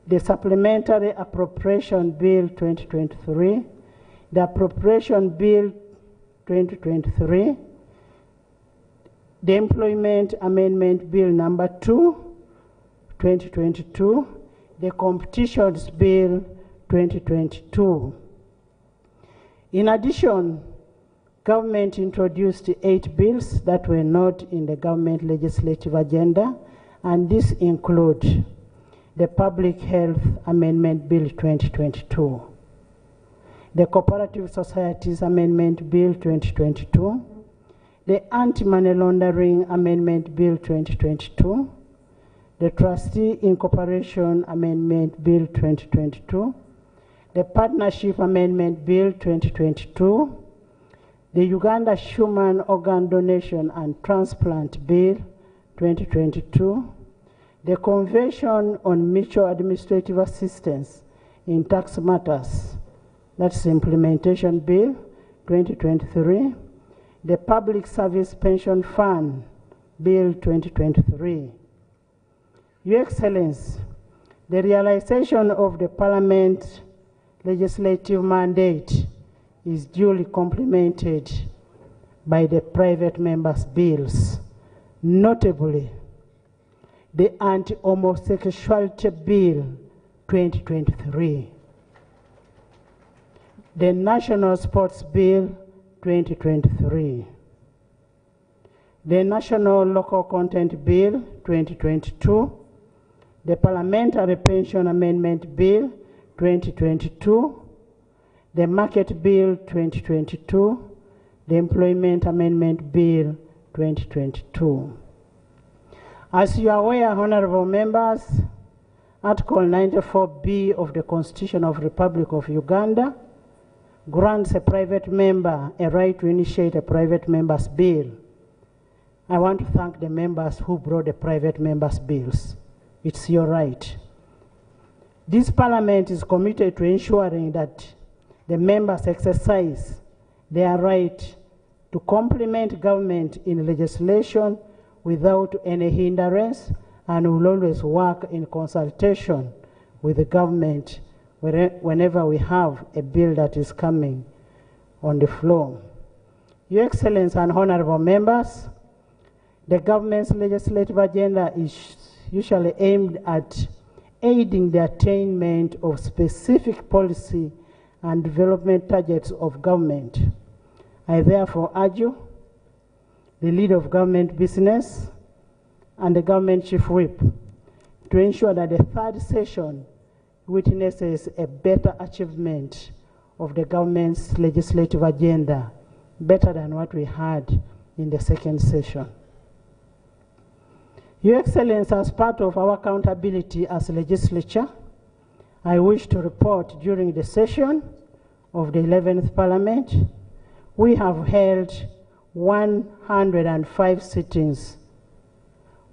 the Supplementary Appropriation Bill 2023, the Appropriation Bill 2023, the Employment Amendment Bill number 2, 2022, the Competitions Bill 2022. In addition, government introduced 8 bills that were not in the government legislative agenda, and these include the Public Health Amendment Bill 2022, the Cooperative Societies Amendment Bill 2022, the Anti-Money Laundering Amendment Bill 2022, the Trustee Incorporation Amendment Bill 2022, the Partnership Amendment Bill 2022, the Uganda Human Organ Donation and Transplant Bill 2022, the Convention on Mutual Administrative Assistance in Tax Matters, that's the Implementation Bill 2023, the Public Service Pension Fund Bill 2023. Your Excellency, the realization of the Parliament legislative mandate is duly complemented by the private members' bills, notably the Anti-Homosexuality Bill 2023, the National Sports Bill 2023, the National Local Content Bill 2022, the Parliamentary Pension Amendment Bill 2022, the Market Bill 2022, the Employment Amendment Bill 2022. As you are aware, honorable members, Article 94B of the Constitution of the Republic of Uganda grants a private member a right to initiate a private member's bill. I want to thank the members who brought the private members' bills. It's your right. This Parliament is committed to ensuring that the members exercise their right to complement government in legislation without any hindrance, and will always work in consultation with the government whenever we have a bill that is coming on the floor. Your Excellency and honorable members, the government's legislative agenda is usually aimed at aiding the attainment of specific policy and development targets of government. I therefore urge you, the leader of government business and the government chief whip, to ensure that the third session witnesses a better achievement of the government's legislative agenda, better than what we had in the second session. Your Excellency, as part of our accountability as legislature, I wish to report during the session of the 11th Parliament, we have held 105 sittings.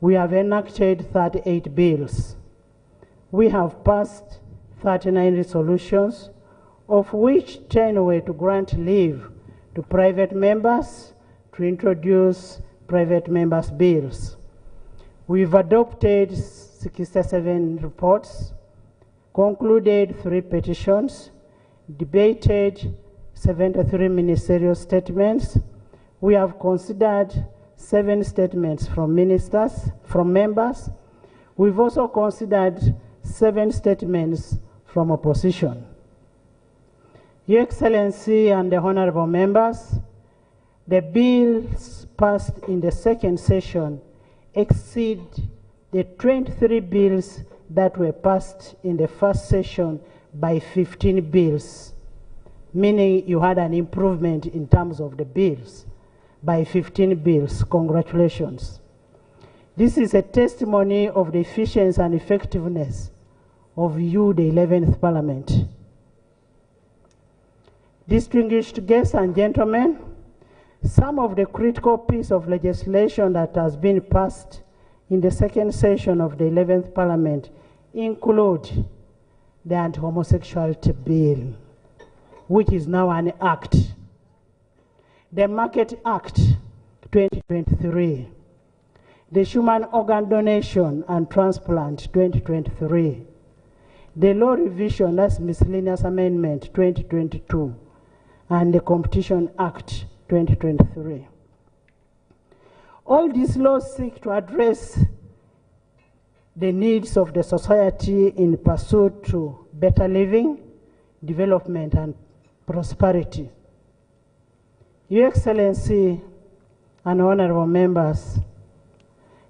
We have enacted 38 bills. We have passed 39 resolutions, of which 10 were to grant leave to private members to introduce private members' bills. We've adopted 67 reports, concluded 3 petitions, debated 73 ministerial statements. We have considered 7 statements from members. We've also considered 7 statements from opposition. Your Excellency and the honorable members, the bills passed in the second session exceed the 23 bills that were passed in the first session by 15 bills, meaning you had an improvement in terms of the bills by 15 bills. Congratulations. This is a testimony of the efficiency and effectiveness of you, the 11th Parliament. Distinguished guests and gentlemen, some of the critical pieces of legislation that has been passed in the second session of the 11th Parliament include the Anti-Homosexuality Bill, which is now an act, the Market Act 2023, the Human Organ Donation and Transplant 2023, the law revision, that's Miscellaneous Amendment 2022, and the Competition Act 2023. All these laws seek to address the needs of the society in pursuit to better living, development, and prosperity. Your Excellency and honorable members,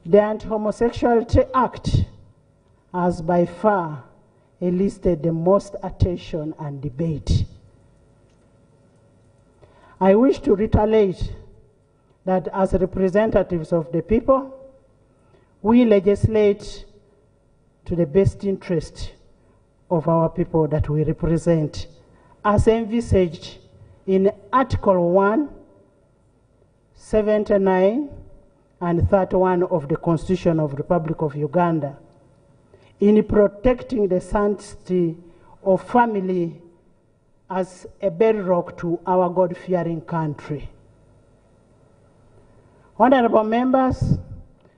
the Anti-Homosexuality Act has by far elicited the most attention and debate. I wish to reiterate that as representatives of the people, we legislate to the best interest of our people that we represent, as envisaged in Article 1, 79, and 31 of the Constitution of the Republic of Uganda, in protecting the sanctity of family as a bedrock to our God-fearing country. Honorable members,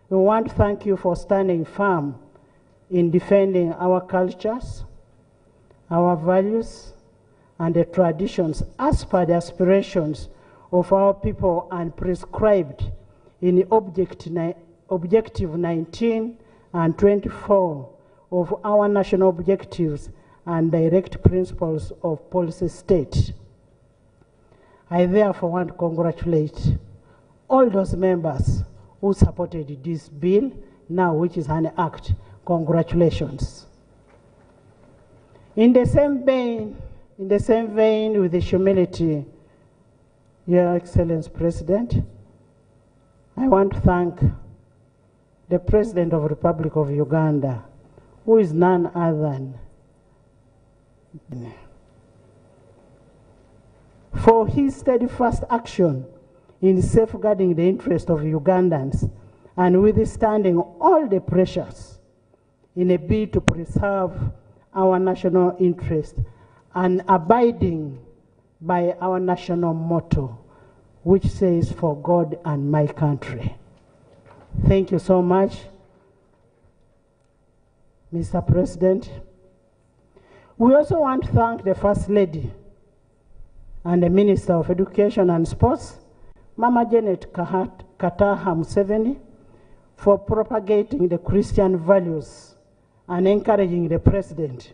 we want to thank you for standing firm in defending our cultures, our values, and the traditions as per the aspirations of our people and prescribed in the Objective 19 and 24 of our national objectives and direct principles of policy state. I therefore want to congratulate all those members who supported this bill, now which is an act. Congratulations. In the same vein, with the humility, Your Excellency President, I want to thank the President of the Republic of Uganda, who is none other than for his steadfast action in safeguarding the interest of Ugandans and withstanding all the pressures in a bid to preserve our national interest and abiding by our national motto, which says, "For God and my country." Thank you so much, Mr. President. We also want to thank the First Lady and the Minister of Education and Sports, Mama Janet Kataha Museveni, for propagating the Christian values and encouraging the President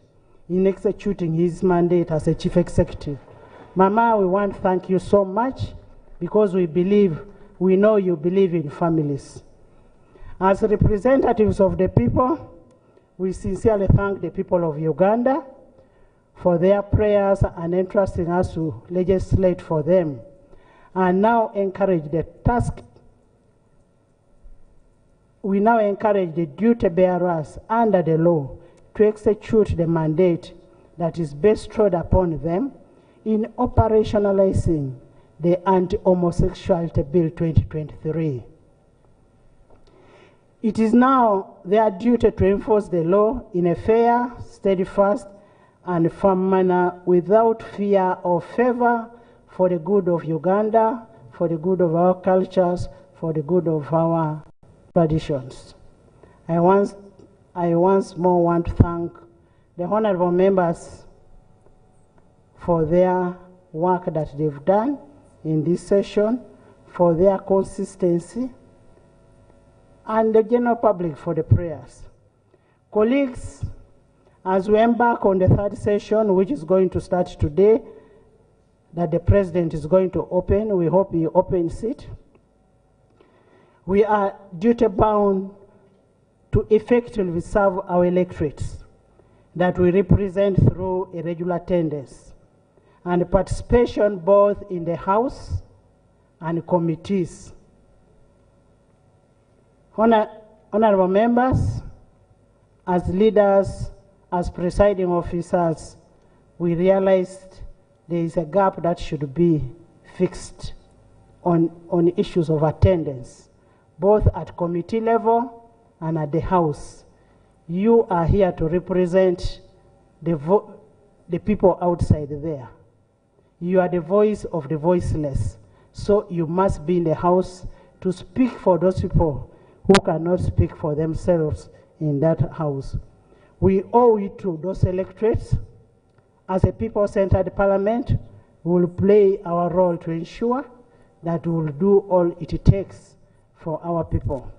in executing his mandate as a Chief Executive. Mama, we want to thank you so much because we know you believe in families. As representatives of the people, we sincerely thank the people of Uganda for their prayers and entrusting us to legislate for them, and now encourage the task. We now encourage the duty bearers under the law to execute the mandate that is bestowed upon them in operationalizing the Anti-Homosexuality Bill 2023. It is now their duty to enforce the law in a fair, steadfast, and firm manner without fear or favor, for the good of Uganda, for the good of our cultures, for the good of our traditions. I once more want to thank the honorable members for their work that they've done in this session, for their consistency, and the general public for the prayers. Colleagues, as we embark on the third session, which is going to start today, that the President is going to open, we hope he opens it. We are duty-bound to effectively serve our electorates that we represent through a regular attendance and participation both in the House and committees. Honorable members, as leaders, as presiding officers, we realized there is a gap that should be fixed on issues of attendance, both at committee level and at the House. You are here to represent the people outside there. You are the voice of the voiceless. So you must be in the House to speak for those people who cannot speak for themselves in that House. We owe it to those electorates. As a people-centered parliament, we will play our role to ensure that we will do all it takes for our people.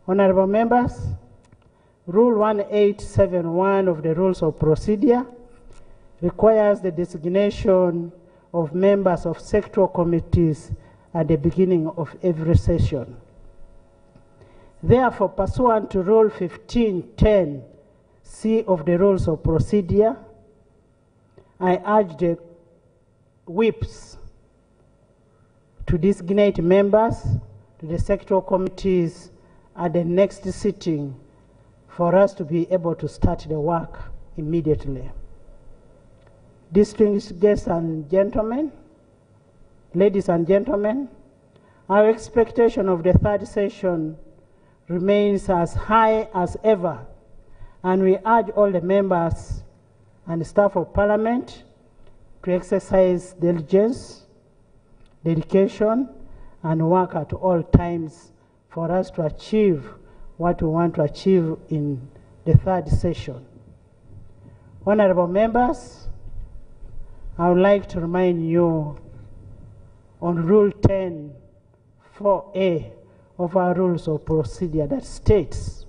Honorable members, Rule 1871 of the Rules of Procedure requires the designation of members of sectoral committees at the beginning of every session. Therefore, pursuant to Rule 1510C of the Rules of Procedure, I urge the whips to designate members to the sectoral committees at the next sitting for us to be able to start the work immediately. Distinguished guests and gentlemen, ladies and gentlemen, our expectation of the third session remains as high as ever, and we urge all the members and the staff of Parliament to exercise diligence, dedication, and work at all times for us to achieve what we want to achieve in the third session. Honorable members, I would like to remind you on Rule 10(4)(a) of our Rules of Procedure that states,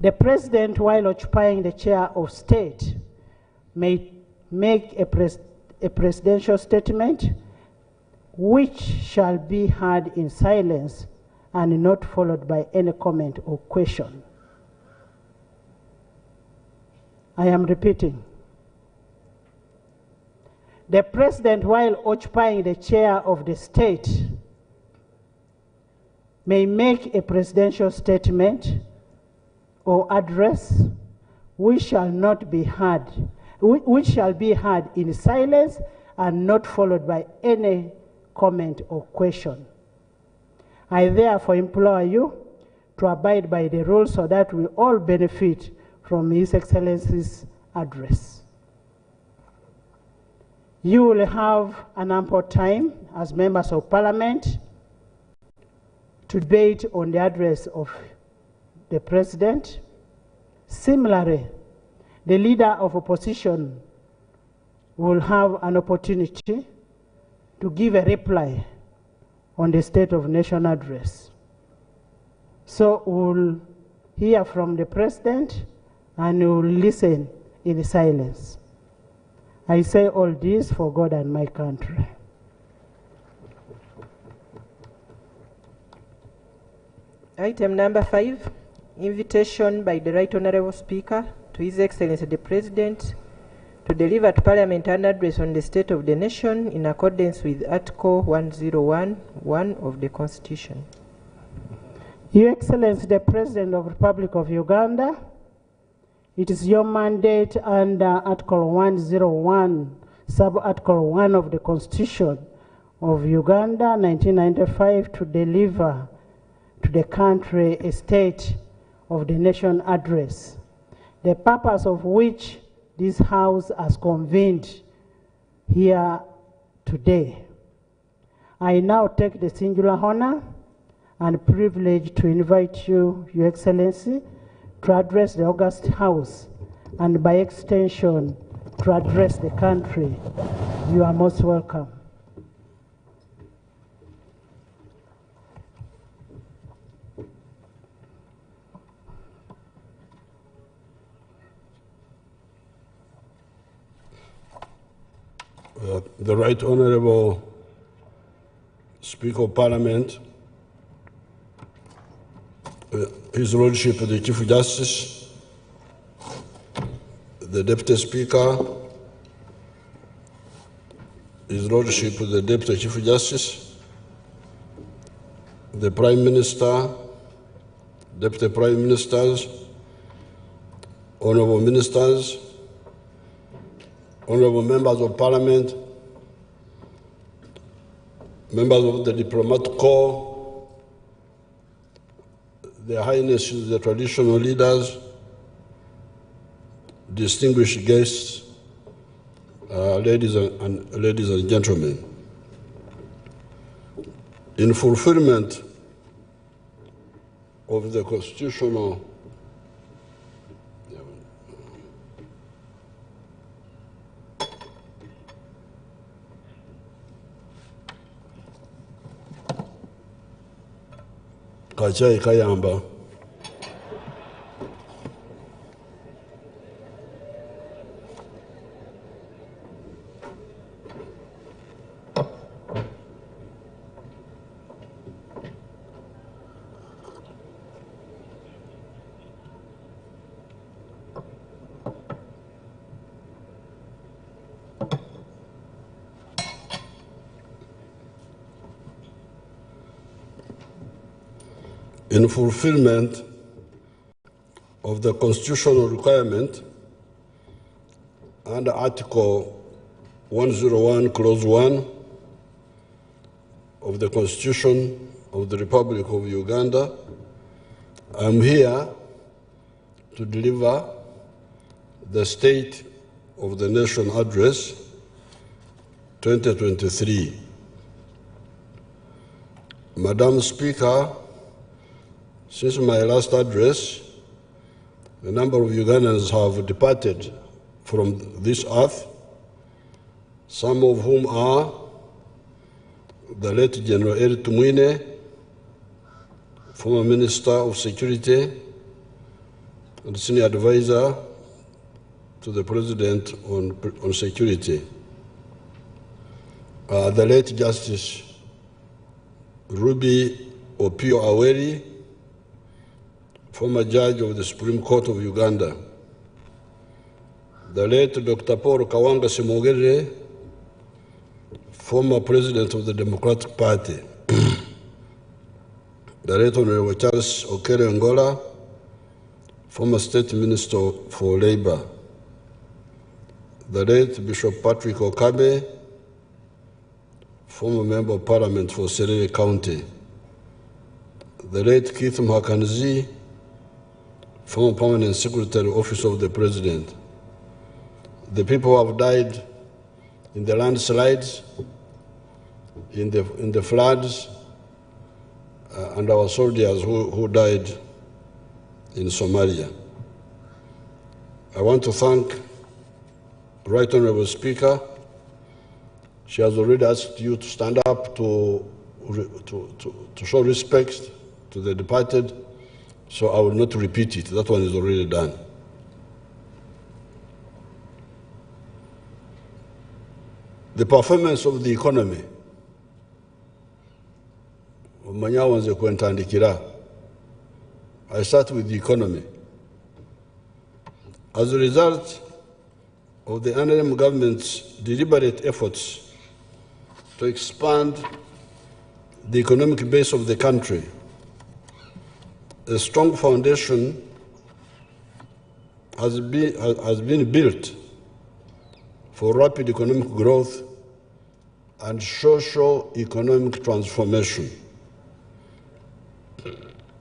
the President, while occupying the chair of state, may make a presidential statement which shall be heard in silence and not followed by any comment or question. I am repeating. The President, while occupying the chair of the state, may make a presidential statement or address which shall be heard in silence and not followed by any comment or question. I therefore implore you to abide by the rules so that we all benefit from His Excellency's address. You will have an ample time as members of Parliament to debate on the address of the President. Similarly, the leader of opposition will have an opportunity to give a reply on the State of Nation address. So we'll hear from the President and we'll listen in silence. I say all this for God and my country. Item number 5, invitation by the Right Honourable Speaker to His Excellency the President to deliver to Parliament an address on the state of the nation in accordance with Article 101(1) of the Constitution. Your Excellency the President of the Republic of Uganda, it is your mandate under Article 101, Sub-Article 1 of the Constitution of Uganda, 1995, to deliver to the country a State of the Nation address, the purpose of which this House has convened here today. I now take the singular honor and privilege to invite you, Your Excellency, to address the august House and by extension to address the country. You are most welcome. The Right Honourable Speaker of Parliament, His Lordship the Chief Justice, the Deputy Speaker, His Lordship the Deputy Chief Justice, the Prime Minister, Deputy Prime Ministers, Honourable Ministers, Honourable Members of Parliament, members of the Diplomatic Corps, Their Highnesses, the traditional leaders, distinguished guests, ladies and gentlemen. In fulfillment of the constitutional Kachai Kayamba. In fulfillment of the constitutional requirement under Article 101, Clause 1 of the Constitution of the Republic of Uganda, I am here to deliver the State of the Nation Address 2023. Madam Speaker, since my last address, a number of Ugandans have departed from this earth, some of whom are the late General Eri Tumwine, former Minister of Security and Senior Advisor to the President on Security, the late Justice Ruby Opio Aweri, former Judge of the Supreme Court of Uganda, the late Dr. Paul Kawanga Simogere, former President of the Democratic Party, the late Honorable Charles Okere Ngola, former State Minister for Labor, the late Bishop Patrick Okabe, former Member of Parliament for Serere County, the late Keith Mhakanzi, former Permanent Secretary, Office of the President, the people who have died in the landslides, in the floods, and our soldiers who died in Somalia. I want to thank Right Honorable Speaker. She has already asked you to stand up to show respect to the departed, so I will not repeat it. That one is already done. The performance of the economy. I start with the economy. As a result of the NRM government's deliberate efforts to expand the economic base of the country, a strong foundation has been built for rapid economic growth and socio-economic transformation.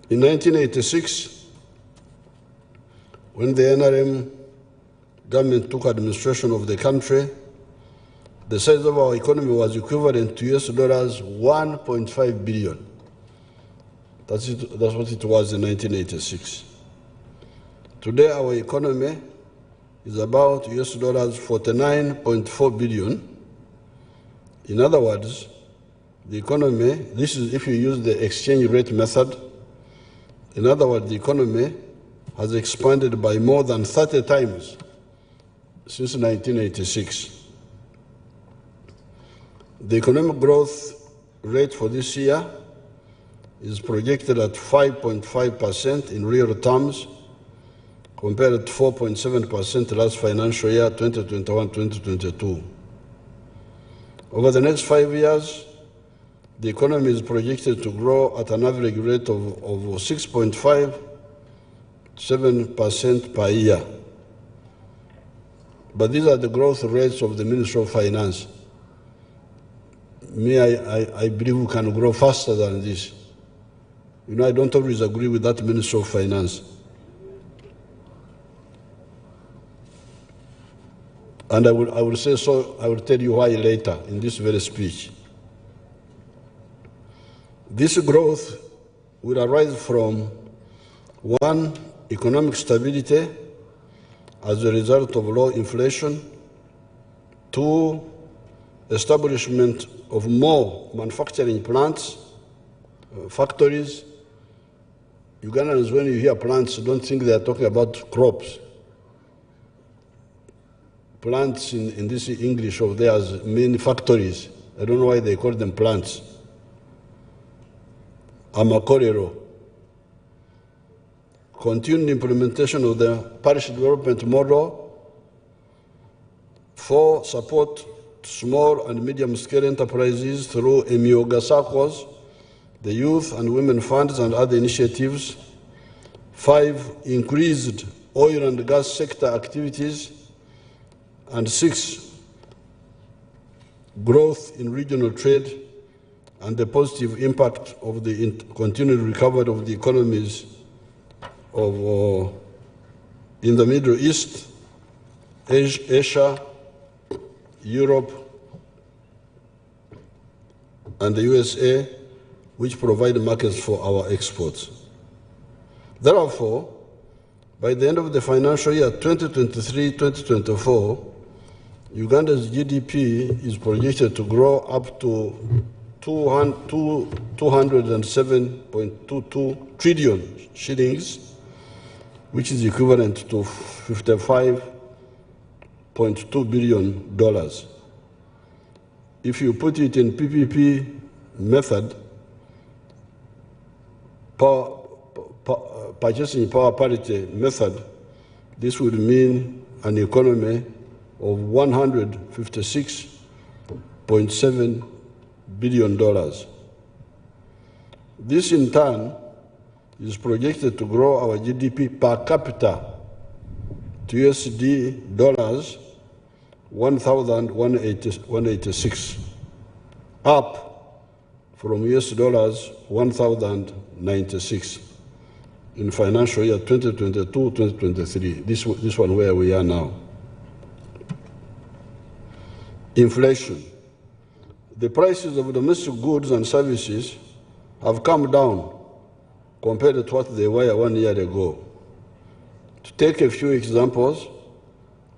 In 1986, when the NRM government took administration of the country, the size of our economy was equivalent to US dollars 1.5 billion. That's what it was in 1986. Today, our economy is about US dollars 49.4 billion. In other words, the economy, this is if you use the exchange rate method, in other words, the economy has expanded by more than 30 times since 1986. The economic growth rate for this year is projected at 5.5% in real terms, compared to 4.7% last financial year, 2021-2022. Over the next 5 years, the economy is projected to grow at an average rate of 6.57% per year. But these are the growth rates of the Ministry of Finance. I believe we can grow faster than this. You know, I don't always agree with that Ministry of Finance. And I will say so, I will tell you why later in this very speech. This growth will arise from, one, economic stability as a result of low inflation, two, establishment of more manufacturing plants, factories, Ugandans, when you hear plants, don't think they are talking about crops. Plants in this English of theirs mean factories. I don't know why they call them plants. Amakorero. Continued implementation of the parish development model. 4, support to small and medium-scale enterprises through Emyoga circles, the youth and women funds and other initiatives. 5, increased oil and gas sector activities. And 6, growth in regional trade and the positive impact of the continued recovery of the economies of in the Middle East, Asia, Europe, and the USA, which provide markets for our exports. Therefore, by the end of the financial year 2023-2024, Uganda's GDP is projected to grow up to 207.22 trillion shillings, which is equivalent to $55.2 billion. If you put it in PPP method, purchasing power parity method, this would mean an economy of $156.7 billion. This in turn is projected to grow our GDP per capita to USD dollars 1,186, up from US dollars 1,096 in financial year 2022-2023, this one where we are now. Inflation. The prices of domestic goods and services have come down compared to what they were 1 year ago. To take a few examples,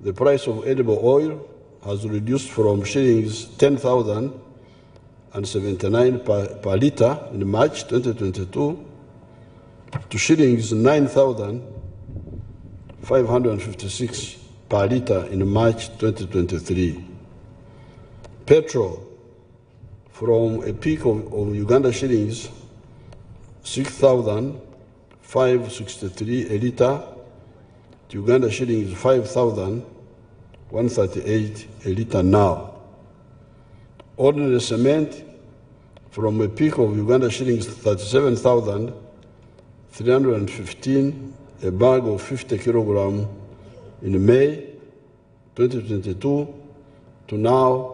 the price of edible oil has reduced from shillings 10,079 per litre in March 2022 to shillings 9,556 per litre in March 2023. Petrol, from a peak of Uganda shillings 6,563 a litre to Uganda shillings 5,138 a litre now. Ordinary cement, from a peak of Uganda shillings 37,315 a bag of 50 kilograms in May 2022 to now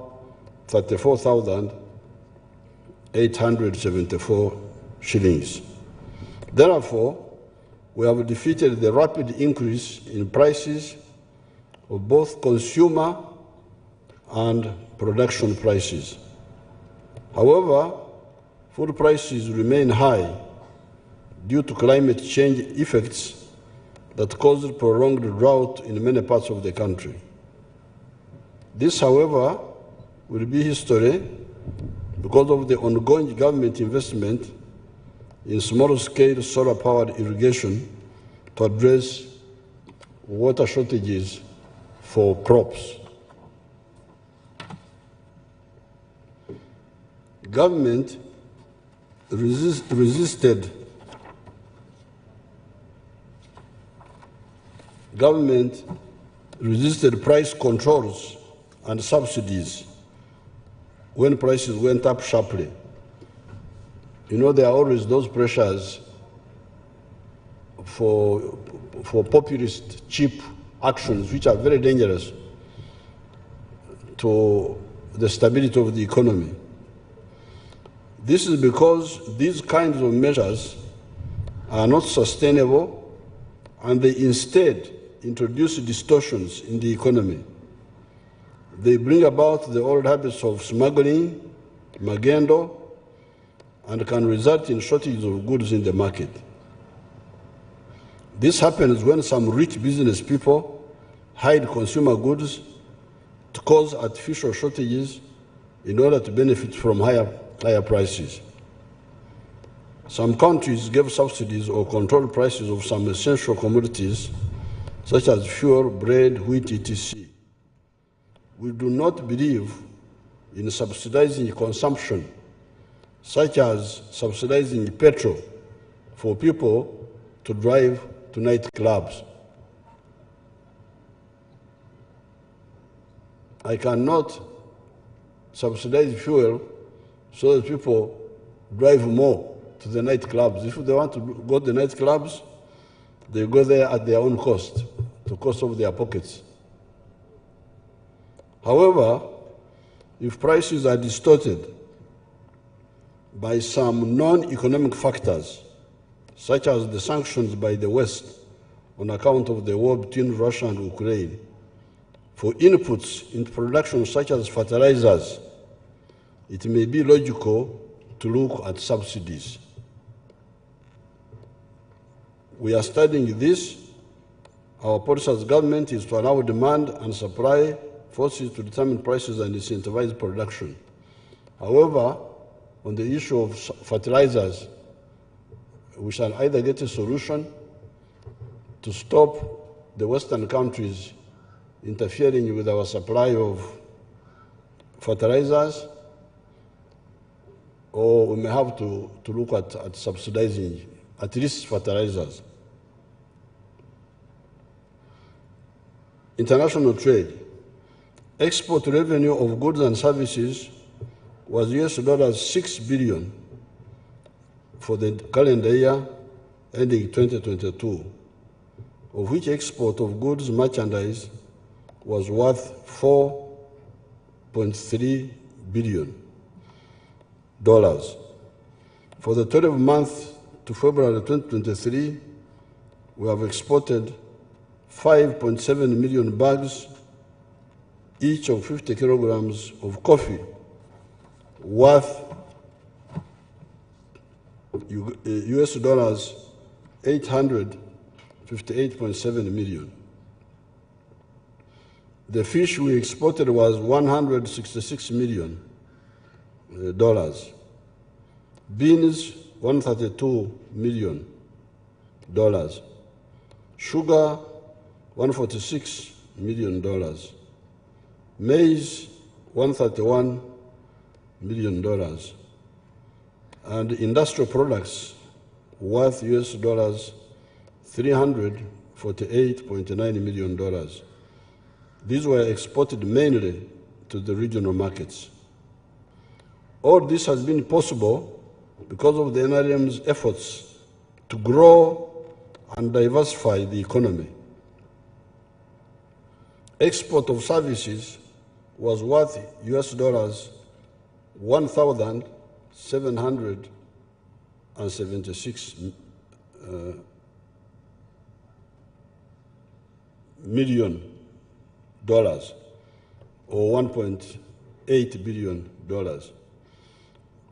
34,874 shillings. Therefore, we have defeated the rapid increase in prices of both consumer and production prices. However, food prices remain high due to climate change effects that caused prolonged drought in many parts of the country. This, however, will be history because of the ongoing government investment in small-scale solar-powered irrigation to address water shortages for crops. Government resisted price controls and subsidies when prices went up sharply. You know, there are always those pressures for populist, cheap actions which are very dangerous to the stability of the economy. This is because these kinds of measures are not sustainable and they instead introduce distortions in the economy. They bring about the old habits of smuggling, magendo, and can result in shortages of goods in the market. This happens when some rich business people hide consumer goods to cause artificial shortages in order to benefit from higher prices. Some countries gave subsidies or controlled prices of some essential commodities, such as fuel, bread, wheat, etc. We do not believe in subsidizing consumption, such as subsidizing petrol for people to drive to nightclubs. I cannot subsidize fuel so that people drive more to the nightclubs. If they want to go to the nightclubs, they go there at their own cost, the cost of their pockets. However, if prices are distorted by some non-economic factors, such as the sanctions by the West on account of the war between Russia and Ukraine, for inputs into production such as fertilizers, it may be logical to look at subsidies. We are studying this. Our policy as government is to allow demand and supply forces to determine prices and incentivize production. However, on the issue of fertilizers, we shall either get a solution to stop the Western countries interfering with our supply of fertilizers, or we may have to look at subsidizing at least fertilizers. International trade. Export revenue of goods and services was $6 billion for the calendar year ending 2022, of which export of goods merchandise was worth $4.3 billion. For the 12 months to February 2023, we have exported 5.7 million bags, each of 50 kilograms of coffee, worth US dollars 858.7 million. The fish we exported was $166 million. Beans, $132 million. Sugar, $146 million. Maize, $131 million. And industrial products worth US dollars $348.9 million. These were exported mainly to the regional markets. All this has been possible because of the NRM's efforts to grow and diversify the economy. Export of services was worth US dollars 1,776 million dollars, or $1.8 billion,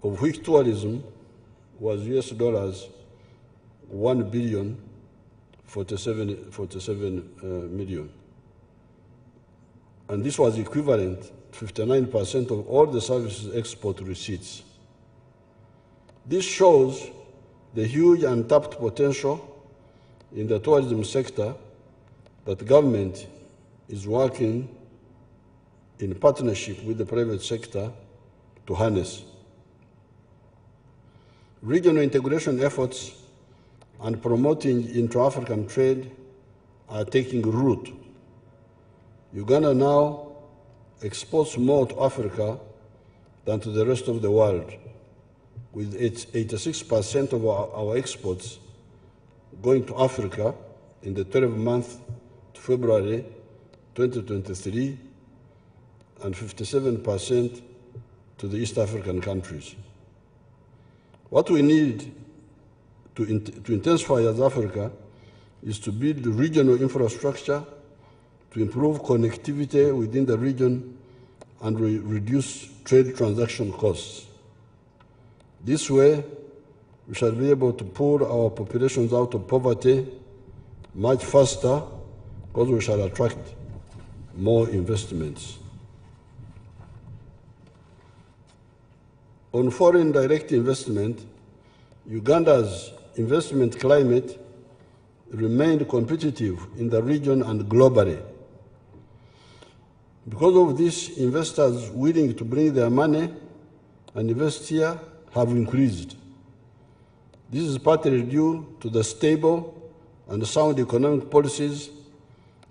of which tourism was US dollars 1,047 million. And this was equivalent to 59% of all the services export receipts. This shows the huge untapped potential in the tourism sector that the government is working in partnership with the private sector to harness. Regional integration efforts and promoting intra-African trade are taking root. Uganda now exports more to Africa than to the rest of the world, with 86% of our exports going to Africa in the 12 months to February 2023, and 57% to the East African countries. What we need to intensify as Africa is to build regional infrastructure to improve connectivity within the region and reduce trade transaction costs. This way, we shall be able to pull our populations out of poverty much faster, because we shall attract more investments. On foreign direct investment, Uganda's investment climate remained competitive in the region and globally. Because of this, investors willing to bring their money and invest here have increased. This is partly due to the stable and sound economic policies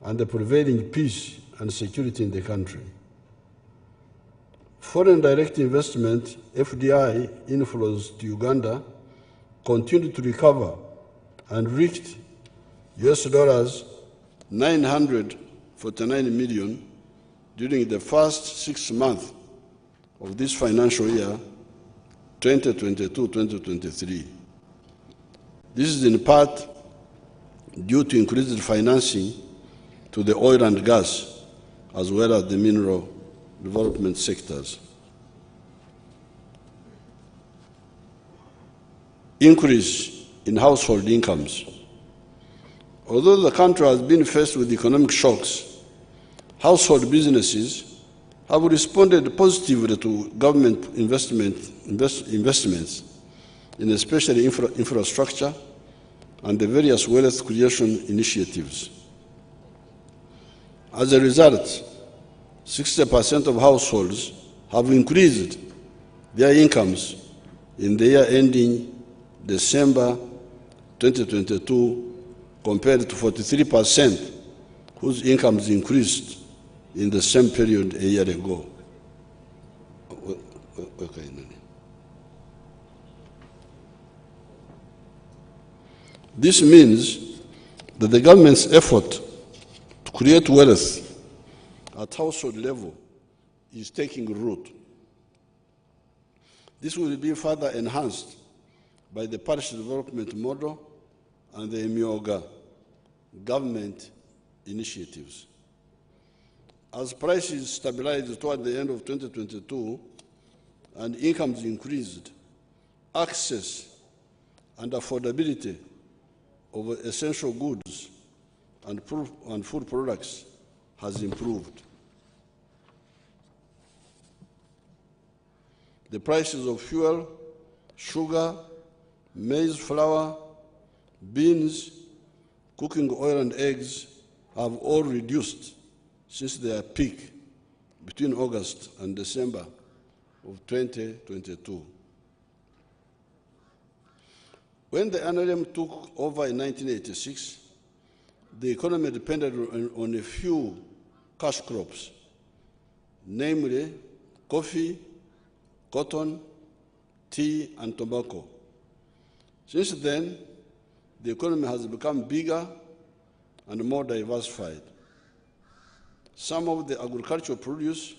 and the prevailing peace and security in the country. Foreign direct investment, FDI, inflows to Uganda continued to recover and reached US $949 million during the first 6 months of this financial year, 2022-2023. This is in part due to increased financing to the oil and gas, as well as the mineral development sectors. Increase in household incomes. Although the country has been faced with economic shocks, household businesses have responded positively to government investments in especially infrastructure and the various wealth creation initiatives. As a result, 60% of households have increased their incomes in the year ending December 2022 compared to 43% whose incomes increased in the same period a year ago. This means that the government's effort to create wealth at household level is taking root. This will be further enhanced by the parish development model and the Emyoga government initiatives. As prices stabilized toward the end of 2022 and incomes increased, access and affordability of essential goods and food products has improved. The prices of fuel, sugar, maize flour, beans, cooking oil and eggs have all reduced since their peak between August and December of 2022. When the NRM took over in 1986, the economy depended on a few cash crops, namely coffee, cotton, tea, and tobacco. Since then, the economy has become bigger and more diversified. Some of the agricultural produce,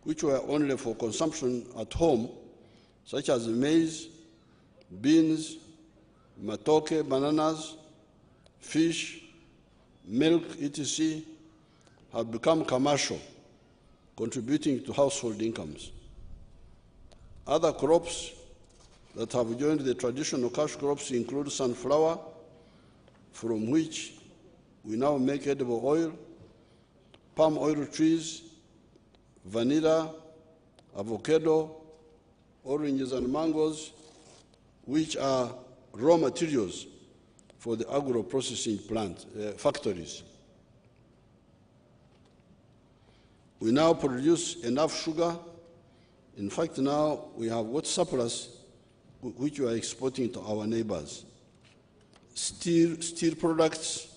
which were only for consumption at home, such as maize, beans, matoke, bananas, fish, milk, etc., have become commercial, contributing to household incomes. Other crops that have joined the traditional cash crops include sunflower, from which we now make edible oil, palm oil trees, vanilla, avocado, oranges and mangoes, which are raw materials for the agro-processing factories. We now produce enough sugar. In fact, now we have what surplus which we are exporting to our neighbors. Steel products,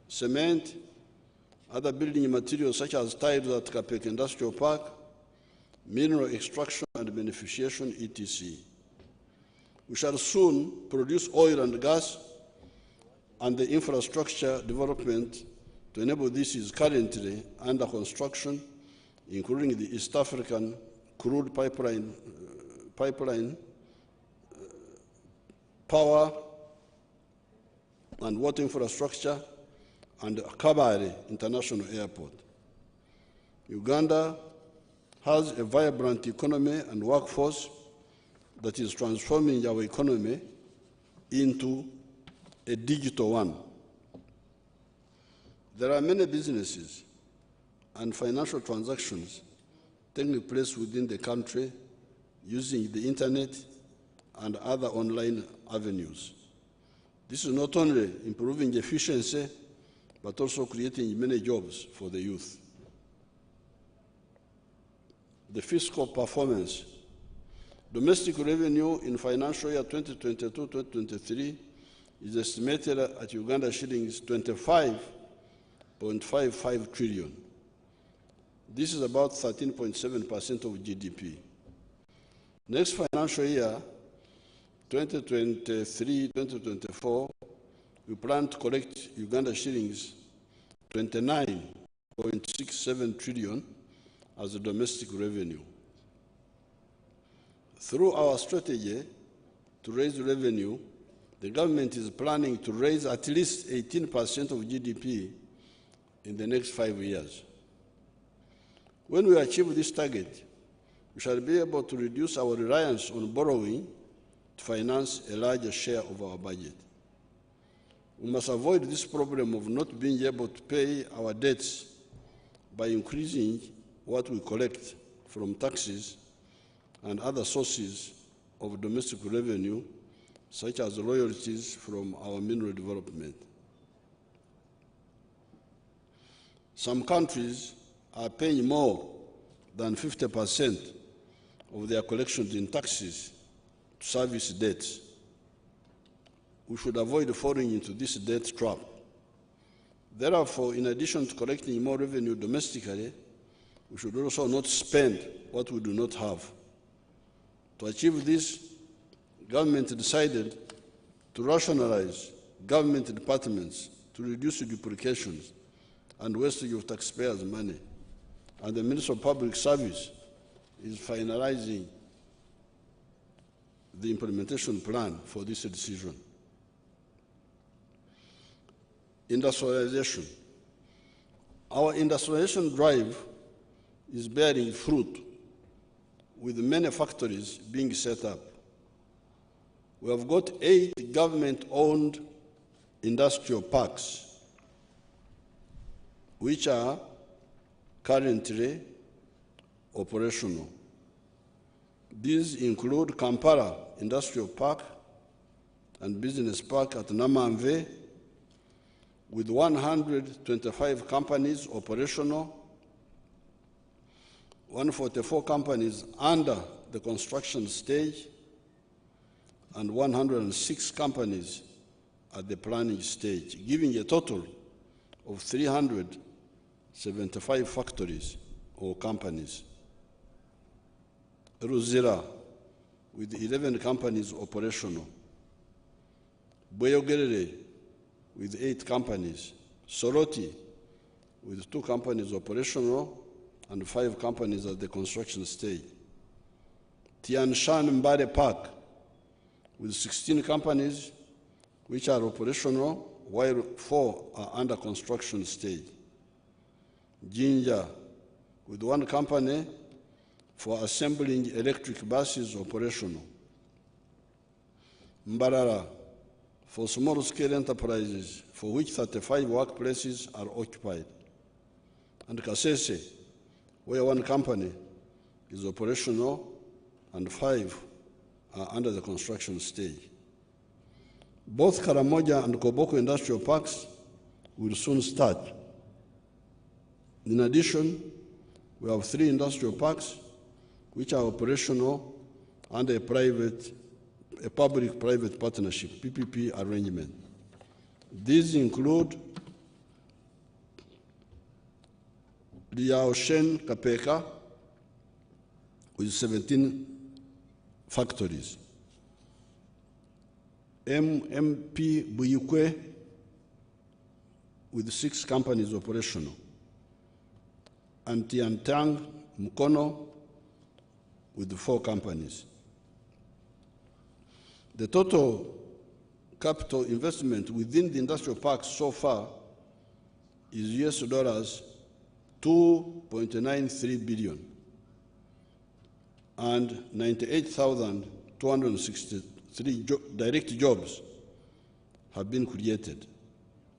cement, other building materials such as tiles at Kapek Industrial Park, mineral extraction and beneficiation, etc. We shall soon produce oil and gas, and the infrastructure development to enable this is currently under construction, including the East African crude pipeline, power and water infrastructure, and Kabale International Airport. Uganda has a vibrant economy and workforce that is transforming our economy into a digital one. There are many businesses and financial transactions taking place within the country using the internet and other online avenues. This is not only improving efficiency, but also creating many jobs for the youth. The fiscal performance. Domestic revenue in financial year 2022-2023 is estimated at Uganda shillings 25.55 trillion. This is about 13.7% of GDP. Next financial year, 2023-2024, we plan to collect Uganda shillings 29.67 trillion as a domestic revenue. Through our strategy to raise revenue, the government is planning to raise at least 18% of GDP in the next 5 years. When we achieve this target, we shall be able to reduce our reliance on borrowing to finance a larger share of our budget. We must avoid this problem of not being able to pay our debts by increasing what we collect from taxes and other sources of domestic revenue, such as royalties from our mineral development. Some countries are paying more than 50% of their collections in taxes to service debts. We should avoid falling into this debt trap. Therefore, in addition to collecting more revenue domestically, we should also not spend what we do not have. To achieve this, government decided to rationalize government departments to reduce duplications and wastage of taxpayers' money. And the Minister of Public Service is finalizing the implementation plan for this decision. Industrialization. Our industrialization drive is bearing fruit, with many factories being set up. We have got 8 government-owned industrial parks, which are currently operational. These include Kampala Industrial Park and Business Park at Namanve, with 125 companies operational, 144 companies under the construction stage, and 106 companies at the planning stage, giving a total of 375 factories or companies. Ruzira, with 11 companies operational. Bweyogerere, with 8 companies. Soroti, with 2 companies operational and 5 companies at the construction stage. Tian Shan Mbare Park, with 16 companies which are operational, while 4 are under construction stage. Jinja, with 1 company for assembling electric buses operational. Mbarara, for small-scale enterprises, for which 35 workplaces are occupied. And Kasese, where 1 company is operational and 5 are under the construction stage. Both Karamoja and Koboko industrial parks will soon start. In addition, we have 3 industrial parks which are operational under a public-private partnership, PPP arrangement. These include Liaoshen Kapeka, with 17 factories. MMP Buyukwe, with 6 companies operational. And Tiantang Mukono, with 4 companies. The total capital investment within the industrial parks so far is US $2.93 billion, and 98,263 direct jobs have been created,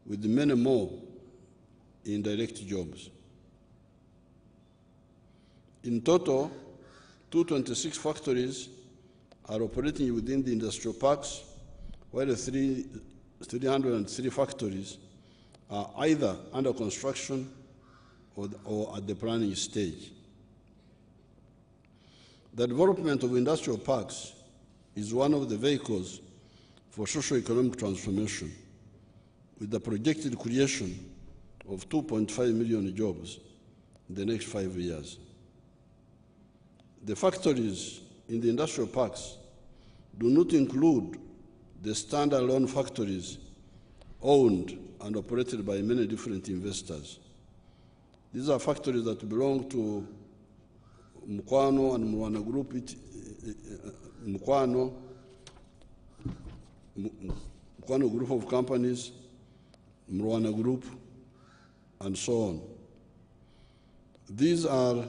with many more indirect jobs. In total, 226 factories are operating within the industrial parks, while 303 factories are either under construction or at the planning stage. The development of industrial parks is one of the vehicles for socio-economic transformation, with the projected creation of 2.5 million jobs in the next 5 years. The factories in the industrial parks do not include the standalone factories owned and operated by many different investors. These are factories that belong to Mukwano and Murwana Group, Mukwano Group of companies, Murwana Group, and so on. These are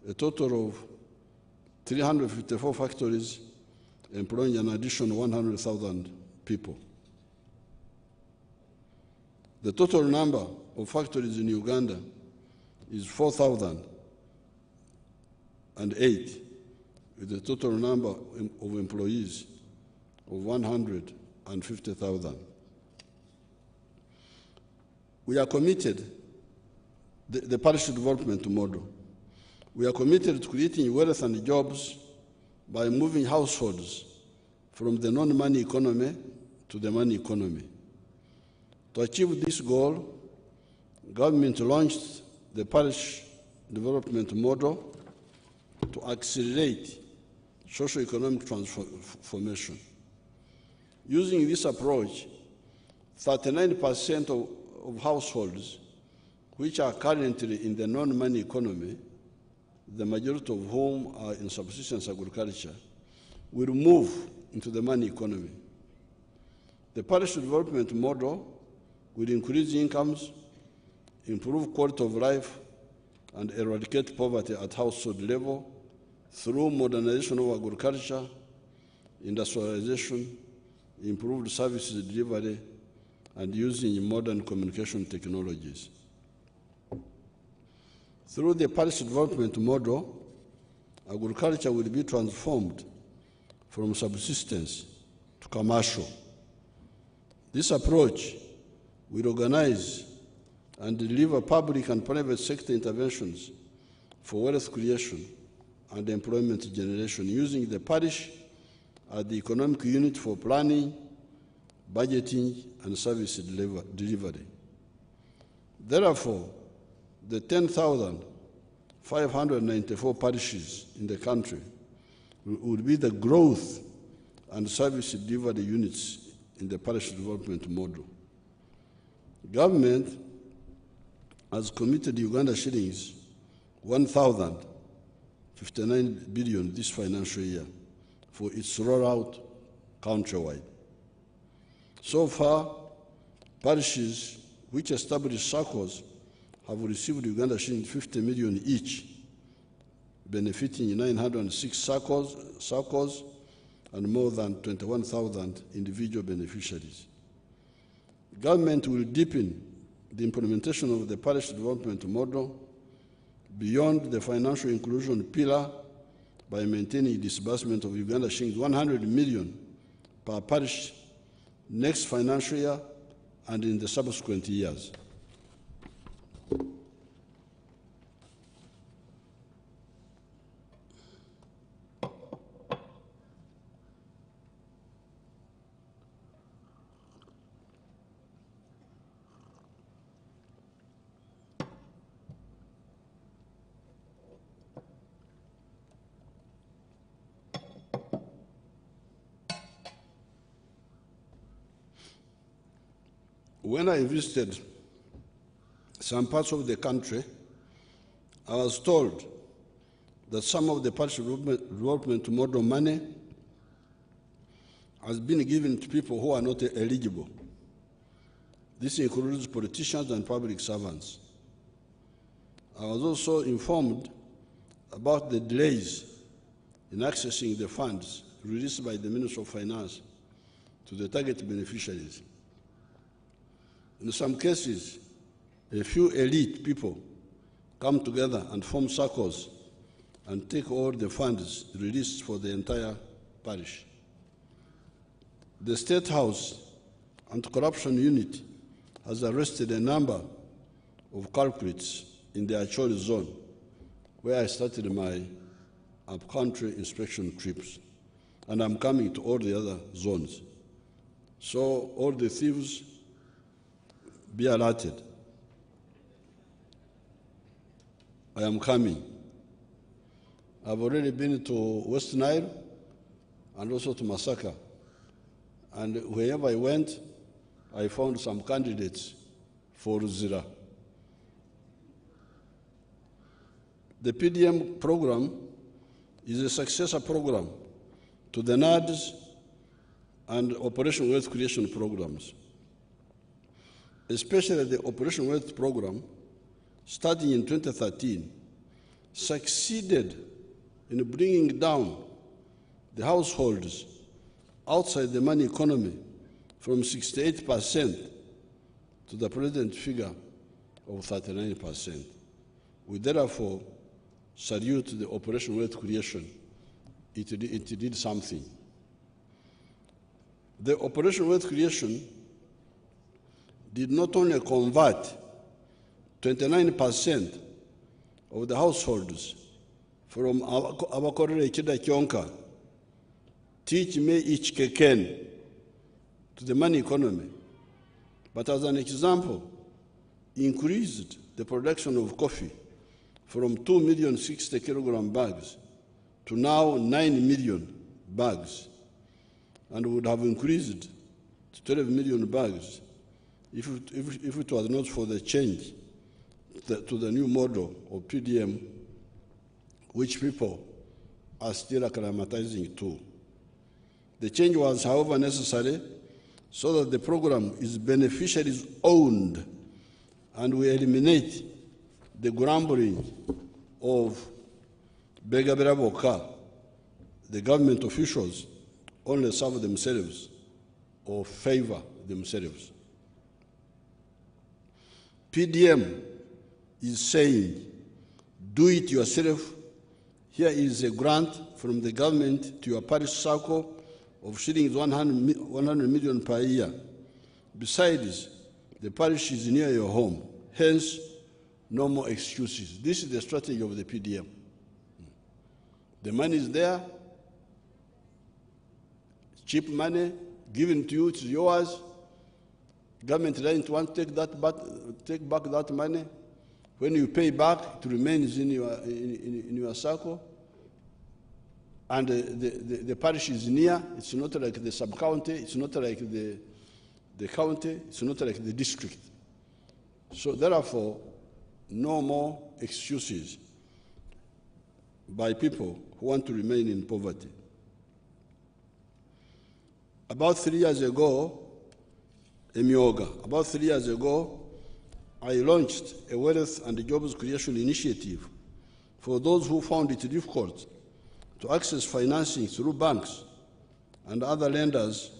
a total of 354 factories employing an additional 100,000 people. The total number of factories in Uganda is 4,008, with a total number of employees of 150,000. We are committed, the parish development model, we are committed to creating wealth and jobs by moving households from the non-money economy to the money economy. To achieve this goal, government launched the parish development model to accelerate socio-economic transformation. Using this approach, 39% of households which are currently in the non-money economy, the majority of whom are in subsistence agriculture, will move into the money economy. The parish development model will increase incomes, improve quality of life, and eradicate poverty at household level through modernization of agriculture, industrialization, improved services delivery, and using modern communication technologies. Through the parish development model, agriculture will be transformed from subsistence to commercial. This approach will organize and deliver public and private sector interventions for wealth creation and employment generation, using the parish as the economic unit for planning, budgeting, and service delivery. Therefore, the 10,594 parishes in the country would be the growth and service delivery units in the parish development model. Government has committed Uganda shillings 1,059 billion this financial year for its rollout countrywide. So far, parishes which established circles have received Uganda shillings 50 million each, benefiting 906 circles and more than 21,000 individual beneficiaries. Government will deepen the implementation of the parish development model beyond the financial inclusion pillar by maintaining disbursement of Uganda shillings 100 million per parish next financial year and in the subsequent years. When I visited some parts of the country, I was told that some of the parish development model money has been given to people who are not eligible. This includes politicians and public servants. I was also informed about the delays in accessing the funds released by the Ministry of Finance to the target beneficiaries. In some cases, a few elite people come together and form circles and take all the funds released for the entire parish. The State House Anti-Corruption Unit has arrested a number of culprits in the Acholi zone, where I started my up-country inspection trips, and I'm coming to all the other zones. So all the thieves be alerted. I am coming. I've already been to West Nile and also to Masaka. And wherever I went, I found some candidates for Zira. The PDM program is a successor program to the NADS and Operation Wealth Creation programs. Especially the Operation Wealth program, starting in 2013, succeeded in bringing down the households outside the money economy from 68% to the present figure of 39%. We therefore salute the Operation Wealth Creation. It did something. The Operation Wealth Creation did not only convert 29% of the households from Abakorere Kida Kyonka, teach me each keken to the money economy, but as an example, increased the production of coffee from 2,060,000 kilogram bags to now 9 million bags, and would have increased to 12 million bags if it was not for the change to the new model of PDM, which people are still acclimatizing to. The change was, however, necessary so that the program is beneficiaries owned and we eliminate the grumbling of Begabera Boka. The government officials only serve themselves or favor themselves. PDM is saying, do it yourself. Here is a grant from the government to your parish circle of shillings 100 million per year. Besides, the parish is near your home. Hence, no more excuses. This is the strategy of the PDM. The money is there, cheap money, given to you, it's yours. Government doesn't want to take back that money. When you pay back, it remains in your circle. And the parish is near. It's not like the sub-county. It's not like the county. It's not like the district. So therefore, no more excuses by people who want to remain in poverty. About 3 years ago, about 3 years ago, I launched a wealth and jobs creation initiative for those who found it difficult to access financing through banks and other lenders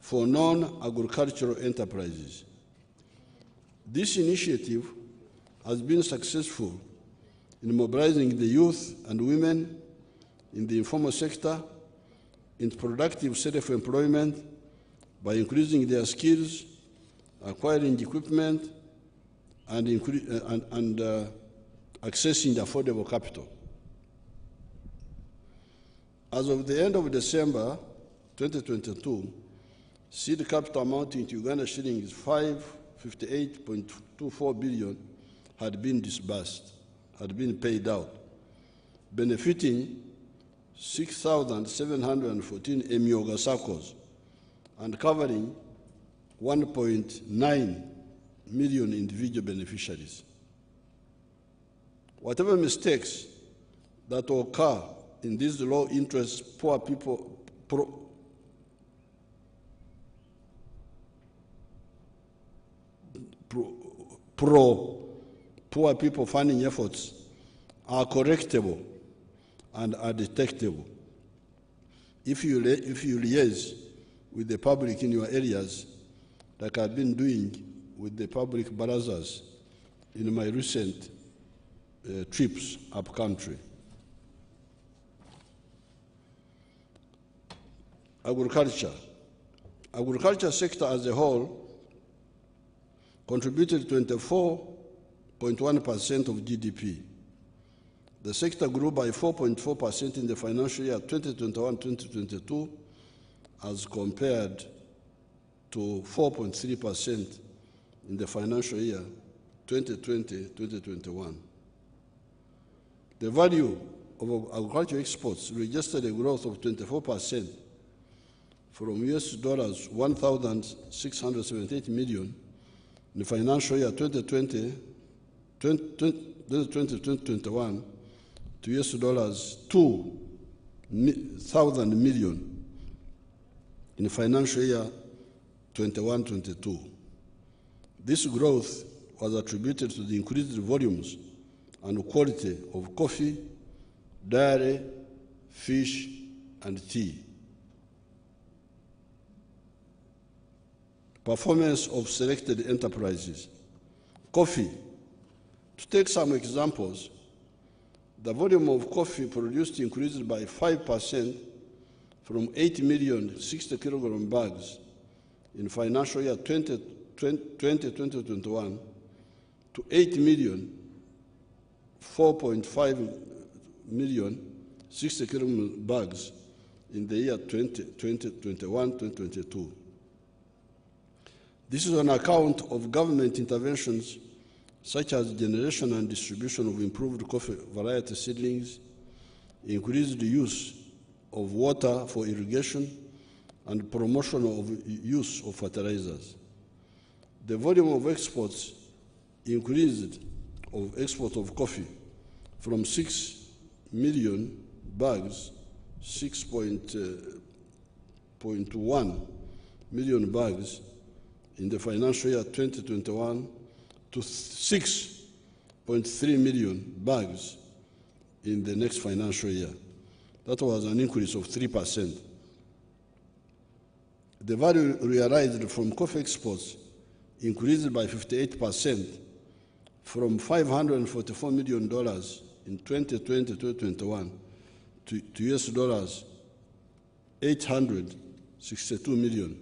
for non-agricultural enterprises. This initiative has been successful in mobilizing the youth and women in the informal sector into productive self-employment by increasing their skills, acquiring equipment, and accessing affordable capital. As of the end of December 2022, seed capital amounting to Uganda shillings 558.24 billion had been disbursed, had been paid out, benefiting 6,714 Emyoga circles and covering 1.9 million individual beneficiaries. Whatever mistakes that occur in these low-interest poor people poor people funding efforts are correctable and are detectable. If you liaise with the public in your areas, like I've been doing with the public barazas in my recent trips up country. Agriculture. Agriculture sector as a whole contributed 24.1% of GDP. The sector grew by 4.4% in the financial year 2021-2022 as compared to 4.3% in the financial year 2020-2021. The value of agricultural exports registered a growth of 24% from US dollars 1,678 million in the financial year 2020-2021 to US dollars 2,000 million in the financial year 21-22. This growth was attributed to the increased volumes and quality of coffee, dairy, fish, and tea. Performance of selected enterprises. Coffee. To take some examples, the volume of coffee produced increased by 5% from 8 million 60 kilogram bags in financial year 2020-2021 to 8 million 4.5 million 60 kilogram bags in the year 2021-2022. This is on account of government interventions such as generation and distribution of improved coffee variety seedlings, increased use of water for irrigation, and promotion of use of fertilizers. The volume of exports increased of export of coffee from 6 million bags, 6.1 million bags in the financial year 2021 to 6.3 million bags in the next financial year. That was an increase of 3%. The value realized from coffee exports increased by 58% from $544 million in 2020-2021 to US dollars 862 million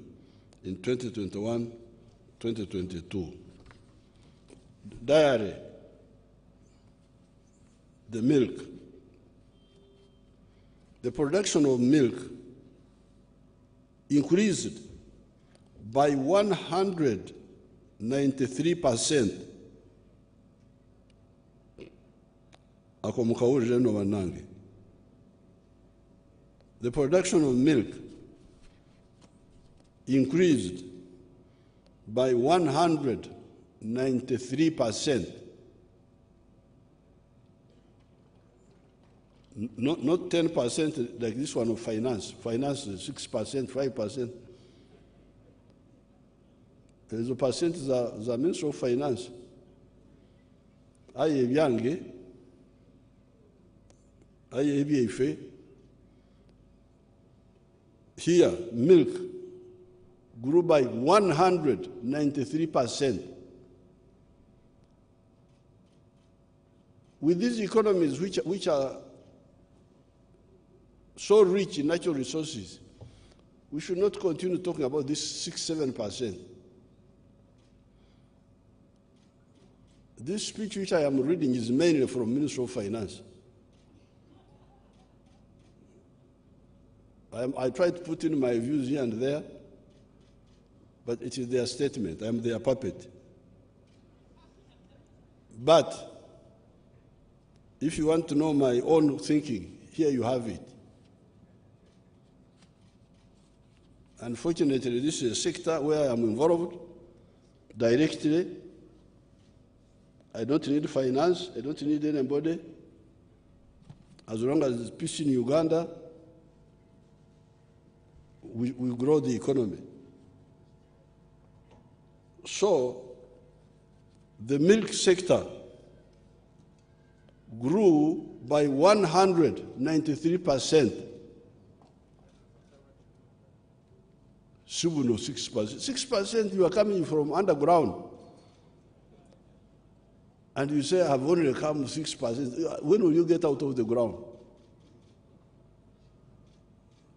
in 2021-2022. Dairy, the milk. The production of milk increased by 193%. The production of milk increased by 193%. Not 10% like this one of finance. Finance is 6%, 5%. There's a percentage that Ministry of Finance. Aye Yange, aye BFA. Here, milk grew by 193%. With these economies which are so rich in natural resources, we should not continue talking about this 6-7%. This speech which I am reading is mainly from Ministry of Finance. I try to put in my views here and there, but it is their statement. I am their puppet. But if you want to know my own thinking, here you have it. Unfortunately, this is a sector where I am involved directly. I don't need finance. I don't need anybody. As long as there's peace in Uganda, we grow the economy. So, the milk sector grew by 193%. 6%. 6% you are coming from underground. And you say, I've only come 6%. When will you get out of the ground?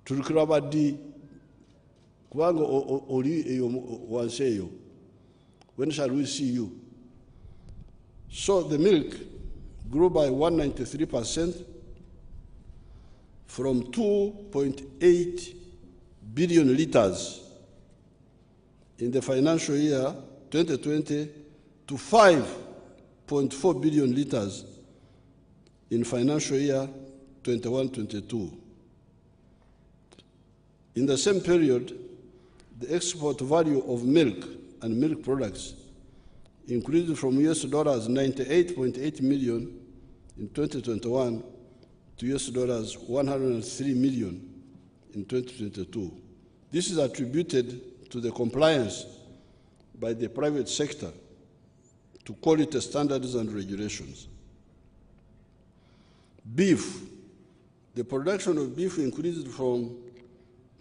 Turkrabadi, Kubanga oli eyo wansi eyo. When shall we see you? So the milk grew by 193% from 2.8 billion liters in the financial year 2020 to 5.4 billion liters in financial year 21-22. In the same period, the export value of milk and milk products increased from $98.8 million in 2021 to $103 million in 2022. This is attributed to the compliance by the private sector to quality standards and regulations. Beef. The production of beef increased from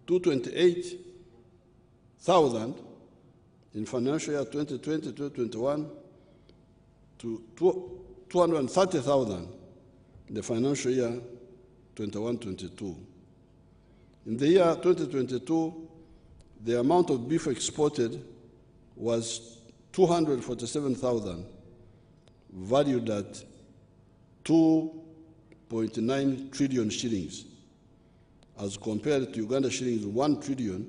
228,000 in financial year 2020-2021 to 230,000 in the financial year 21-22. In the year 2022, the amount of beef exported was 247,000, valued at 2.9 trillion shillings, as compared to Uganda shillings 1 trillion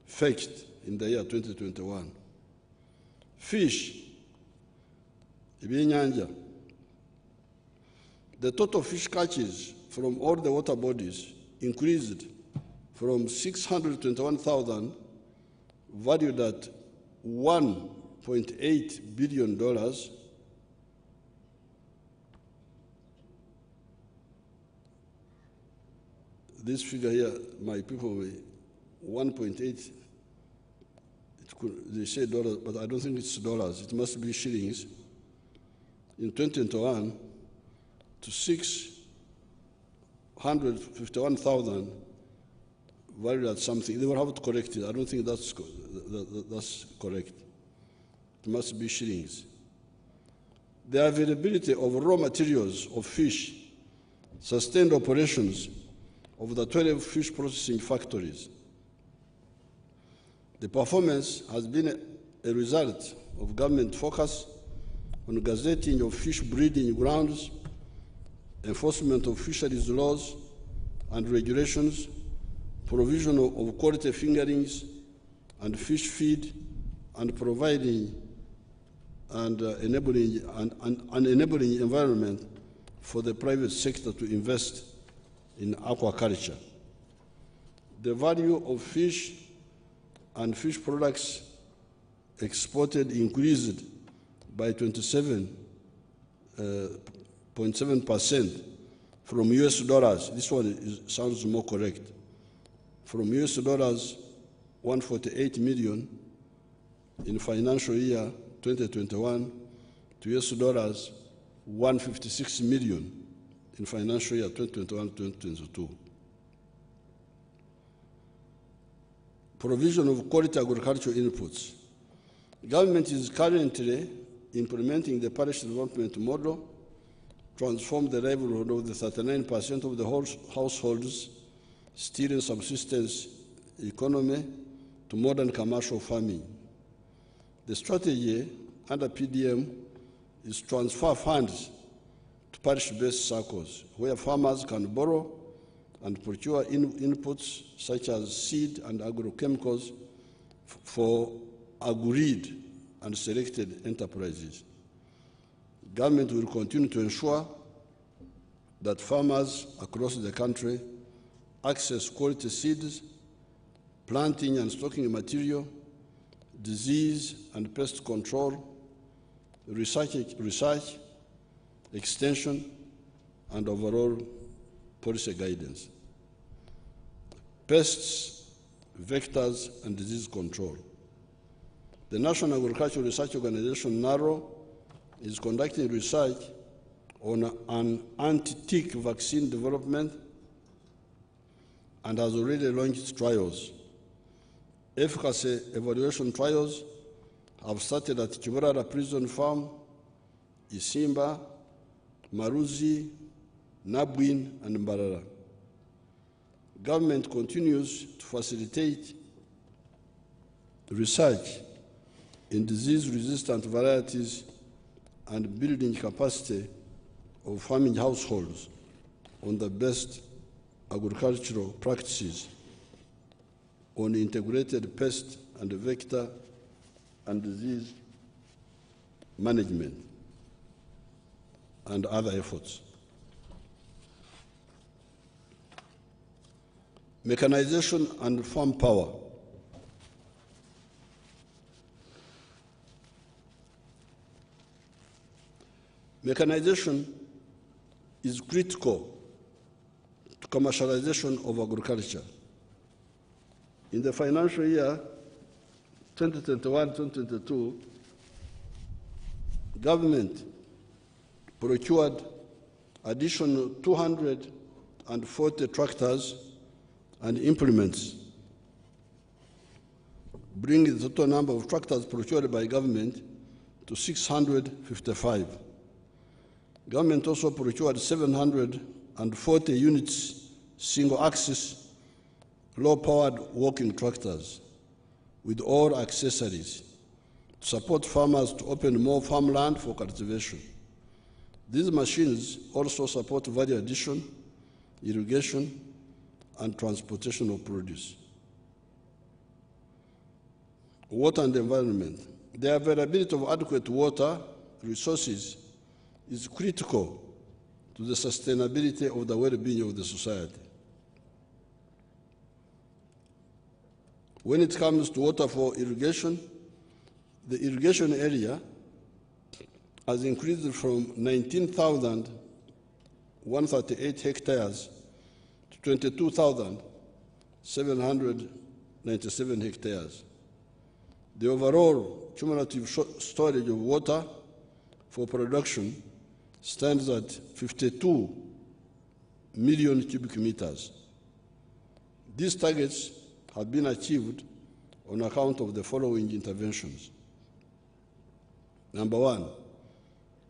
fetched in the year 2021. Fish, ebyenyanja. The total fish catches from all the water bodies increased from 621,000, valued at $1.8 billion, this figure here, my people, 1.8, they say dollars, but I don't think it's dollars. It must be shillings. In 2021, to 651,000, valued at something. They will have to correct it. I don't think that's correct. It must be shillings. The availability of raw materials of fish sustained operations of the 12 fish processing factories. The performance has been a result of government focus on gazetting of fish breeding grounds, enforcement of fisheries laws and regulations, provision of quality fingerlings and fish feed, and providing and enabling an enabling environment for the private sector to invest in aquaculture. The value of fish and fish products exported increased by 27.7% from US dollars. This one sounds more correct. From US dollars 148 million in financial year 2021 to US dollars 156 million in financial year 2021-2022. Provision of quality agricultural inputs. Government is currently implementing the parish development model, transform the livelihood of the 39% of the households still in subsistence economy to modern commercial farming. The strategy under PDM is transfer funds to parish-based circles where farmers can borrow and procure inputs such as seed and agrochemicals for agreed and selected enterprises. Government will continue to ensure that farmers across the country access quality seeds, planting and stocking material, disease and pest control, research, extension, and overall policy guidance. Pests, vectors, and disease control. The National Agricultural Research Organization, NARO, is conducting research on an anti-tick vaccine development and has already launched trials. Efficacy evaluation trials have started at Chiborara Prison Farm, Isimba, Maruzi, Nabwin, and Mbarara. Government continues to facilitate research in disease-resistant varieties, and building capacity of farming households on the best agricultural practices on integrated pest and vector and disease management and other efforts. Mechanization and farm power. Mechanization is critical to commercialization of agriculture. In the financial year 2021-2022, government procured additional 240 tractors and implements, bringing the total number of tractors procured by government to 655. Government also procured 740 units single-axis, low-powered walking tractors with all accessories to support farmers to open more farmland for cultivation. These machines also support value addition, irrigation, and transportation of produce. Water and environment. The availability of adequate water resources is critical to the sustainability of the well-being of the society. When it comes to water for irrigation, the irrigation area has increased from 19,138 hectares to 22,797 hectares. The overall cumulative storage of water for production stands at 52 million cubic meters. These targets have been achieved on account of the following interventions. Number one,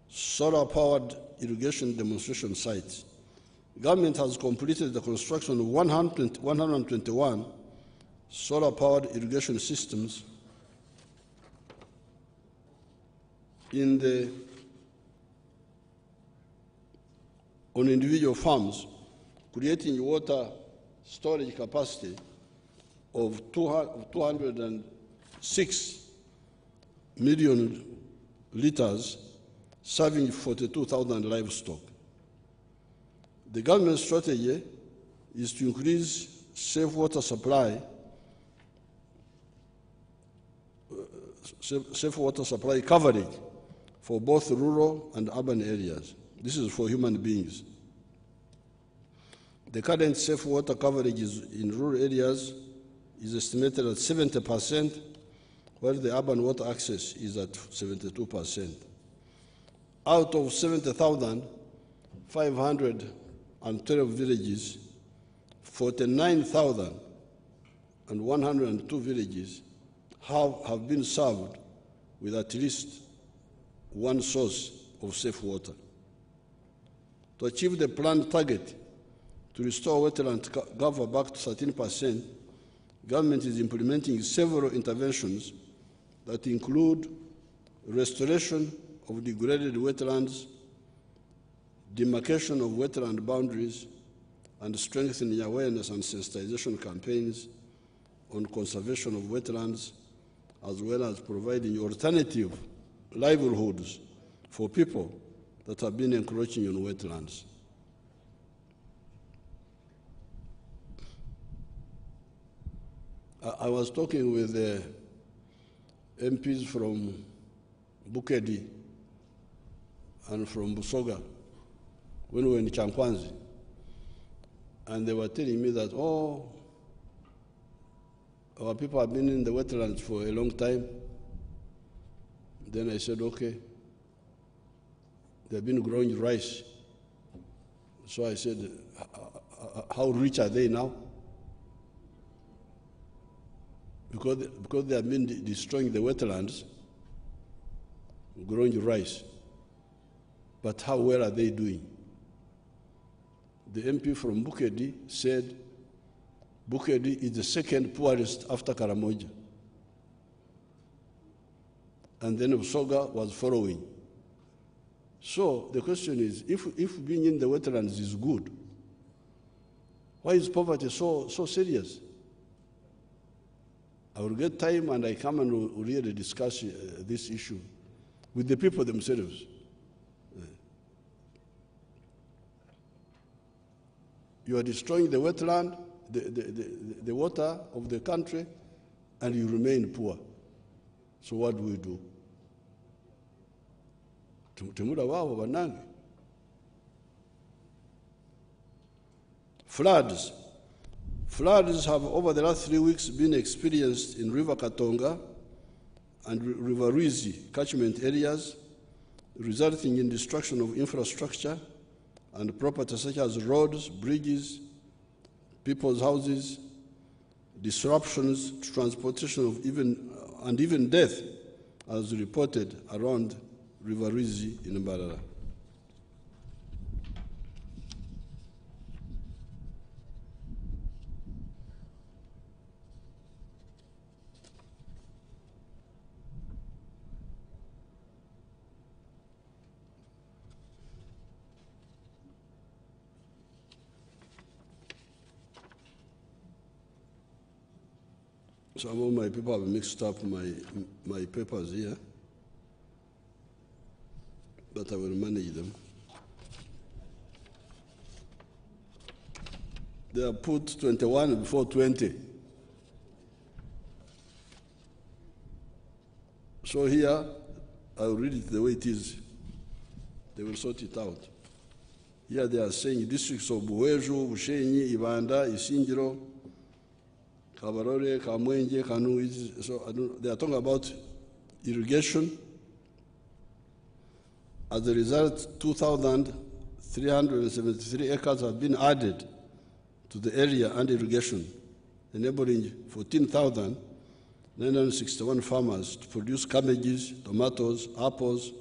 solar-powered irrigation demonstration sites. Government has completed the construction of 121 solar-powered irrigation systems on individual farms, creating water storage capacity of 206 million liters, serving 42,000 livestock. The government strategy is to increase safe water supply coverage for both rural and urban areas. This is for human beings. The current safe water coverage in rural areas is estimated at 70%, while the urban water access is at 72%. Out of 70,512 villages, 49,102 villages have been served with at least one source of safe water. To achieve the planned target to restore wetland cover back to 13%, government is implementing several interventions that include restoration of degraded wetlands, demarcation of wetland boundaries, and strengthening awareness and sensitization campaigns on conservation of wetlands, as well as providing alternative livelihoods for people that have been encroaching on wetlands. I was talking with MPs from Bukedi and from Busoga when we were in Chankwanzi, and they were telling me that, oh, our people have been in the wetlands for a long time. Then I said, okay, they've been growing rice. So I said, how rich are they now? Because they have been destroying the wetlands, growing rice. But how well are they doing? The MP from Bukedi said Bukedi is the second poorest after Karamoja. and then Busoga was following. So the question is, if being in the wetlands is good, why is poverty so serious? I will get time and I come and will really discuss this issue with the people themselves. You are destroying the wetland, the water of the country, and you remain poor. So what do we do? Temura wao banange. Floods. Floods have over the last 3 weeks been experienced in River Katonga and River Ruizi catchment areas, resulting in destruction of infrastructure and property such as roads, bridges, people's houses, disruptions to transportation of even death, as reported around River Ruizi in Mbarara. Some of my people have mixed up my papers here, but I will manage them. They have put 21 before 20. So here, I'll read it the way it is. They will sort it out. Here they are saying districts of Buweju, Bushenyi, Ibanda, Isingiro, Kabarore, Kamwenje, Kanu. So they are talking about irrigation. As a result, 2,373 acres have been added to the area under irrigation, enabling 14,961 farmers to produce cabbages, tomatoes, apples,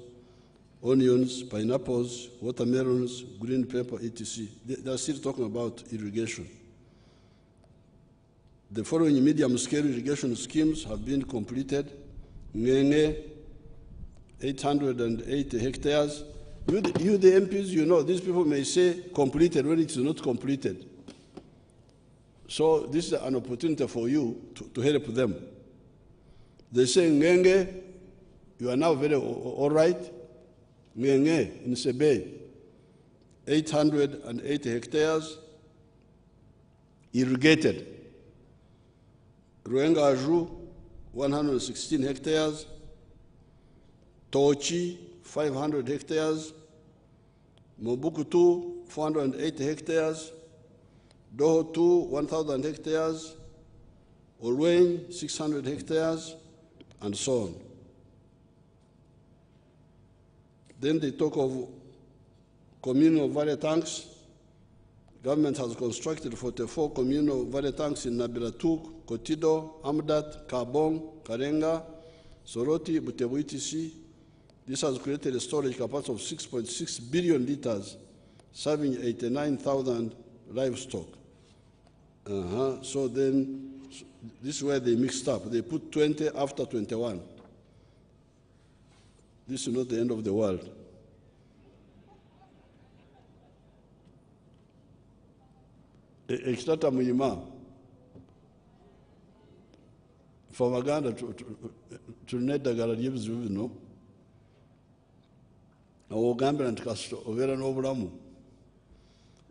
onions, pineapples, watermelons, green pepper, etc. They are still talking about irrigation. The following medium-scale irrigation schemes have been completed: Ngenge, 880 hectares. You, the MPs, you know, these people may say completed when it's not completed. So this is an opportunity for you to help them. They say, Ngenge, you are now very all right. Ngenge in Sebe, 880 hectares, irrigated. Ruengaju, 116 hectares. Tochi, 500 hectares. Mobukutu, 480 hectares. Dohotu, 1,000 hectares. Olweny, 600 hectares, and so on. Then they talk of communal valley tanks. Government has constructed 44 communal valley tanks in Nabiratuk, Kotido, Amdat, Kabong, Karenga, Soroti, Butebu, etc. This has created a storage capacity of 6.6 billion liters, serving 89,000 livestock. So then, this is where they mixed up. They put 20 after 21. This is not the end of the world. Ekitata muyima. For Waganda tulina eddagala ly'ebizibu bino. Ogambira nti kasita obeera n'obulamu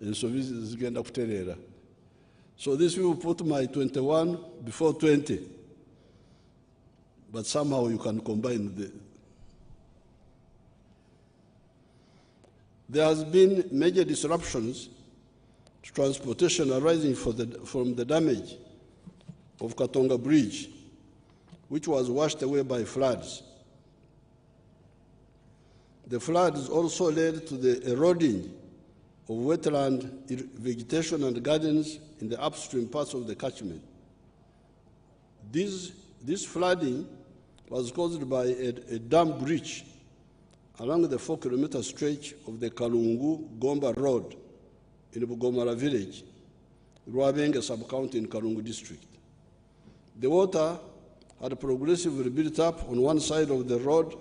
ensobi zigenda kutereera. So these people put my 21 before 20. But somehow you can combine the. There has been major disruptions to transportation arising from the damage of Katonga Bridge, which was washed away by floods. The floods also led to the eroding of wetland vegetation and gardens in the upstream parts of the catchment. This flooding was caused by a dam breach along the 4-kilometer stretch of the Kalungu-Gomba Road in Bugomara village, Rwabenge sub-county in Kalungu district. The water had progressively built up on one side of the road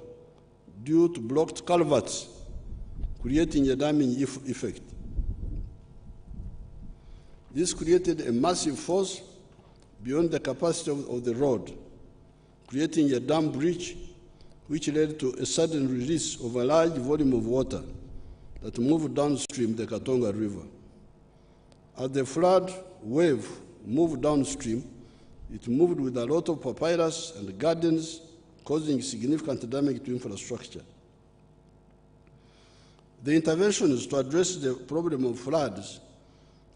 due to blocked culverts, creating a damming effect. This created a massive force beyond the capacity of the road, creating a dam breach which led to a sudden release of a large volume of water that moved downstream the Katonga River. As the flood wave moved downstream, it moved with a lot of papyrus and gardens, causing significant damage to infrastructure. The interventions to address the problem of floods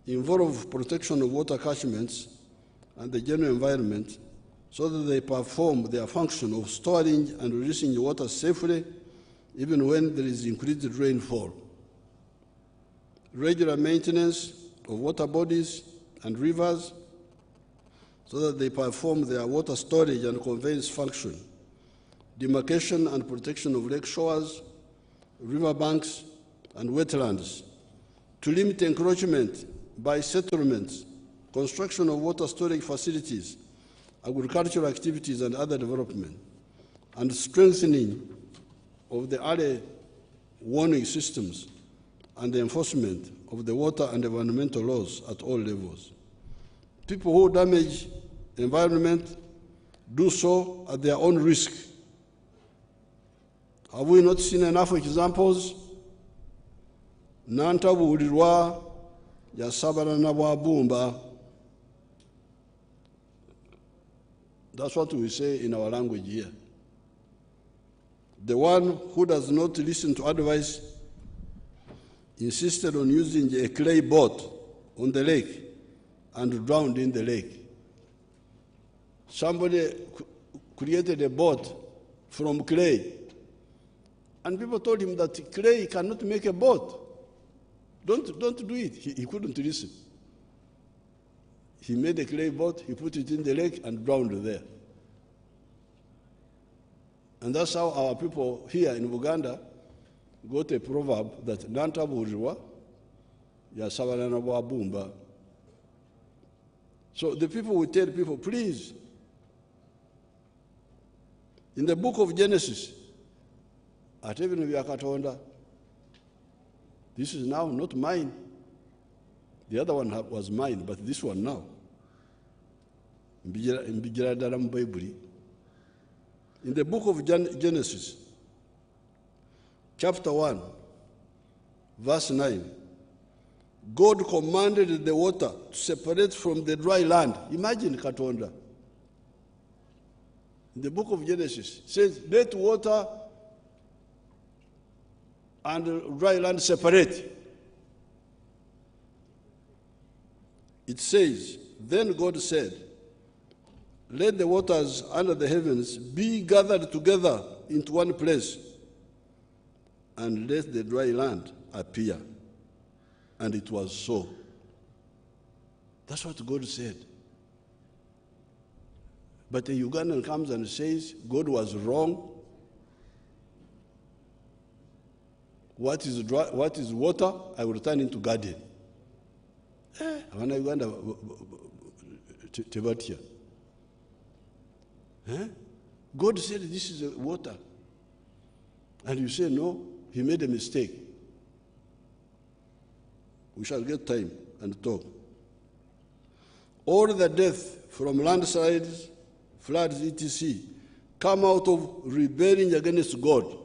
involve protection of water catchments and the general environment so that they perform their function of storing and releasing water safely even when there is increased rainfall. Regular maintenance of water bodies and rivers so that they perform their water storage and conveyance function. Demarcation and protection of lake shores, riverbanks, and wetlands. To limit encroachment by settlements, construction of water storage facilities, agricultural activities, and other development, and strengthening of the early warning systems and the enforcement of the water and environmental laws at all levels. People who damage the environment do so at their own risk. Have we not seen enough examples? Nantabulirwa yasabana na bwabumba. That's what we say in our language here. The one who does not listen to advice insisted on using a clay boat on the lake and drowned in the lake. Somebody created a boat from clay, and people told him that clay cannot make a boat. Don't do it. He couldn't listen. He made a clay boat, he put it in the lake and drowned there. And that's how our people here in Uganda got a proverb that Nantabulirwa yasabana na bwabumba. So the people will tell people, please, in the book of Genesis, at even Katonda, this is now not mine. The other one was mine, but this one now. In the book of Genesis, chapter 1, verse 9, God commanded the water to separate from the dry land. Imagine Katonda. In the book of Genesis, it says, let water and dry land separate. It says, then God said, let the waters under the heavens be gathered together into one place, and let the dry land appear. And it was so. That's what God said. But a Ugandan comes and says, God was wrong. What is water? I will turn into garden. Uganda tebatia. God said this is water. And you say, no, he made a mistake. We shall get time and talk. All the death from landslides, floods, etc., come out of rebelling against God,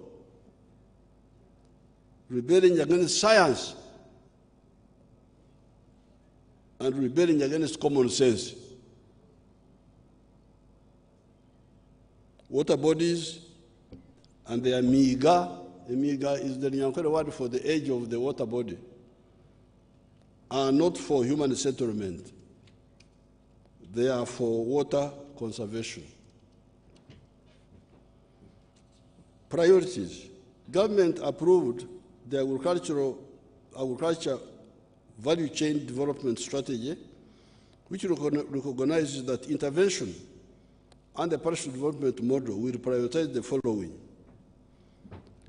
rebelling against science, and rebelling against common sense. Water bodies and their miga is the Nyankore word for the edge of the water body, are not for human settlement. They are for water conservation. Priorities. Government approved the agriculture value chain development strategy, which recognizes that intervention and the partial development model will prioritize the following: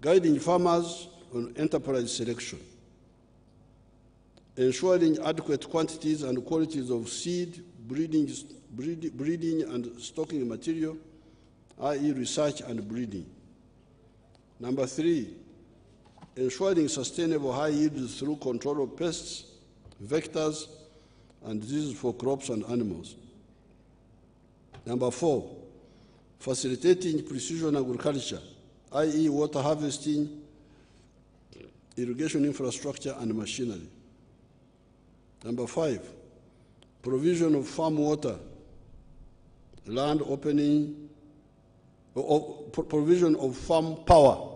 guiding farmers on enterprise selection, ensuring adequate quantities and qualities of seed, breeding and stocking material, i.e. research and breeding. Number 3, ensuring sustainable high yields through control of pests, vectors, and diseases for crops and animals. Number 4, facilitating precision agriculture, i.e. water harvesting, irrigation infrastructure, and machinery. Number 5, provision of farm water, land opening, provision of farm power,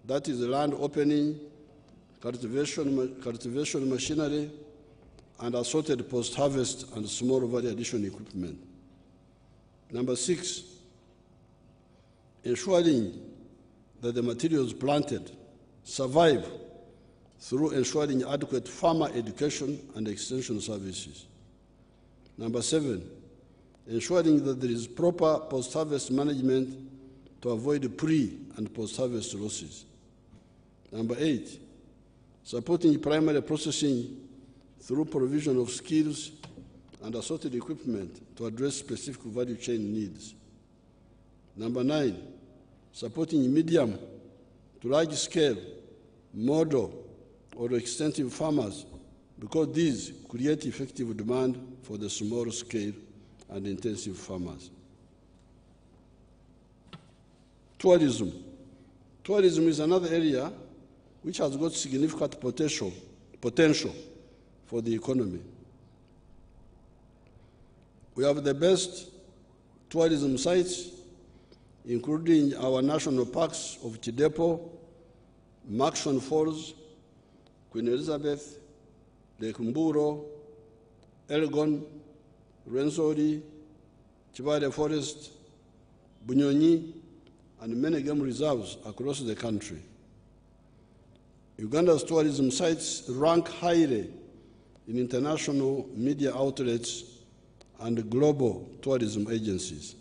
that is land opening, cultivation machinery, and assorted post-harvest and small value addition equipment. Number 6, ensuring that the materials planted survive through ensuring adequate farmer education and extension services. Number 7, ensuring that there is proper post-harvest management to avoid pre- and post-harvest losses. Number 8, supporting primary processing through provision of skills and assorted equipment to address specific value chain needs. Number 9, supporting medium to large-scale, model, or extensive farmers because these create effective demand for the small-scale and intensive farmers. Tourism. Tourism is another area which has got significant potential for the economy. We have the best tourism sites, including our national parks of Chidepo, Murchison Falls, Queen Elizabeth, Lake Mburo, Elgon, Rwenzori, Chibale Forest, Bunyonyi, and many game reserves across the country. Uganda's tourism sites rank highly in international media outlets and global tourism agencies.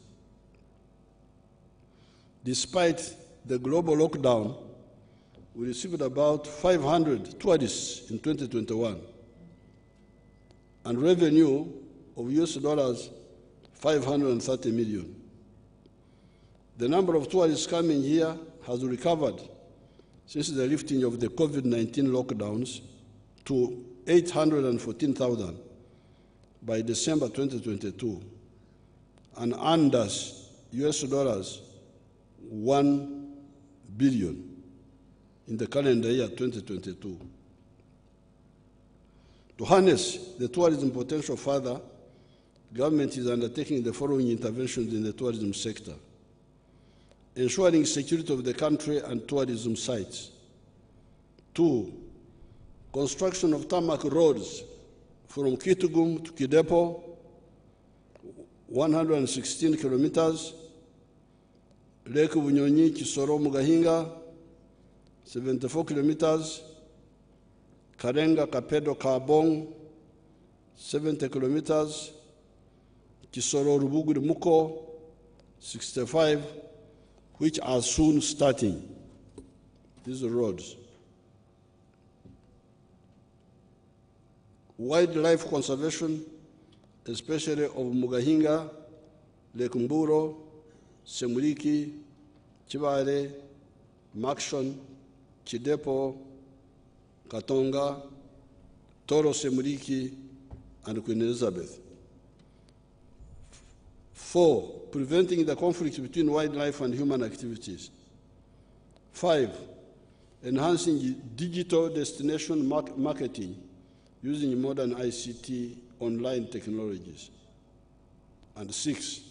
Despite the global lockdown, we received about 500 tourists in 2021 and revenue of US $530 million. The number of tourists coming here has recovered since the lifting of the COVID-19 lockdowns to 814,000 by December 2022 and earned us US $1 billion in the calendar year 2022. To harness the tourism potential further, the government is undertaking the following interventions in the tourism sector: ensuring security of the country and tourism sites. 2, construction of tarmac roads from Kitgum to Kidepo, 116 kilometers, Lake Bunyonyi, Kisoro, Mugahinga, 74 kilometers, Karenga, Kapedo, Kabong, 70 kilometers, Kisoro, Rubuguri, Muko, 65, which are soon starting. These are roads. Wildlife conservation, especially of Mugahinga, Lake Mburo, Semuliki, Chibale, Murchison, Chidepo, Katonga, Toro Semuliki, and Queen Elizabeth. 4, preventing the conflict between wildlife and human activities. 5, enhancing digital destination marketing using modern ICT online technologies. And 6,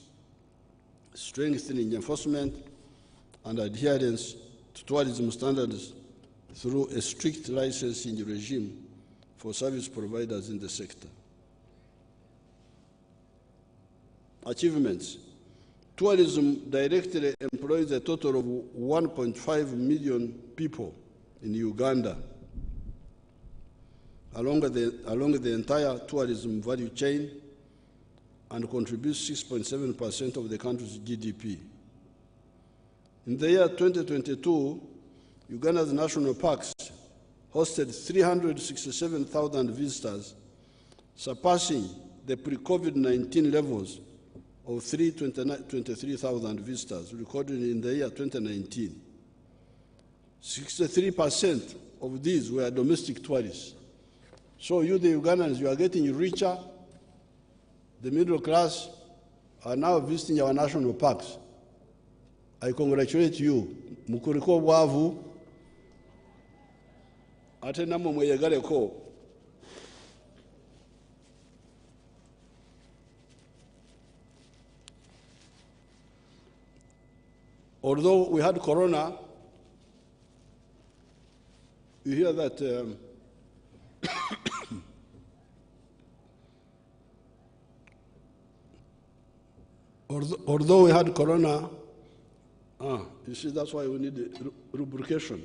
strengthening enforcement and adherence to tourism standards through a strict licensing regime for service providers in the sector. Achievements. Tourism directly employs a total of 1.5 million people in Uganda along the entire tourism value chain and contributes 6.7% of the country's GDP. In the year 2022, Uganda's national parks hosted 367,000 visitors, surpassing the pre-COVID-19 levels of 323,000 visitors recorded in the year 2019. 63% of these were domestic tourists. So you, the Ugandans, you are getting richer. The middle class are now visiting our national parks. I congratulate you. Mukuriko bwavu. Ate namwe mweyegaleko. Although we had corona, you hear that although we had corona, you see, that's why we need lubrication.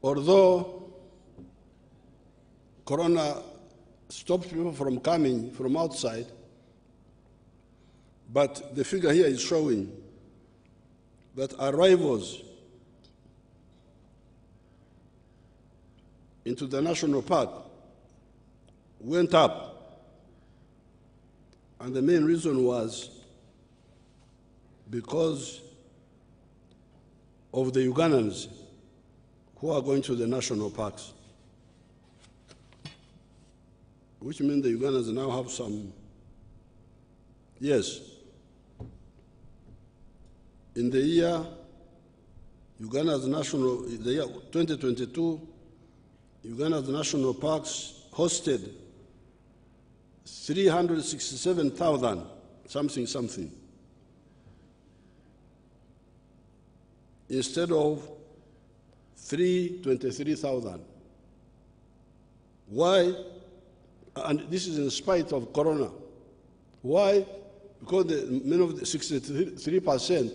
Although corona stopped people from coming from outside, but the figure here is showing that arrivals into the national park went up. And the main reason was because of the Ugandans who are going to the national parks, which means the Ugandans now have some, yes. In the year, Uganda's national, the year 2022, Uganda's national parks hosted 367,000 something, instead of 323,000. Why? And this is in spite of corona. Why? Because many of the 63%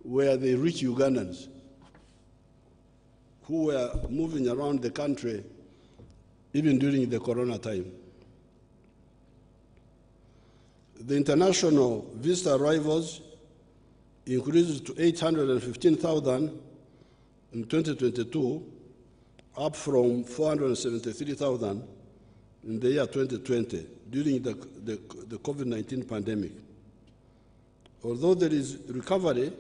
were the rich Ugandans who were moving around the country even during the corona time. The international visitor arrivals increased to 815,000 in 2022, up from 473,000 in the year 2020 during the COVID-19 pandemic. Although there is recovery,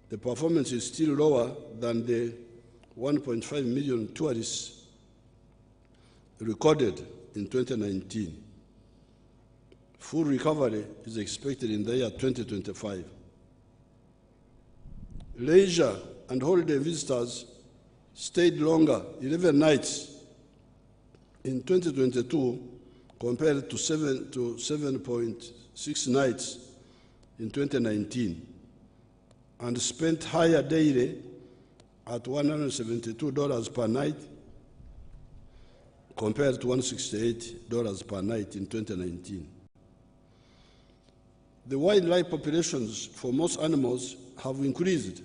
the performance is still lower than the 1.5 million tourists recorded in 2019. Full recovery is expected in the year 2025. Leisure and holiday visitors stayed longer, 11 nights in 2022 compared to 7.6 nights in 2019, and spent higher daily at $172 per night compared to $168 per night in 2019. The wildlife populations for most animals have increased.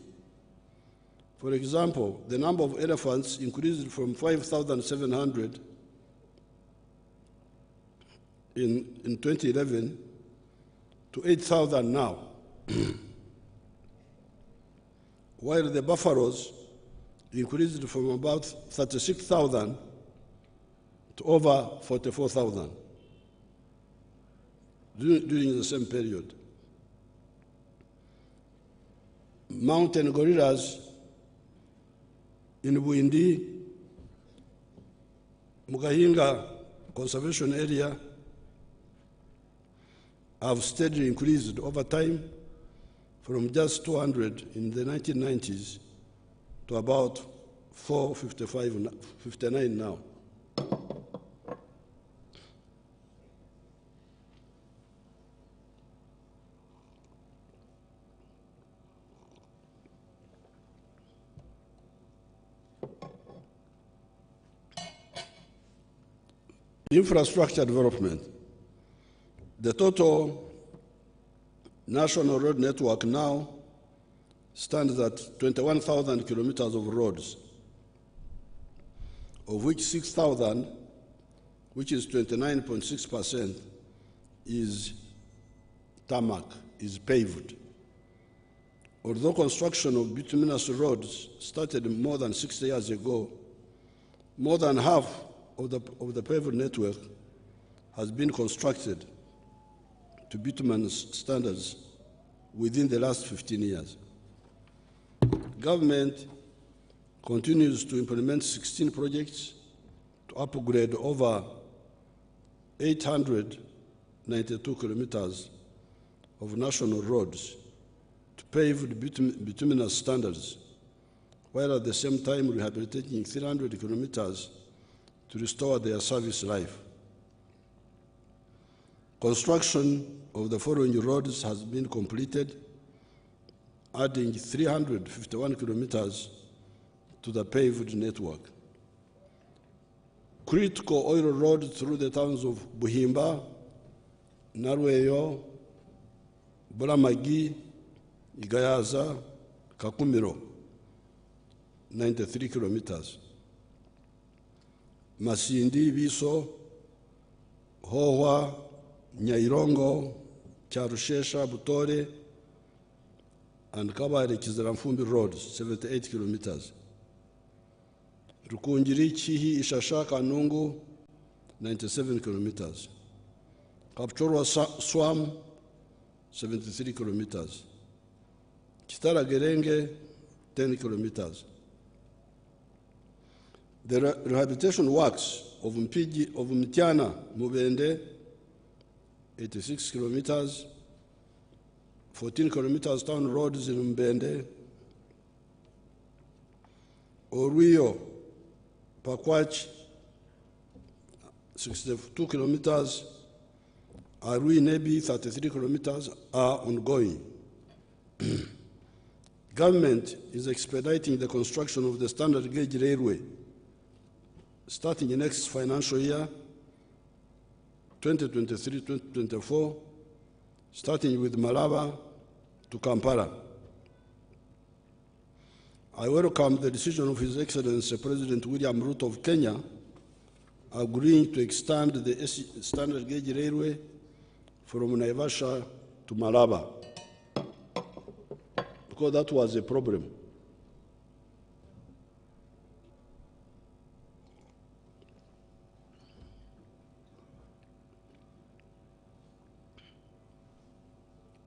For example, the number of elephants increased from 5,700 in 2011 to 8,000 now, while the buffaloes increased from about 36,000 to over 44,000 during the same period. Mountain gorillas in Bwindi, Mugahinga Conservation Area have steadily increased over time from just 200 in the 1990s to about 459 now. Infrastructure development. The total national road network now stands at 21,000 kilometers of roads. of which 6,000, which is 29.6%, is tarmac, is paved. Although construction of bituminous roads started more than 60 years ago, more than half of the paved network has been constructed to bituminous standards within the last 15 years. Government continues to implement 16 projects to upgrade over 892 kilometers of national roads to paved bituminous standards, while at the same time rehabilitating 300 kilometers to restore their service life. Construction of the following roads has been completed, adding 351 kilometers to the paved network. Critical oil road through the towns of Buhimba, Narweyo, Bulamagi, Igayaza, Kakumiro, 93 kilometers. Masindi, Viso, Hohwa, Nyairongo, Charushesha, Butore, and Kabare Kizaramfumbi Road, 78 kilometers. Rukunjiri, Chihi, Ishasha, Kanungu, 97 kilometers. Kapchorwa Swam, 73 kilometers. Chitara Gerenge, 10 kilometers. The rehabilitation works of Mtiana, Mubende, 86 kilometers, 14 kilometers town roads in Mbende, Oruyo, Pakwach, 62 kilometers, Arui Nebi, 33 kilometers, are ongoing. Government is expediting the construction of the standard gauge railway starting in next financial year, 2023-2024, starting with Malaba to Kampala. I welcome the decision of His Excellency President William Ruto of Kenya agreeing to extend the standard gauge railway from Naivasha to Malaba, because that was a problem.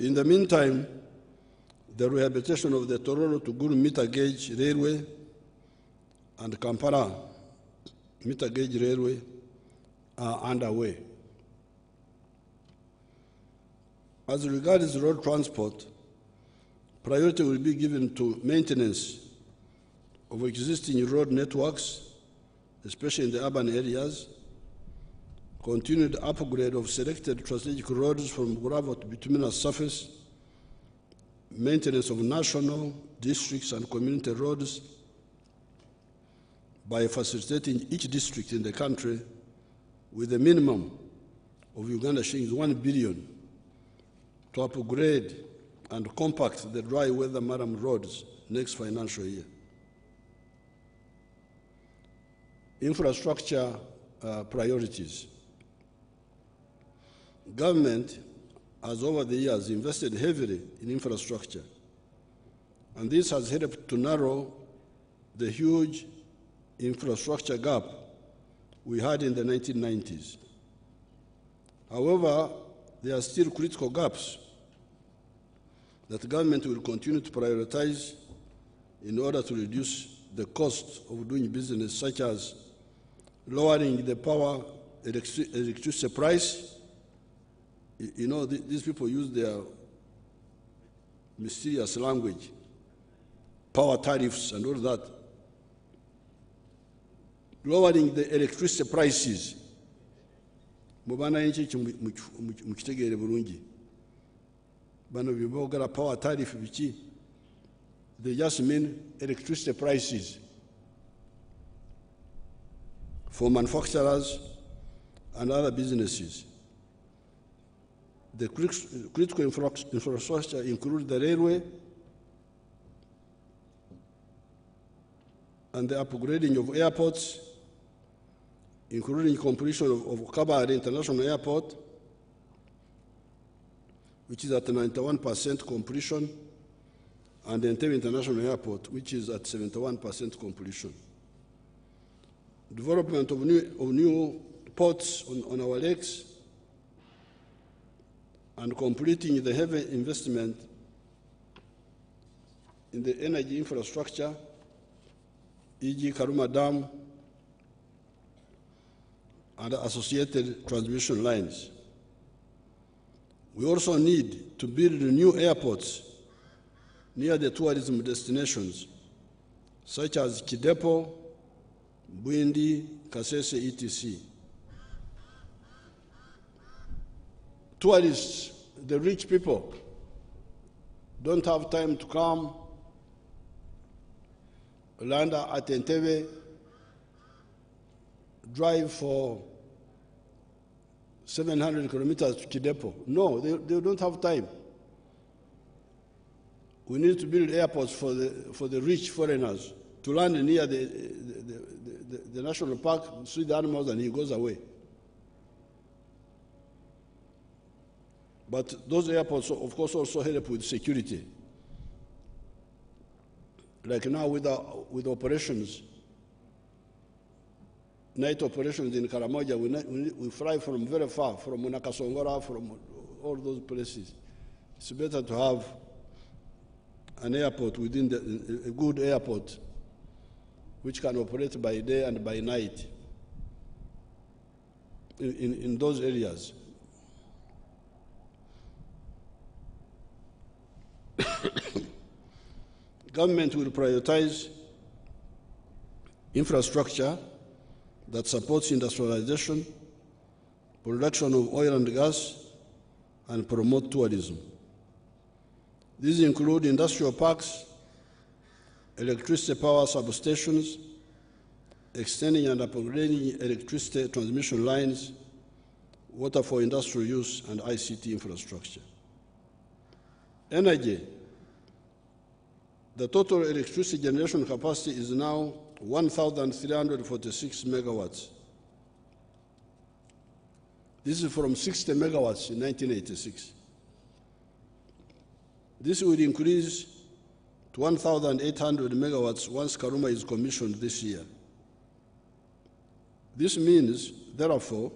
In the meantime, the rehabilitation of the Tororo to Gulu meter gauge railway and Kampala meter gauge railway are underway. As regards road transport, priority will be given to maintenance of existing road networks, especially in the urban areas, continued upgrade of selected strategic roads from gravel to bituminous surface, maintenance of national, districts, and community roads by facilitating each district in the country with a minimum of Uganda shillings 1 billion to upgrade and compact the dry weather Maram roads next financial year. Infrastructure priorities. Government has over the years invested heavily in infrastructure, and this has helped to narrow the huge infrastructure gap we had in the 1990s. However, there are still critical gaps that the government will continue to prioritize in order to reduce the cost of doing business, such as lowering the power electricity price. You know, these people use their mysterious language, power tariffs and all that. Lowering the electricity prices. Mubana inchi mukitegere bulungi. Bano bibogera power tariff bichi. They just mean electricity prices for manufacturers and other businesses. The critical infrastructure includes the railway and the upgrading of airports including completion of Kabale International Airport, which is at 91% completion, and Entebbe International Airport, which is at 71% completion. Development of new ports on our lakes, and completing the heavy investment in the energy infrastructure, e.g. Karuma Dam, and associated transmission lines. We also need to build new airports near the tourism destinations, such as Kidepo, Bwindi, Kasese, etc. Tourists, the rich people, don't have time to come, land at Entebbe, drive for 700 kilometers to Kidepo. No, they don't have time. We need to build airports for the rich foreigners to land near the national park, see the animals, and he goes away. But those airports, of course, also help with security. Like now with operations, night operations in Karamoja, we fly from very far, from Nakasongora, from all those places. It's better to have an airport within a good airport, which can operate by day and by night in those areas. Government will prioritize infrastructure that supports industrialization, production of oil and gas, and promote tourism. These include industrial parks, electricity power substations, extending and upgrading electricity transmission lines, water for industrial use, and ICT infrastructure. Energy. The total electricity generation capacity is now 1,346 megawatts. This is from 60 megawatts in 1986. This will increase to 1,800 megawatts once Karuma is commissioned this year. This means, therefore,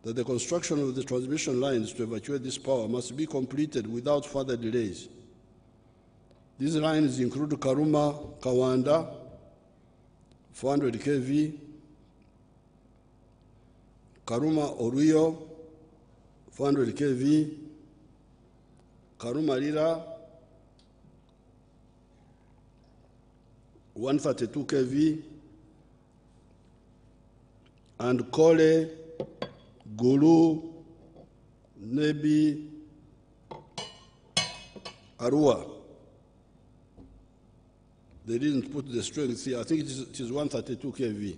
that the construction of the transmission lines to evacuate this power must be completed without further delays. These lines include Karuma, Kawanda, 400 kV, Karuma Oruyo, 400 kV, Karuma Lira, 132 kV, and Kole, Gulu, Nebi, Arua. They didn't put the strength here. I think it is 132 kV.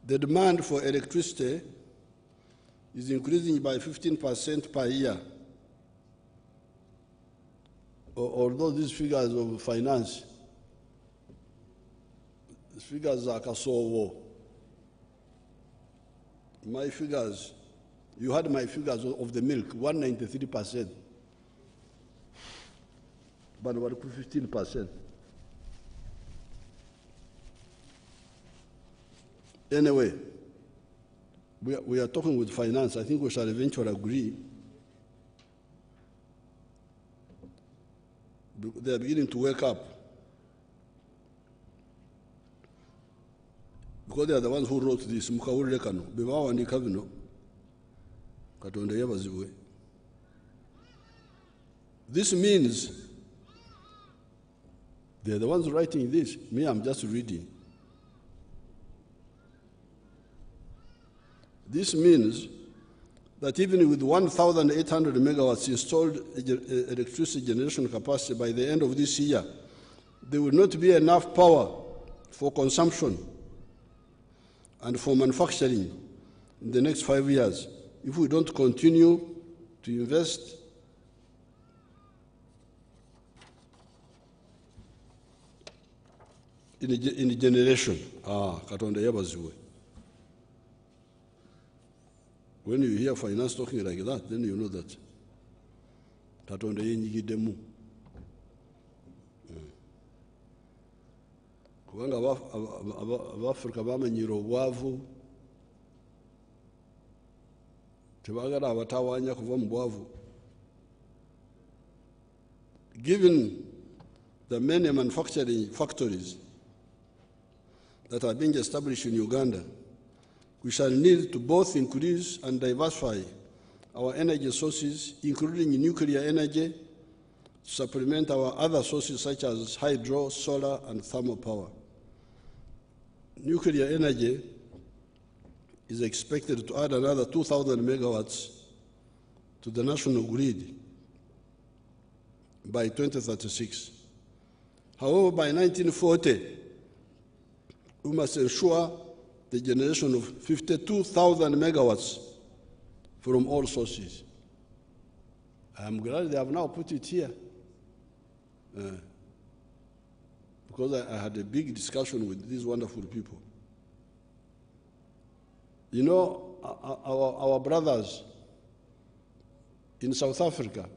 The demand for electricity is increasing by 15% per year. Although these figures of finance, these figures are Kasowo. My figures, you had my figures of the milk, 193%. But we're 15%. Anyway, we are talking with finance. I think we shall eventually agree. They are beginning to wake up. Because they are the ones who wrote this. This means they are the ones writing this. Me, I'm just reading. This means that even with 1,800 megawatts installed electricity generation capacity by the end of this year, there will not be enough power for consumption and for manufacturing in the next 5 years if we don't continue to invest in a generation. Katonda yabaziwe. When you hear finance talking like that, then you know that Katonda yenyigidemu. Kubanga Abafrika bamenyera obwavu, tebagala abatawanya kuva mu bwavu. Given the many manufacturing factories that are being established in Uganda, we shall need to both increase and diversify our energy sources, including nuclear energy, to supplement our other sources such as hydro, solar, and thermal power. Nuclear energy is expected to add another 2,000 megawatts to the national grid by 2036. However, by 1940, we must ensure the generation of 52,000 megawatts from all sources. I'm glad they have now put it here. Because I had a big discussion with these wonderful people. You know, our brothers in South Africa,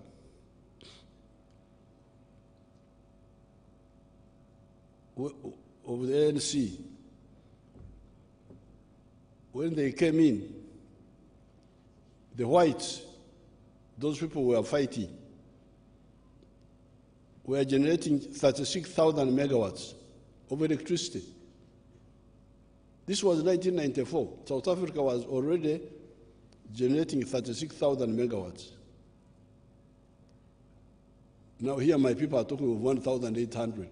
of the ANC, when they came in, the whites, those people were fighting, were generating 36,000 megawatts of electricity. This was 1994. South Africa was already generating 36,000 megawatts. Now here my people are talking of 1,800.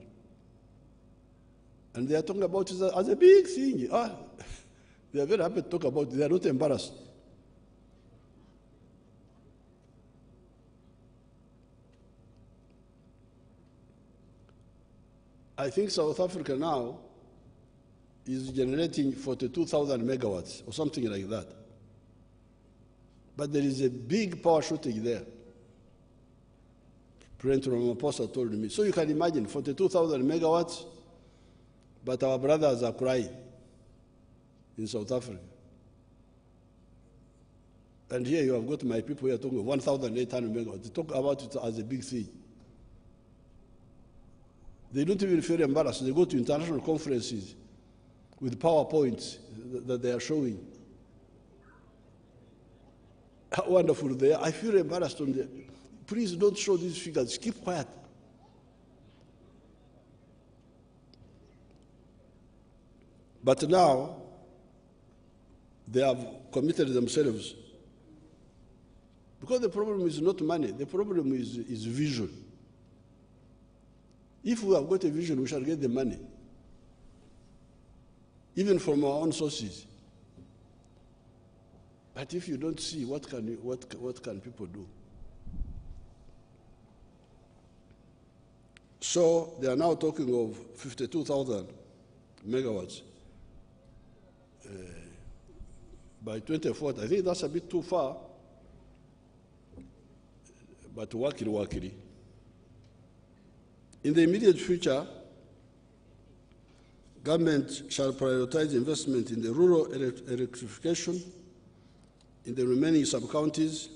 And they are talking about it as a big thing. They are very happy to talk about it. They are not embarrassed. I think South Africa now is generating 42,000 megawatts or something like that. But there is a big power shortage there. President Ramaphosa told me. So you can imagine 42,000 megawatts, but our brothers are crying in South Africa. And here you have got my people here talking 1,800 megawatts. They talk about it as a big thing. They don't even feel embarrassed. They go to international conferences with PowerPoints that they are showing. How wonderful they are. I feel embarrassed on them. Please don't show these figures. Keep quiet. But now, they have committed themselves. Because the problem is not money. The problem is vision. If we have got a vision, we shall get the money, even from our own sources. But if you don't see, what can people do? So they are now talking of 52,000 megawatts by 2040. I think that's a bit too far, but wakiri. In the immediate future, government shall prioritize investment in the rural electrification, in the remaining sub-counties,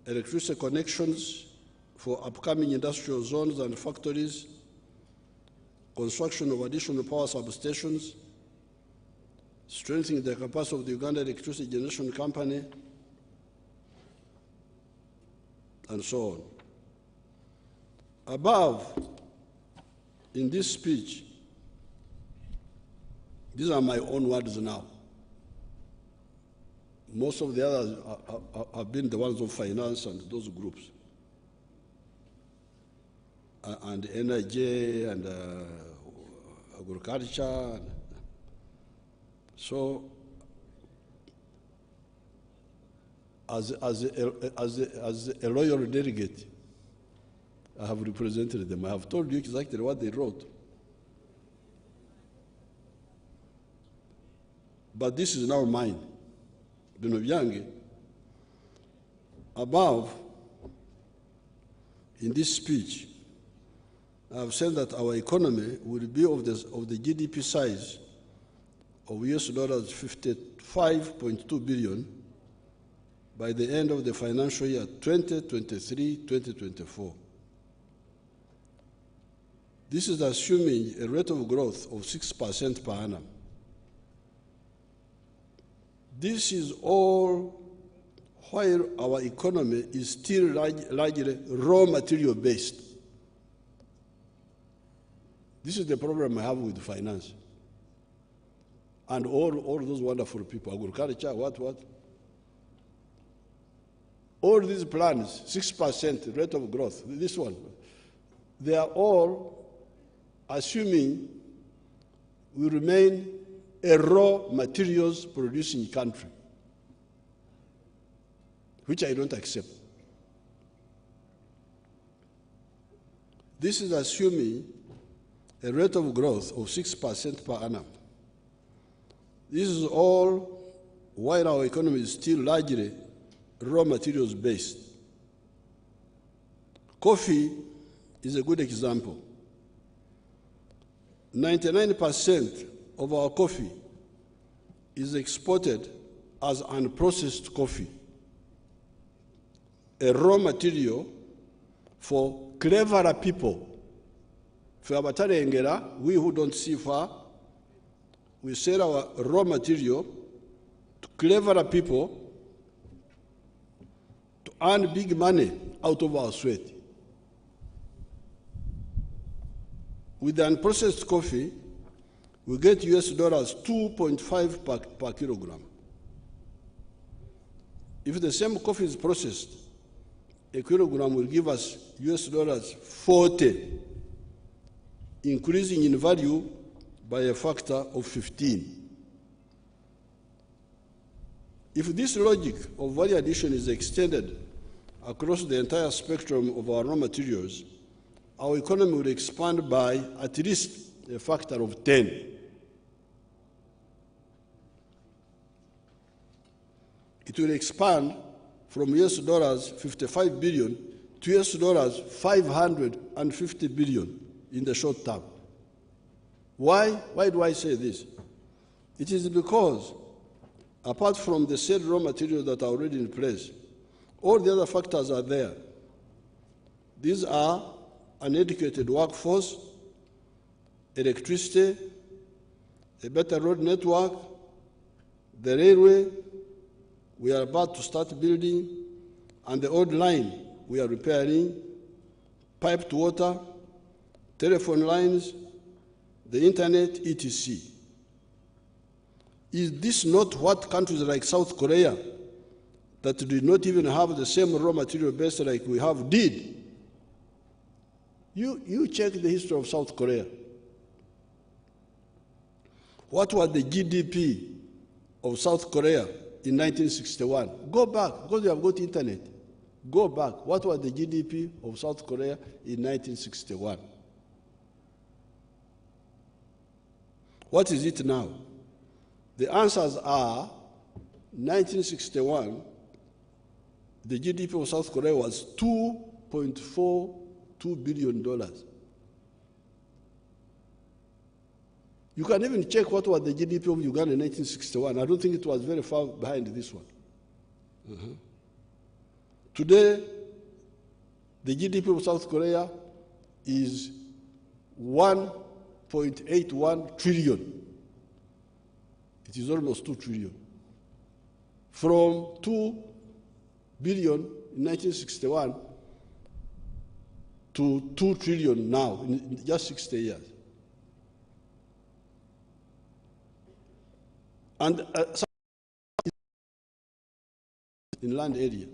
electricity connections for upcoming industrial zones and factories, construction of additional power substations, strengthening the capacity of the Uganda Electricity Generation Company, and so on. Above, in this speech, these are my own words now. Most of the others have been the ones of finance and those groups. And energy and agriculture. So, as a loyal delegate, I have represented them. I have told you exactly what they wrote. But this is now mine. Binobyange, above, in this speech, I've said that our economy will be of the GDP size of US dollars 55.2 billion by the end of the financial year 2023-2024. This is assuming a rate of growth of 6% per annum. This is all while our economy is still largely raw material based. This is the problem I have with finance. And all those wonderful people, agriculture, what? All these plans, 6% rate of growth, this one, they are all assuming we remain a raw materials producing country, which I don't accept. This is assuming a rate of growth of 6% per annum. This is all while our economy is still largely raw materials based. Coffee is a good example. 99% of our coffee is exported as unprocessed coffee, a raw material for cleverer people. We who don't see far, we sell our raw material to cleverer people to earn big money out of our sweat. With the unprocessed coffee, we get US dollars 2.5 per kilogram. If the same coffee is processed, a kilogram will give us US dollars 40, increasing in value by a factor of 15. If this logic of value addition is extended across the entire spectrum of our raw materials, our economy will expand by at least a factor of 10. It will expand from US dollars 55 billion to US dollars 550 billion in the short term. Why? Why do I say this? It is because, apart from the said raw materials that are already in place, all the other factors are there. These are an educated workforce, electricity, a better road network, the railway we are about to start building, and the old line we are repairing, piped water, telephone lines, the internet, etc. Is this not what countries like South Korea, that did not even have the same raw material base like we have, did? You check the history of South Korea. What was the GDP of South Korea in 1961? Go back, because you have got internet. Go back. What was the GDP of South Korea in 1961? What is it now? The answers are 1961, the GDP of South Korea was $2.42 billion. You can even check what was the GDP of Uganda in 1961. I don't think it was very far behind this one. Today, the GDP of South Korea is 1.81 trillion. It is almost 2 trillion. From 2 billion in 1961 to 2 trillion now, in just 60 years. And in land area.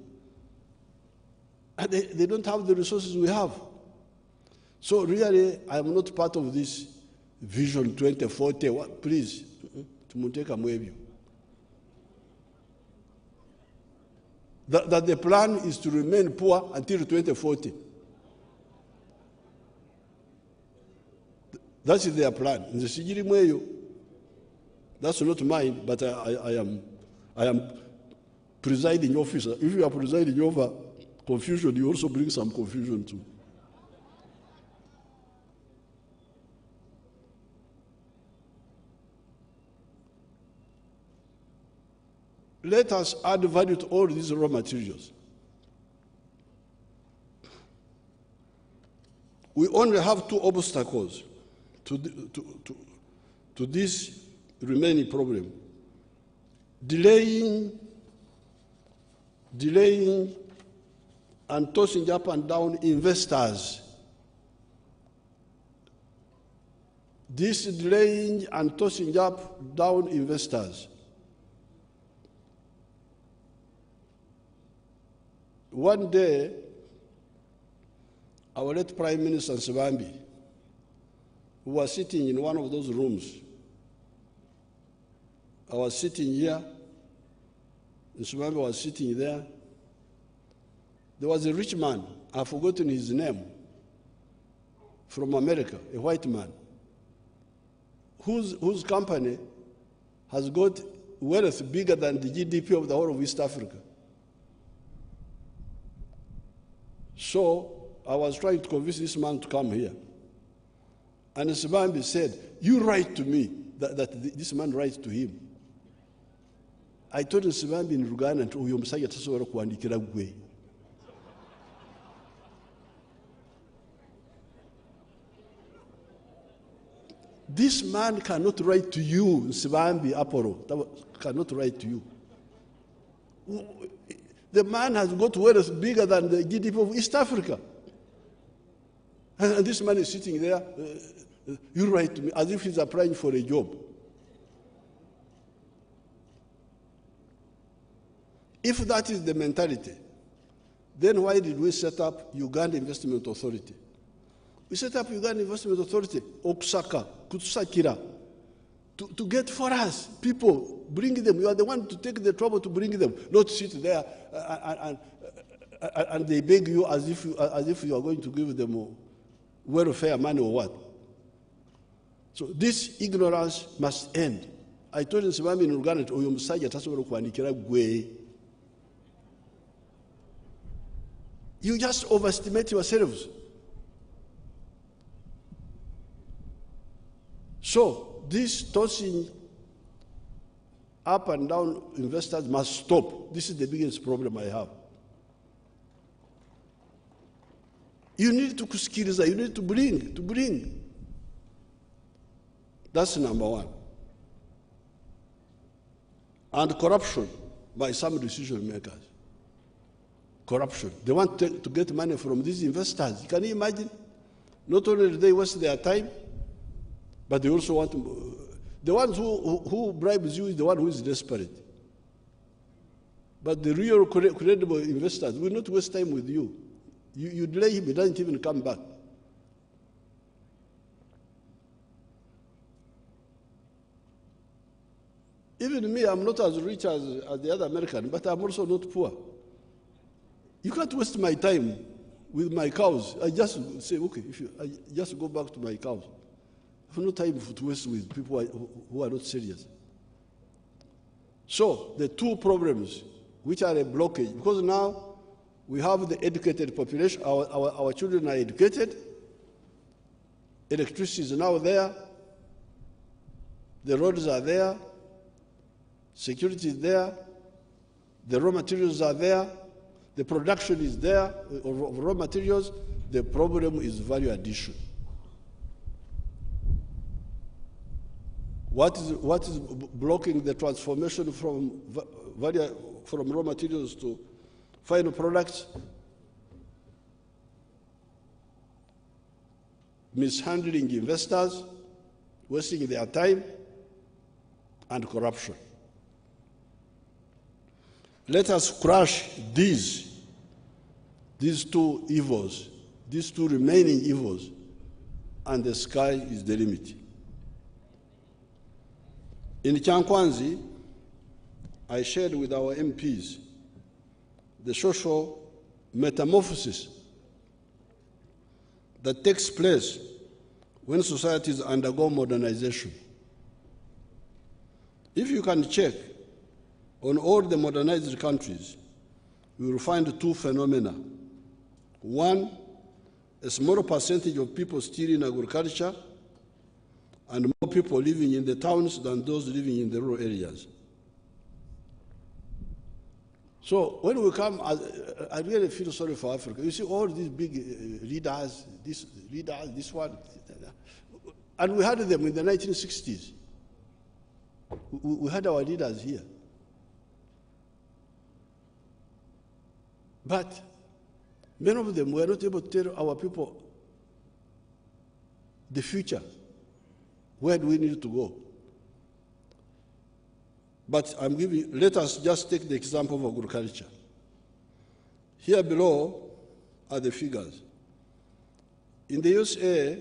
And they don't have the resources we have. So really, I am not part of this Vision 2040. Please, that the plan is to remain poor until 2040. That is their plan. In the Sigiri Mweyo, that's not mine, but I am presiding officer. If you are presiding over confusion, you also bring some confusion too. let us add value to all these raw materials. We only have two obstacles to this remaining problem: delaying and tossing up and down investors. This delaying and tossing up down investors. One day, our late Prime Minister Nsibambi, who was sitting in one of those rooms, I was sitting here, Nsibambi was sitting there. There was a rich man, I've forgotten his name, from America, a white man, whose company has got wealth bigger than the GDP of the whole of East Africa. So I was trying to convince this man to come here. And Nsibambi said, you write to me, that this man writes to him. I told Nsibambi in Uganda, uyo musajja tasobola kuwandikira gwe. This man cannot write to you, Nsibambi Apollo, cannot write to you. The man has got wealth bigger than the GDP of East Africa. And this man is sitting there, you write to me, as if he's applying for a job. If that is the mentality, then why did we set up Uganda Investment Authority? We set up Uganda Investment Authority, Okusaka, Kutusakira, to get for us people, bring them. You are the one to take the trouble to bring them, not sit there and they beg you as if you are going to give them welfare money or what. So this ignorance must end. I told Nsibambi in Uganda, oyo musajja tasobola kuwandikira gwe. You just overestimate yourselves. So this tossing up and down investors must stop. This is the biggest problem I have. You need to kusikiliza, you need to bring. That's number one. And corruption by some decision makers. Corruption. They want to get money from these investors. Can you imagine? Not only do they waste their time, but they also want to, the ones who bribes you is the one who is desperate. But the real credible investors will not waste time with you. You delay him, he doesn't even come back. Even me, I'm not as rich as the other American, but I'm also not poor. You can't waste my time with my cows. I just say, okay, I just go back to my cows. I have no time to waste with people who are not serious. So the two problems which are a blockage, because now we have the educated population, our children are educated, electricity is now there, the roads are there, security is there, the raw materials are there, the production is there of raw materials. The problem is value addition. What is blocking the transformation from raw materials to final products? Mishandling investors, wasting their time, and corruption. Let us crush these two evils, these two remaining evils, and the sky is the limit. In Kyankwanzi, I shared with our MPs the social metamorphosis that takes place when societies undergo modernization. If you can check on all the modernized countries, you will find two phenomena. One, a smaller percentage of people still in agriculture, and more people living in the towns than those living in the rural areas. So when we come, I really feel sorry for Africa. You see all these big leaders, this one, and we had them in the 1960s. We had our leaders here. But many of them were not able to tell our people the future. Where do we need to go? But let us just take the example of agriculture. Here below are the figures. In the USA,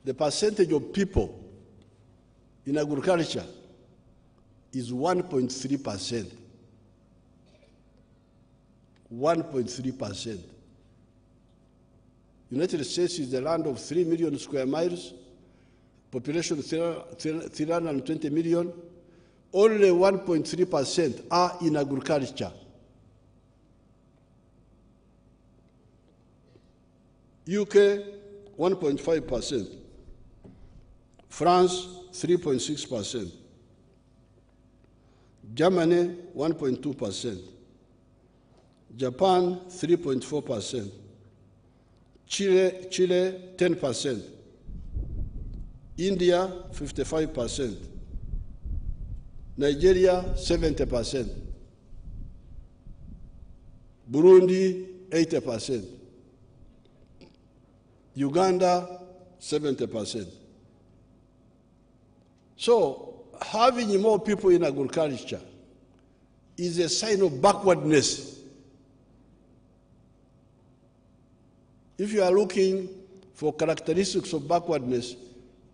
the percentage of people in agriculture is 1.3%. 1.3%. United States is the land of 3 million square miles, population 320 million. Only 1.3% are in agriculture. UK, 1.5%. France, 3.6%. Germany, 1.2%. Japan, 3.4%. Chile, 10%. India, 55%. Nigeria, 70%. Burundi, 80%. Uganda, 70%. So, having more people in agriculture is a sign of backwardness. If you are looking for characteristics of backwardness,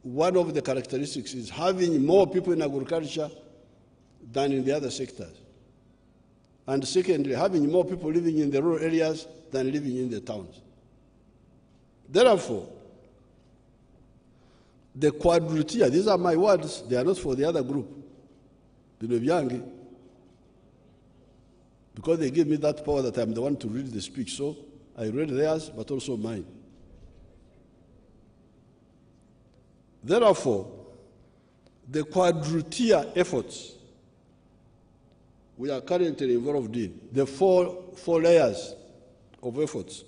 one of the characteristics is having more people in agriculture than in the other sectors. And secondly, having more people living in the rural areas than living in the towns. Therefore, the quadrilateral, these are my words, they are not for the other group, because they give me that power that I'm the one to read the speech, so I read theirs, but also mine. Therefore, the quadrilateral efforts we are currently involved in, the four layers of efforts,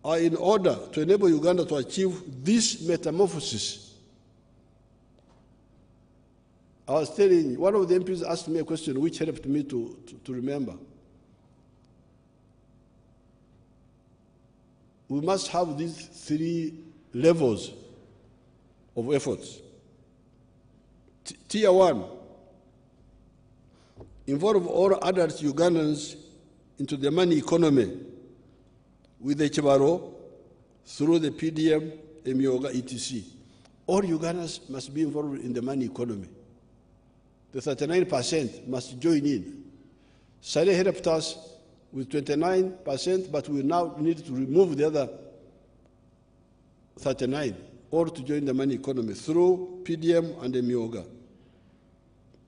are in order to enable Uganda to achieve this metamorphosis. I was telling you, one of the MPs asked me a question which helped me to remember. We must have these three levels of efforts. Tier 1, involve all adult Ugandans into the money economy with the Chibaro through the PDM, Emyoga, etc. All Ugandans must be involved in the money economy. The 39% must join in. Sale helped us with 29%, but we now need to remove the other 39%, or to join the money economy through PDM and Emyoga.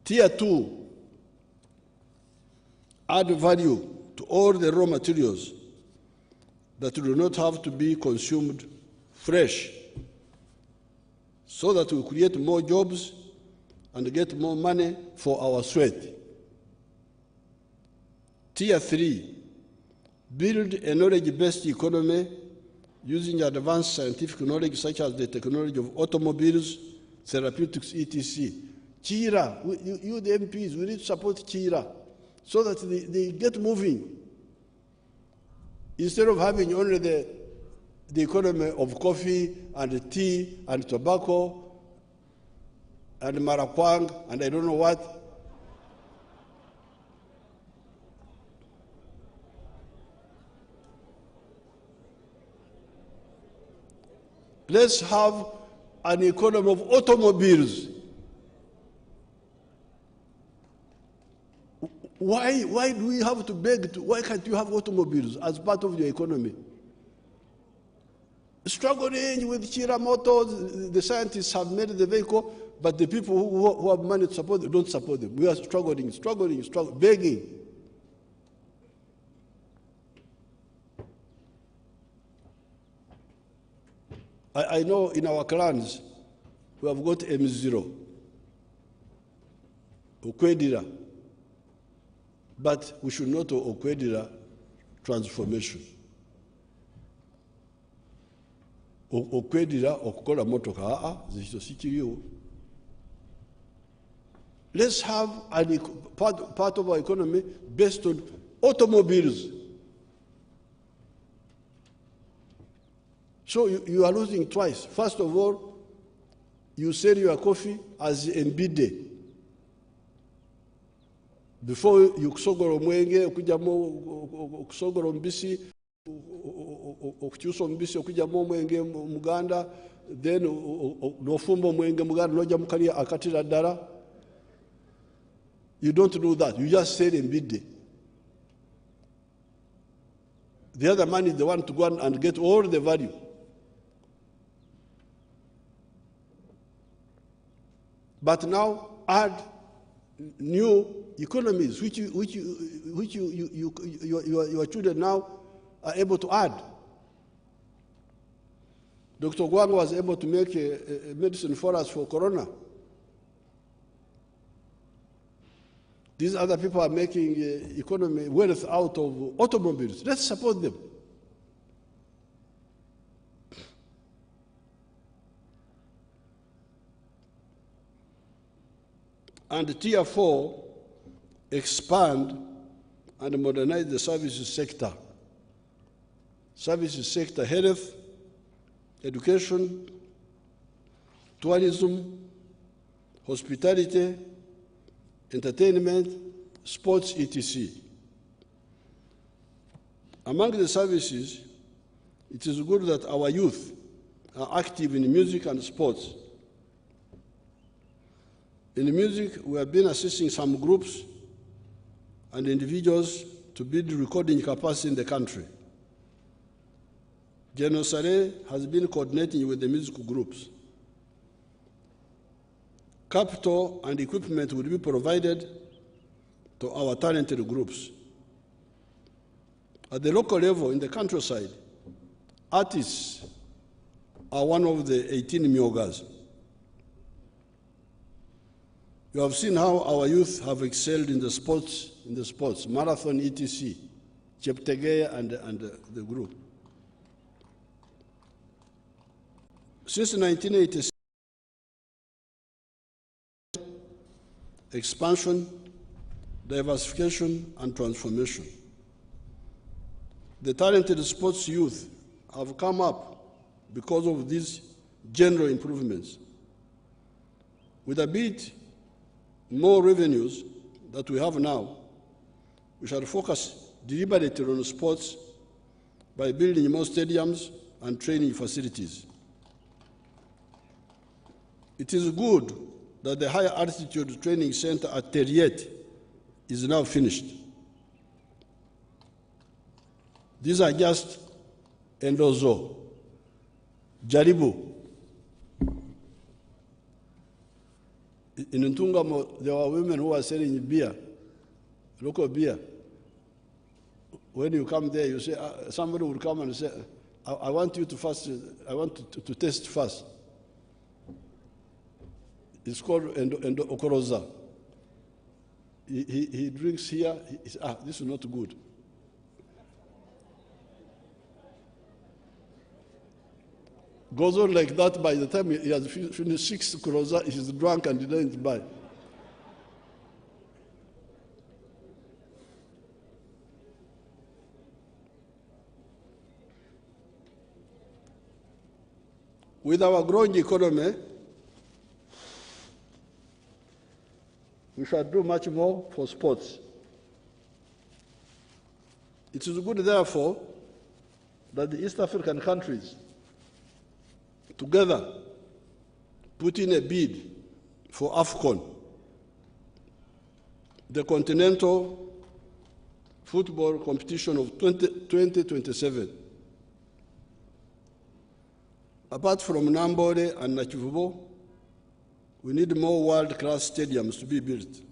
Tier 2, add value to all the raw materials that do not have to be consumed fresh, so that we create more jobs and get more money for our sweat. Tier 3, build a knowledge-based economy using advanced scientific knowledge such as the technology of automobiles, therapeutics, etc. Chira, you the MPs, we need to support Chira so that they get moving. Instead of having only the economy of coffee and tea and tobacco and marakwang and I don't know what. Let's have an economy of automobiles. Why do we have to beg? Why can't you have automobiles as part of your economy? Struggling with Chira Motors, the scientists have made the vehicle, but the people who have money to support them don't support them. We are struggling, begging. I know in our clans, we have got M0, Ukwedira, but we should not okwedira transformation. Okwedira okukola motoka zikito sikiriyo. Let's have part of our economy based on automobiles. So you are losing twice. First of all, you sell your coffee as Mbide. Before you kusogora omwenge okujamo kusogora mbisi okukyusa ombisi okujamo omwenge muganda, then nofumba omwenge muganda noja mukali akatira ddala. You don't do that. You just sell Mbide. The other man is the one to go and get all the value. But now add new economies which your children now are able to add. Dr. Gwang was able to make a medicine for us for corona. These other people are making economy wealth out of automobiles. Let's support them. And Tier 4, expand and modernize the services sector. Services sector, health, education, tourism, hospitality, entertainment, sports, etc. Among the services, it is good that our youth are active in music and sports. In music, we have been assisting some groups and individuals to build recording capacity in the country. General Sare has been coordinating with the musical groups. Capital and equipment will be provided to our talented groups. At the local level, in the countryside, artists are one of the 18 myogas. You have seen how our youth have excelled in the sports, marathon, etc., Cheptegei and the group. Since 1986, expansion, diversification, and transformation. The talented sports youth have come up because of these general improvements. With a bit more revenues that we have now, we shall focus deliberately on sports by building more stadiums and training facilities. It is good that the higher altitude training center at Teriet is now finished. These are just Endozo, Jaribu. In Ntungamo, there were women who were selling beer, local beer. When you come there, you say, somebody would come and say, I want you to first, I want to taste first. It's called Okoroza. He drinks here, he says, this is not good. Goes on like that. By the time he has finished 6 Okoroza, he is drunk and he doesn't buy. With our growing economy, we shall do much more for sports. It is good, therefore, that the East African countries together put in a bid for AFCON, the continental football competition of 2027. Apart from Nambole and Nakivubo, we need more world-class stadiums to be built. It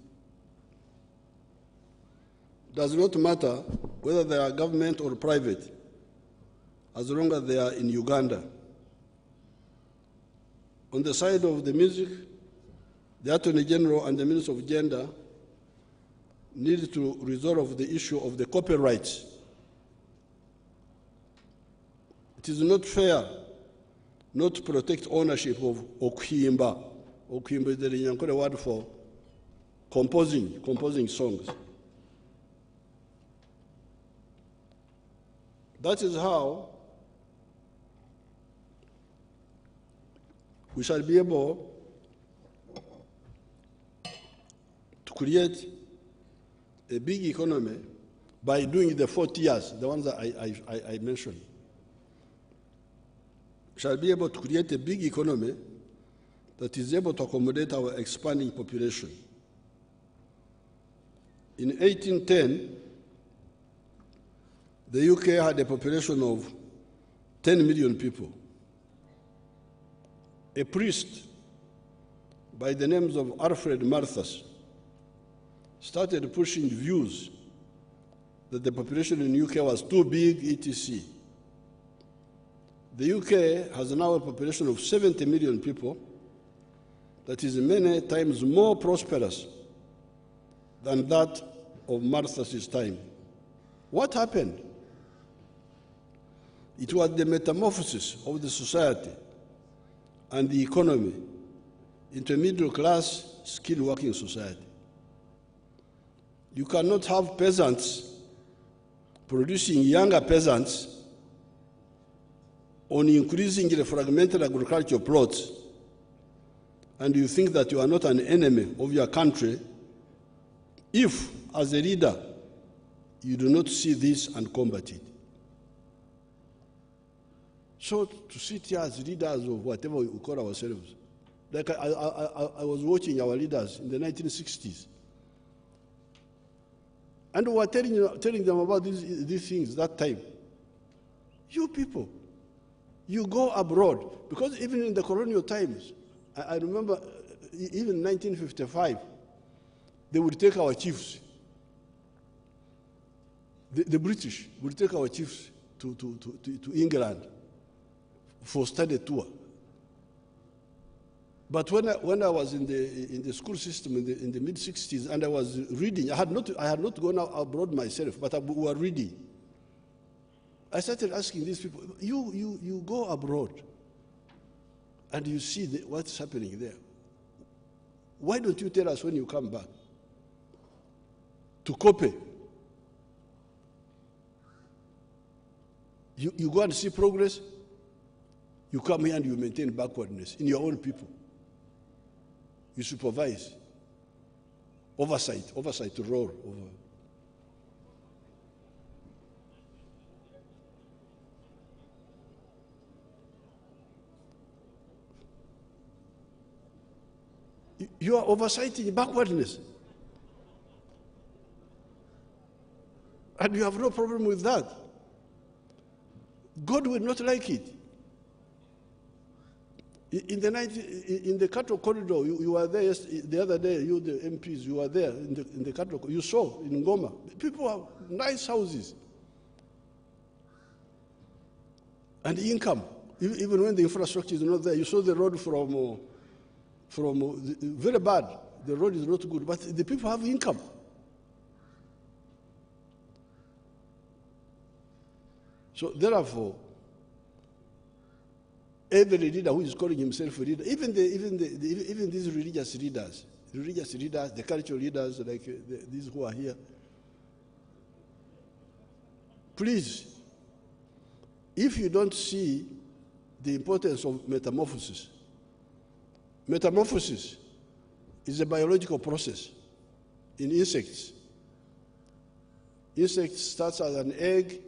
does not matter whether they are government or private, as long as they are in Uganda. On the side of the music, the Attorney General and the Minister of Gender needs to resolve the issue of the copyrights. It is not fair not to protect ownership of okuhimba. Okuhimba is the Nyankore word for composing songs. That is how we shall be able to create a big economy by doing the 4 tiers, the ones that I mentioned. We shall be able to create a big economy that is able to accommodate our expanding population. In 1810, the UK had a population of 10 million people. A priest by the name of Alfred Malthus started pushing views that the population in the UK was too big, etc. The UK has now a population of 70 million people that is many times more prosperous than that of Malthus's time. What happened? It was the metamorphosis of the society and the economy into a middle-class, skilled-working society. You cannot have peasants producing younger peasants on increasingly fragmented agricultural plots, and you think that you are not an enemy of your country if, as a leader, you do not see this and combat it. So to sit here as leaders of whatever we call ourselves, like I was watching our leaders in the 1960s, and we were telling them about these things that time. You people, you go abroad, because even in the colonial times, I remember even in 1955, they would take our chiefs. The British would take our chiefs to England for study tour. But when I was in the school system in the mid-60s and I was reading, I had not gone abroad myself, but we were reading. I started asking these people, you go abroad and you see what's happening there. Why don't you tell us when you come back? To copy. You go and see progress, you come here and you maintain backwardness in your own people. You supervise, oversight role over. You are oversighting backwardness. And you have no problem with that. God will not like it. In the cattle corridor, you were there the other day, you the MPs, you were there in the cattle, you saw in Ngoma, people have nice houses. And income, even when the infrastructure is not there. You saw the road from very bad, the road is not good, but the people have income. So therefore, every leader who is calling himself a leader, even these religious leaders, the cultural leaders like these who are here, please, if you don't see the importance of metamorphosis is a biological process in insects. Insect starts as an egg,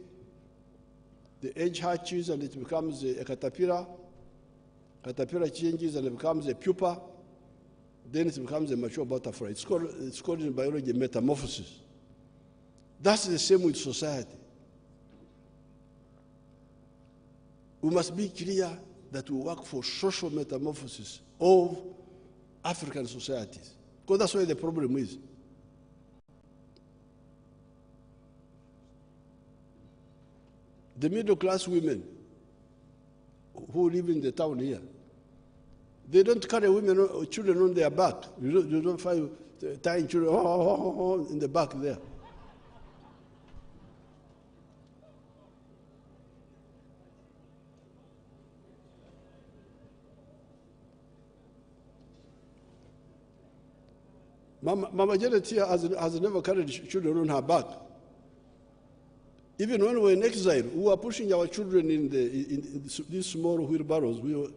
the egg hatches and it becomes a caterpillar. Caterpillar changes and it becomes a pupa. Then it becomes a mature butterfly. It's called in biology metamorphosis. That's the same with society. We must be clear that we work for social metamorphosis of African societies, because that's where the problem is. The middle-class women who live in the town here, they don't carry women or children on their back. You don't find tying children in the back there. Mama Janet here has never carried children on her back. Even when we were in exile, we were pushing our children in these small wheelbarrows. We were,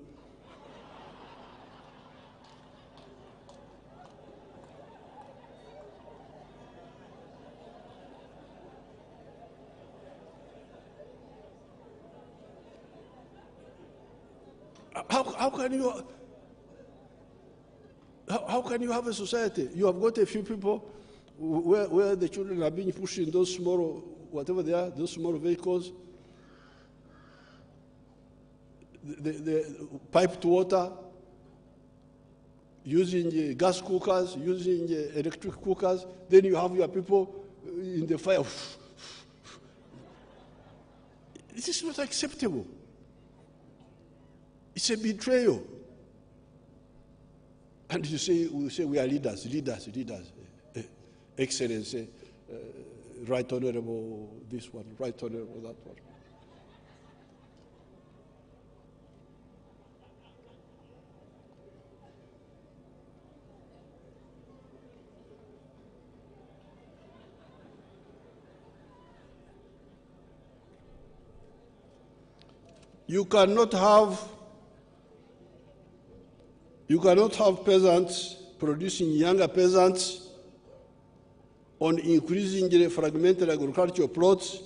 how can you have a society? You have got a few people where the children are being pushed in those small, whatever they are, those small vehicles, the piped water, using gas cookers, using electric cookers. Then you have your people in the fire. This is not acceptable. It's a betrayal. And we say we are leaders. Excellency, Right Honorable this one, Right Honorable that one. You cannot have peasants producing younger peasants on increasingly fragmented agricultural plots,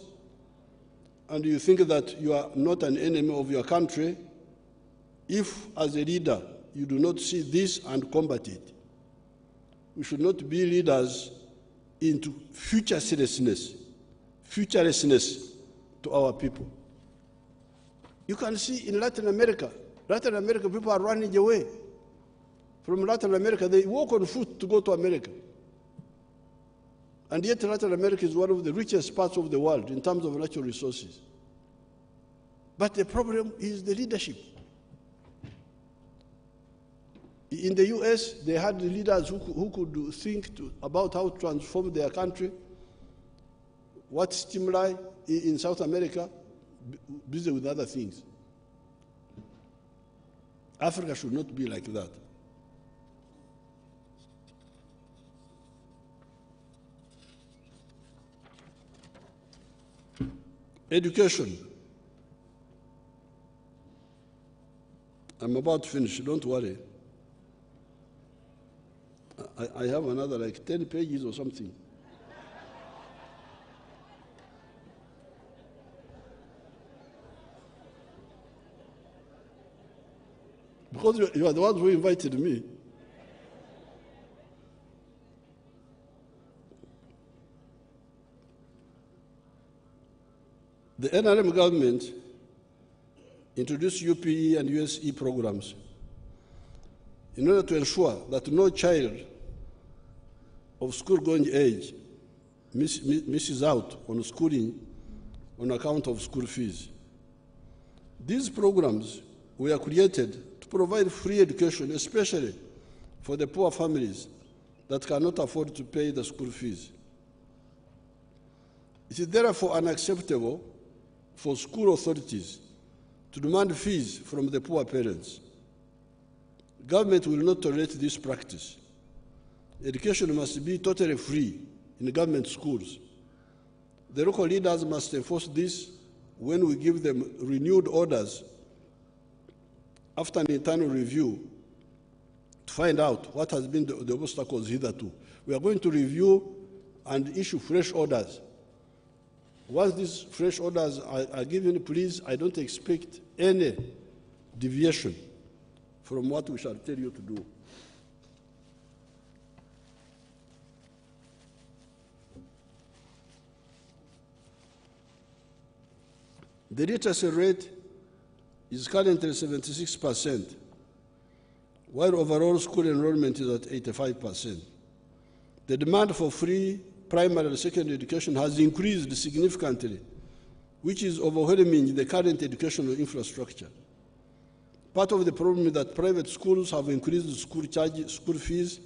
and you think that you are not an enemy of your country if, as a leader, you do not see this and combat it. We should not be leaders into futurelessness to our people. You can see in Latin America, people are running away. From Latin America, they walk on foot to go to America. And yet Latin America is one of the richest parts of the world in terms of natural resources. But the problem is the leadership. In the US, they had leaders who could think about how to transform their country. What stimuli in South America? Busy with other things. Africa should not be like that. Education. I'm about to finish, don't worry. I have another like 10 pages or something. Because you are the ones who invited me. The NRM government introduced UPE and USE programs in order to ensure that no child of school-going age misses out on schooling on account of school fees. These programs were created to provide free education, especially for the poor families that cannot afford to pay the school fees. It is therefore unacceptable for school authorities to demand fees from the poor parents. Government will not tolerate this practice. Education must be totally free in government schools. The local leaders must enforce this when we give them renewed orders after an internal review to find out what has been the obstacles hitherto. We are going to review and issue fresh orders. Once these fresh orders are given, please, I don't expect any deviation from what we shall tell you to do. The literacy rate is currently 76%, while overall school enrollment is at 85%. The demand for free primary and secondary education has increased significantly, which is overwhelming the current educational infrastructure. Part of the problem is that private schools have increased school fees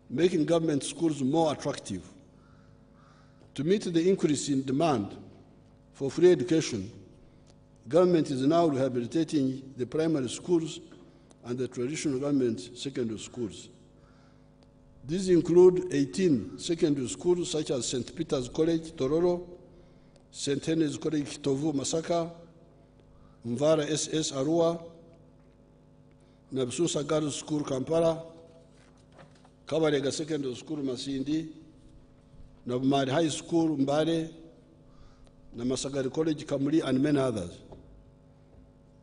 making government schools more attractive. To meet the increase in demand for free education, government is now rehabilitating the primary schools and the traditional government secondary schools. These include 18 secondary schools such as St. Peter's College, Tororo, St. Henry's College, Kitovu, Masaka, Mvara SS, Arua, Nabsusa Girls School, Kampala, Kabarega Secondary School, Masindi, Nabumari High School, Mbare, Namasagari College, Kamuli, and many others.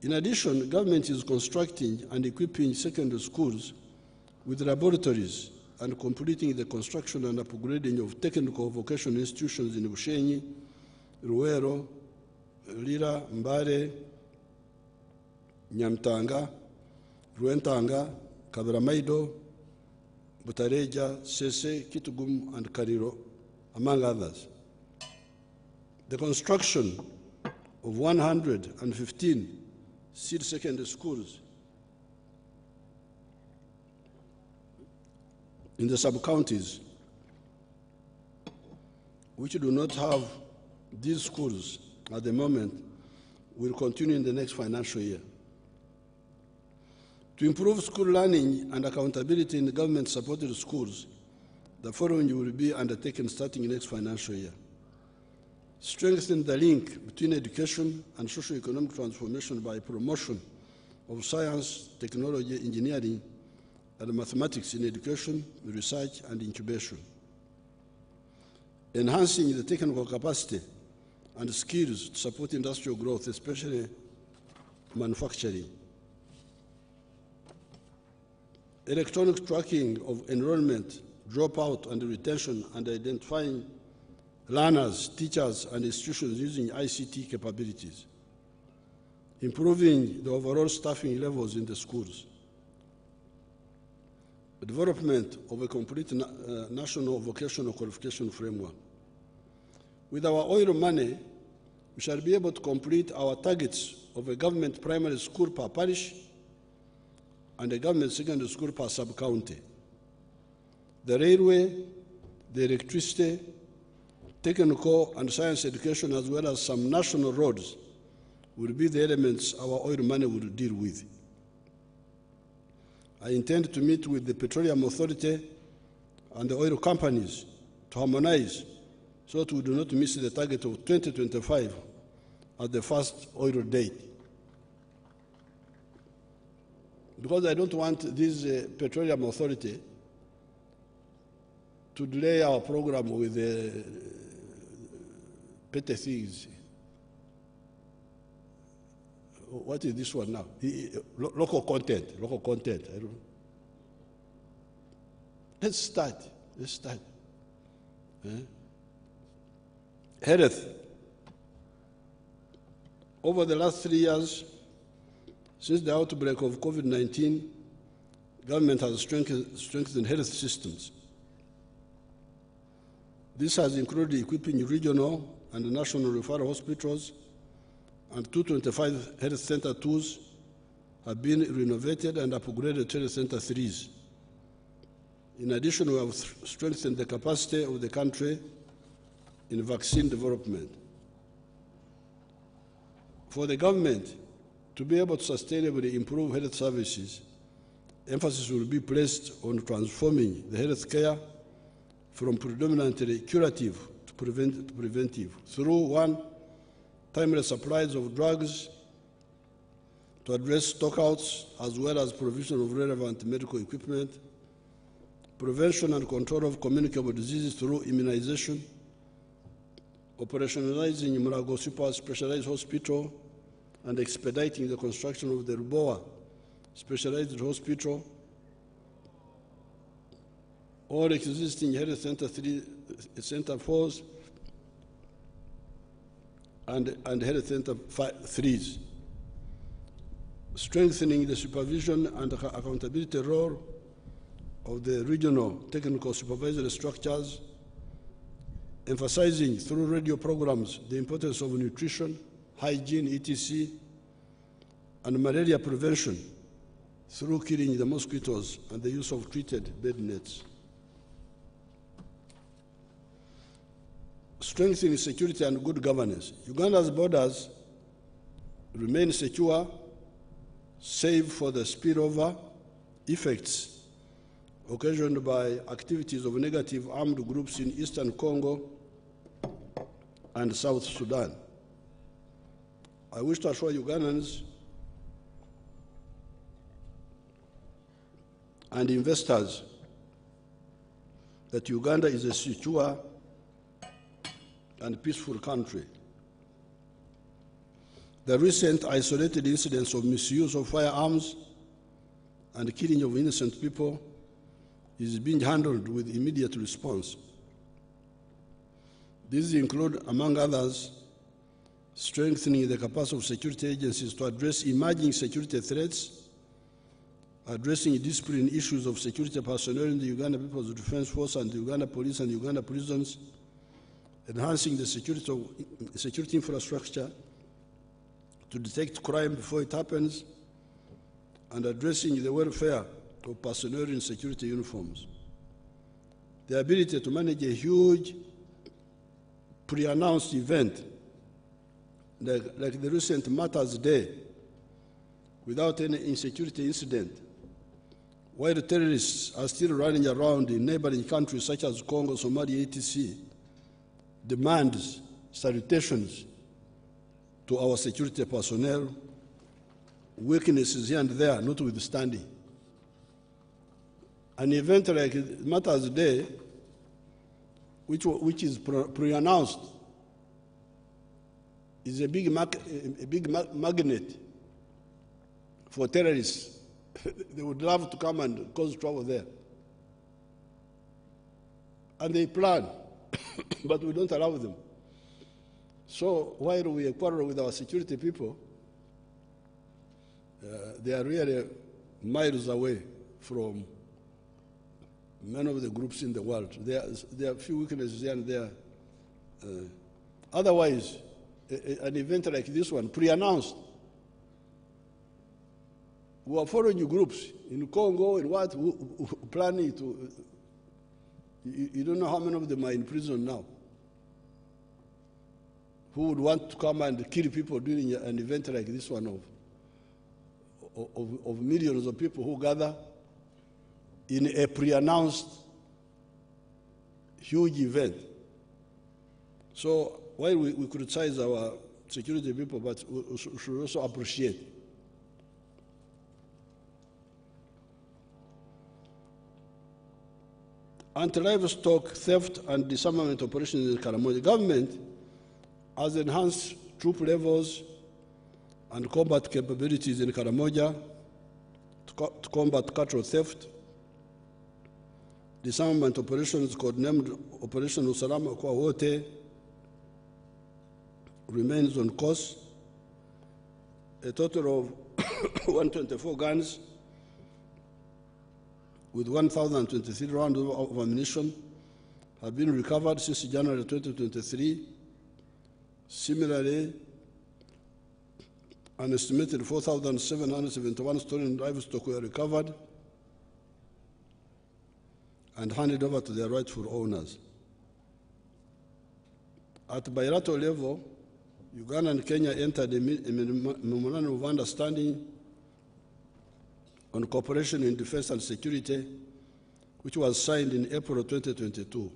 In addition, government is constructing and equipping secondary schools with laboratories and completing the construction and upgrading of technical vocational institutions in Bushenyi, Ruwero, Lira, Mbare, Nyamtanga, Ruentanga, Kabiramaido, Butareja, Sese, Kitugum, and Kariro, among others. The construction of 115 seed secondary schools in the sub-counties which do not have these schools at the moment will continue in the next financial year. To improve school learning and accountability in the government-supported schools, the following will be undertaken starting next financial year. Strengthen the link between education and socio-economic transformation by promotion of science, technology, engineering, and mathematics in education, research, and incubation. Enhancing the technical capacity and skills to support industrial growth, especially manufacturing. Electronic tracking of enrollment, dropout, and retention, and identifying learners, teachers, and institutions using ICT capabilities. Improving the overall staffing levels in the schools. The development of a complete national vocational qualification framework. With our oil money, we shall be able to complete our targets of a government primary school per parish and a government secondary school per sub-county. The railway, the electricity, technical and science education, as well as some national roads, will be the elements our oil money will deal with. I intend to meet with the Petroleum Authority and the oil companies to harmonize so that we do not miss the target of 2025 at the first oil date. Because I don't want this Petroleum Authority to delay our program with petty things. What is this one now? Local content. I don't know. Let's start. Health. Over the last 3 years, since the outbreak of COVID-19, government has strengthened health systems. This has included equipping regional and national referral hospitals, and 225 health center 2s have been renovated and upgraded to health center 3s. In addition, we have strengthened the capacity of the country in vaccine development. For the government to be able to sustainably improve health services, emphasis will be placed on transforming the health care from predominantly curative to preventive through, one, timely supplies of drugs to address stockouts as well as provision of relevant medical equipment, prevention and control of communicable diseases through immunization, operationalizing Mulago Super Specialized Hospital and expediting the construction of the Ruboa Specialized Hospital, all existing health center 3, center 4s and health center 3s, strengthening the supervision and accountability role of the regional technical supervisory structures, emphasizing through radio programs the importance of nutrition, hygiene, etc., and malaria prevention through killing the mosquitoes and the use of treated bed nets. strengthening security and good governance. Uganda's borders remain secure, save for the spillover effects occasioned by activities of negative armed groups in eastern Congo and South Sudan. I wish to assure Ugandans and investors that Uganda is a secure and peaceful country. The recent isolated incidents of misuse of firearms and killing of innocent people is being handled with immediate response. These include, among others, strengthening the capacity of security agencies to address emerging security threats, addressing discipline issues of security personnel in the Uganda People's Defense Force and the Uganda Police and Uganda prisons, enhancing the security infrastructure to detect crime before it happens, and addressing the welfare of personnel in security uniforms. The ability to manage a huge pre-announced event like the recent Martyrs' Day without any insecurity incident, while terrorists are still running around in neighboring countries such as Congo, Somalia, etc., demands salutations to our security personnel, weaknesses here and there notwithstanding. An event like Martyrs' Day, which is pre-announced, is a big magnet for terrorists. They would love to come and cause trouble there. And they plan, but we don't allow them. So while we quarrel with our security people, they are really miles away from many of the groups in the world. There are a few weaknesses here and there. Otherwise, an event like this one, pre-announced, we are following groups in Congo and what, who planning to, you don't know how many of them are in prison now, who would want to come and kill people during an event like this one of millions of people who gather in a pre-announced huge event. So while we criticize our security people, but we should also appreciate. Anti-livestock theft and disarmament operations in Karamoja. The government has enhanced troop levels and combat capabilities in Karamoja to combat cattle theft. Disarmament operations, codenamed Operation Usalama kwa Wote, remains on course. A total of 124 guns with 1,023 rounds of ammunition have been recovered since January 2023. Similarly, an estimated 4,771 stolen livestock were recovered and handed over to their rightful owners. At bilateral level, Uganda and Kenya entered a memorandum of understanding on cooperation in defense and security, which was signed in April 2022.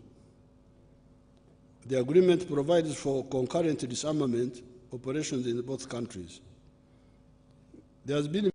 The agreement provides for concurrent disarmament operations in both countries. There has been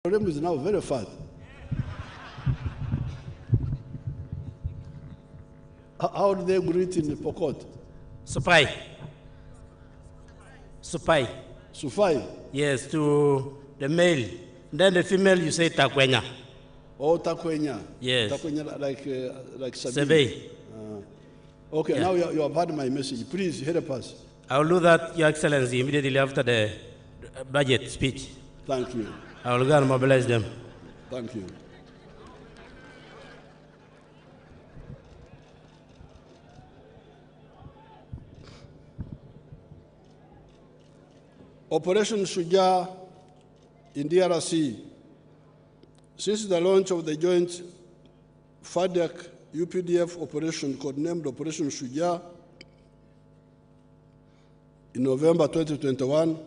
problem is now very fast. How do they greet in Pokot? Supai. Supai. Sufai? Yes, to the male. Then the female, you say takwenya. Oh, Takwenya? Yes. Takwenya like Sabine? Sebe. Okay, Yeah. now you have heard my message. Please help us. I will do that, Your Excellency, immediately after the budget speech. Thank you. I will go and mobilize them. Thank you. Operation Shuja in DRC. Since the launch of the joint FADC UPDF operation, codenamed Operation Shuja, in November 2021,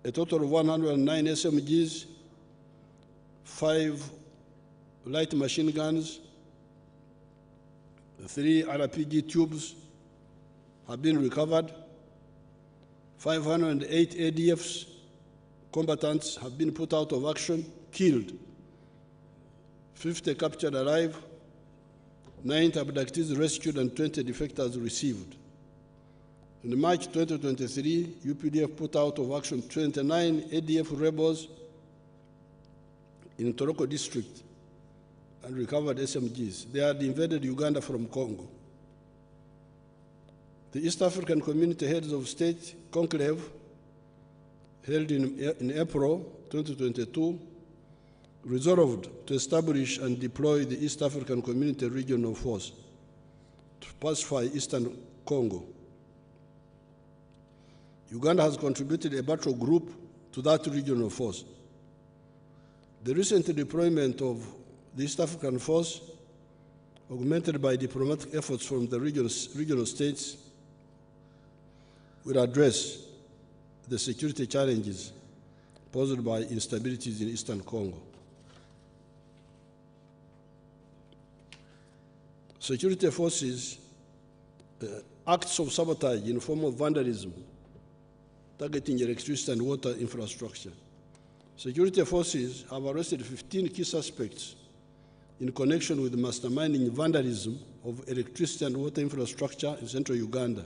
a total of 109 SMGs, 5 light machine guns, 3 RPG tubes have been recovered. 508 ADFs combatants have been put out of action, killed. 50 captured alive, 9 abductees rescued, and 20 defectors received. In March 2023, UPDF put out of action 29 ADF rebels in Toroko district and recovered SMGs. They had invaded Uganda from Congo. The East African Community Heads of State Conclave, held in April 2022, resolved to establish and deploy the East African Community Regional Force to pacify Eastern Congo. Uganda has contributed a battle group to that regional force. The recent deployment of the East African Force, augmented by diplomatic efforts from the regional states, will address the security challenges posed by instabilities in Eastern Congo. Security forces acts of sabotage in the form of vandalism, targeting electricity and water infrastructure. Security forces have arrested 15 key suspects in connection with masterminding vandalism of electricity and water infrastructure in central Uganda.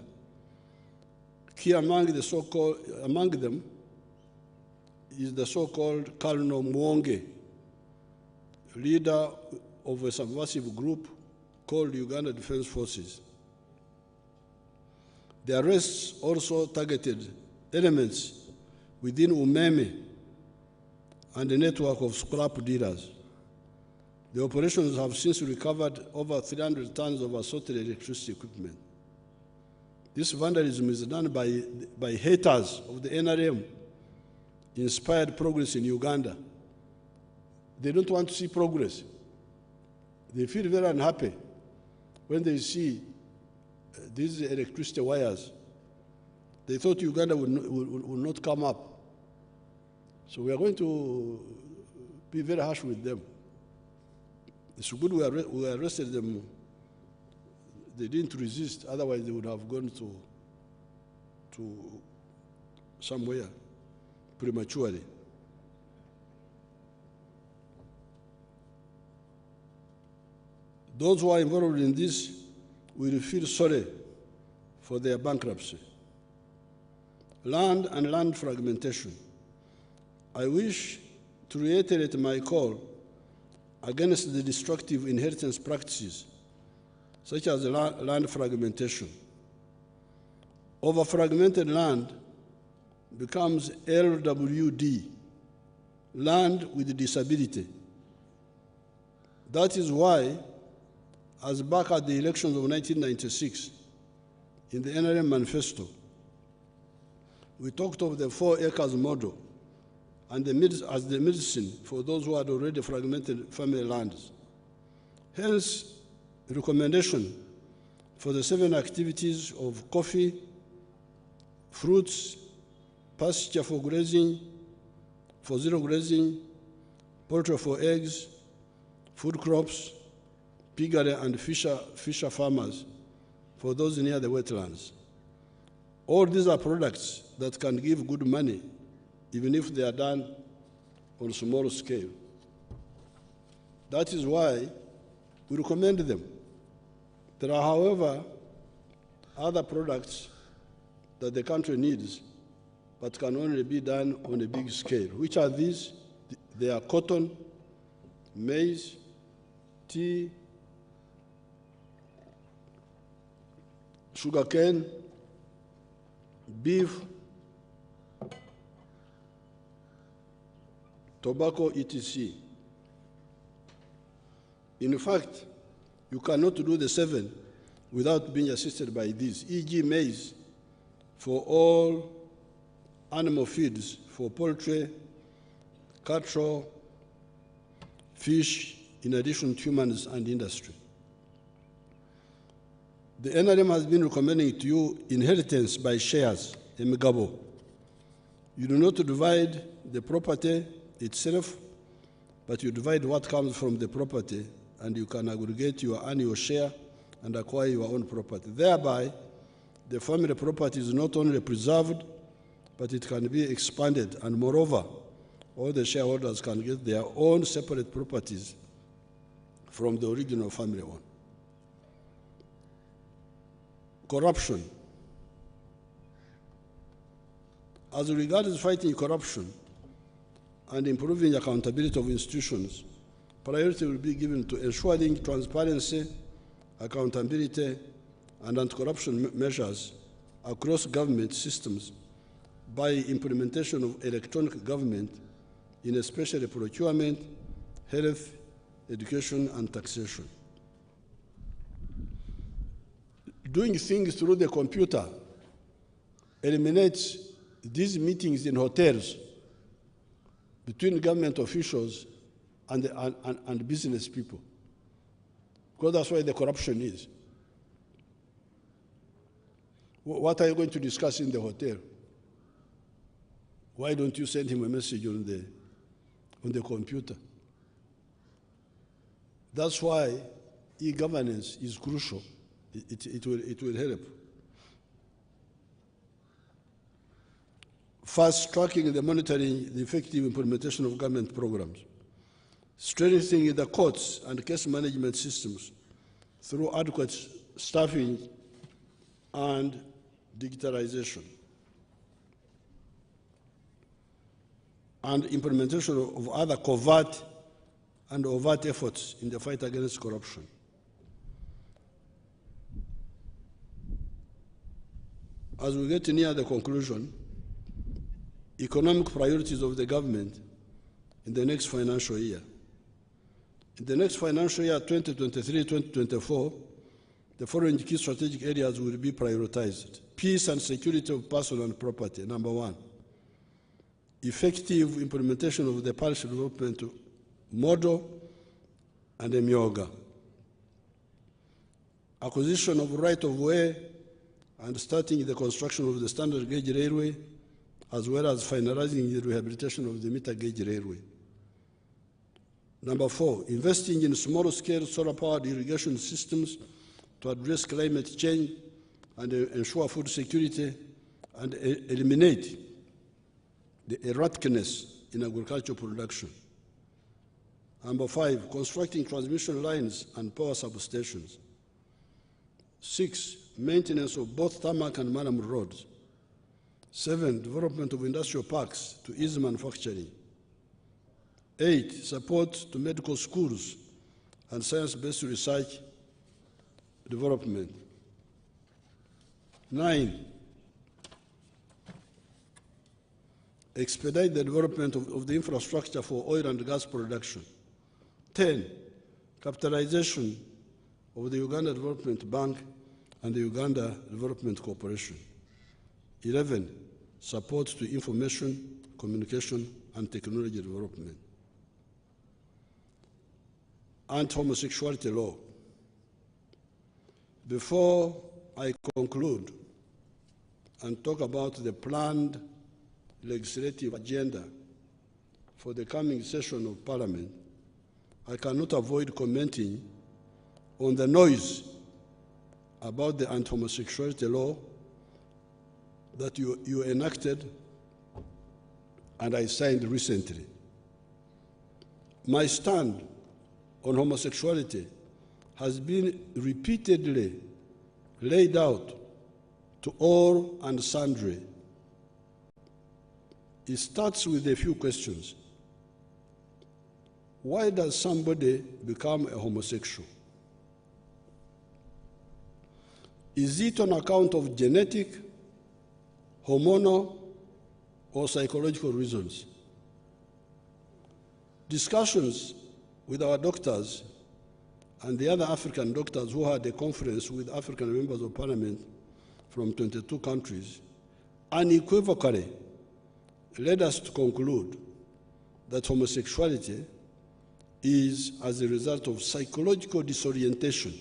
Key among them is the so-called Colonel Mwonge, leader of a subversive group called Uganda Defense Forces. The arrests also targeted elements within Umeme and a network of scrap dealers. The operations have since recovered over 300 tons of assorted electricity equipment. This vandalism is done by haters of the NRM-inspired progress in Uganda. They don't want to see progress. They feel very unhappy when they see these electricity wires. They thought Uganda would not come up. So we are going to be very harsh with them. It's good we arrested them. They didn't resist, otherwise they would have gone to somewhere prematurely. Those who are involved in this will feel sorry for their bankruptcy. Land and land fragmentation. I wish to reiterate my call against the destructive inheritance practices such as land fragmentation. Over-fragmented land becomes LWD, land with disability. That is why, as back at the elections of 1996, in the NRM manifesto, we talked of the 4 acres model and as the medicine for those who had already fragmented family lands. Hence, the recommendation for the 7 activities of coffee, fruits, pasture for grazing, for zero grazing, poultry for eggs, food crops, piggery and fisher farmers for those near the wetlands. All these are products that can give good money, even if they are done on a small scale. That is why we recommend them. There are, however, other products that the country needs but can only be done on a big scale. Which are these? They are cotton, maize, tea, sugarcane, beef, tobacco, etc. In fact, you cannot do the 7 without being assisted by these, e.g. maize for all animal feeds, for poultry, cattle, fish, in addition to humans and industry. The NRM has been recommending to you inheritance by shares, emigabo. You do not divide the property itself, but you divide what comes from the property, and you can aggregate your annual share and acquire your own property. Thereby, the family property is not only preserved, but it can be expanded, and moreover, all the shareholders can get their own separate properties from the original family one. Corruption. As regards fighting corruption and improving accountability of institutions, priority will be given to ensuring transparency, accountability, and anti-corruption measures across government systems by implementation of electronic government in especially procurement, health, education, and taxation. Doing things through the computer eliminates these meetings in hotels between government officials and business people, because that's where the corruption is. What are you going to discuss in the hotel? Why don't you send him a message on the computer? That's why e-governance is crucial. It will help. Fast tracking the monitoring the effective implementation of government programs. Strengthening the courts and case management systems through adequate staffing and digitalization. And implementation of other covert and overt efforts in the fight against corruption. As we get near the conclusion, economic priorities of the government in the next financial year. In the next financial year, 2023-2024, the following key strategic areas will be prioritized. Peace and security of person and property, number 1. Effective implementation of the Parish Development Model and the MIOGA. Acquisition of right-of-way and starting the construction of the standard gauge railway, as well as finalizing the rehabilitation of the meter gauge railway. Number 4, investing in small-scale solar-powered irrigation systems to address climate change and ensure food security and eliminate the erraticness in agricultural production. Number 5, constructing transmission lines and power substations. 6, maintenance of both tarmac and Maram roads. 7, development of industrial parks to ease manufacturing. 8, support to medical schools and science-based research development. 9, expedite the development of the infrastructure for oil and gas production. 10, capitalization of the Uganda Development Bank and the Uganda Development Corporation. 11, support to information, communication, and technology development. Anti-homosexuality law. Before I conclude and talk about the planned legislative agenda for the coming session of Parliament, I cannot avoid commenting on the noise about the anti-homosexuality law that you enacted and I signed recently. My stand on homosexuality has been repeatedly laid out to all and sundry. It starts with a few questions. Why does somebody become a homosexual? Is it on account of genetic, hormonal, or psychological reasons? Discussions with our doctors and the other African doctors who had a conference with African members of parliament from 22 countries unequivocally led us to conclude that homosexuality is as a result of psychological disorientation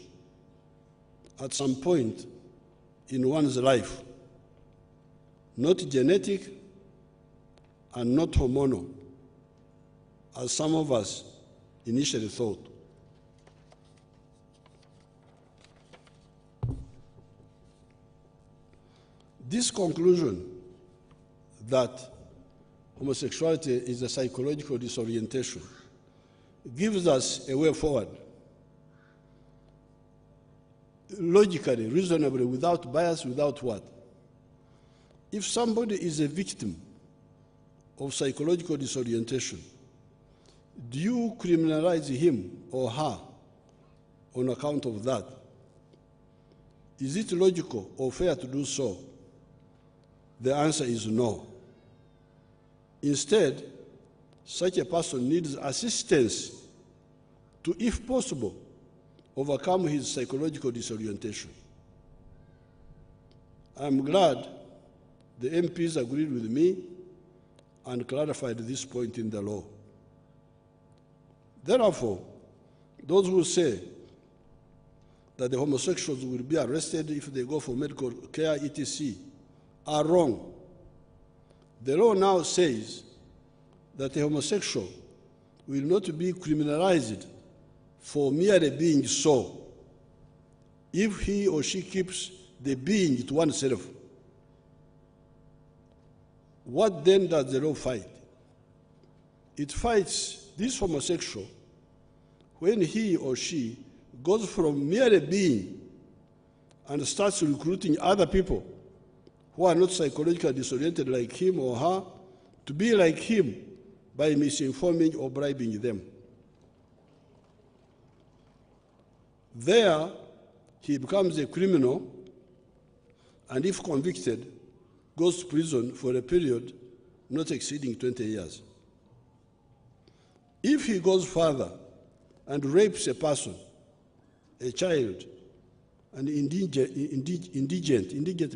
at some point in one's life, not genetic and not hormonal, as some of us initially thought. This conclusion that homosexuality is a psychological disorientation gives us a way forward, logically, reasonably, without bias, without what? If somebody is a victim of psychological disorientation, do you criminalize him or her on account of that? Is it logical or fair to do so? The answer is no. Instead, such a person needs assistance to, if possible, overcome his psychological disorientation. I'm glad the MPs agreed with me and clarified this point in the law. Therefore, those who say that the homosexuals will be arrested if they go for medical care, etc., are wrong. The law now says that a homosexual will not be criminalized for merely being so if he or she keeps the being to oneself. What then does the law fight? It fights this homosexual when he or she goes from merely being and starts recruiting other people who are not psychologically disoriented like him or her to be like him by misinforming or bribing them. There, he becomes a criminal and, if convicted, goes to prison for a period not exceeding 20 years. If he goes further and rapes a person, a child, an indigent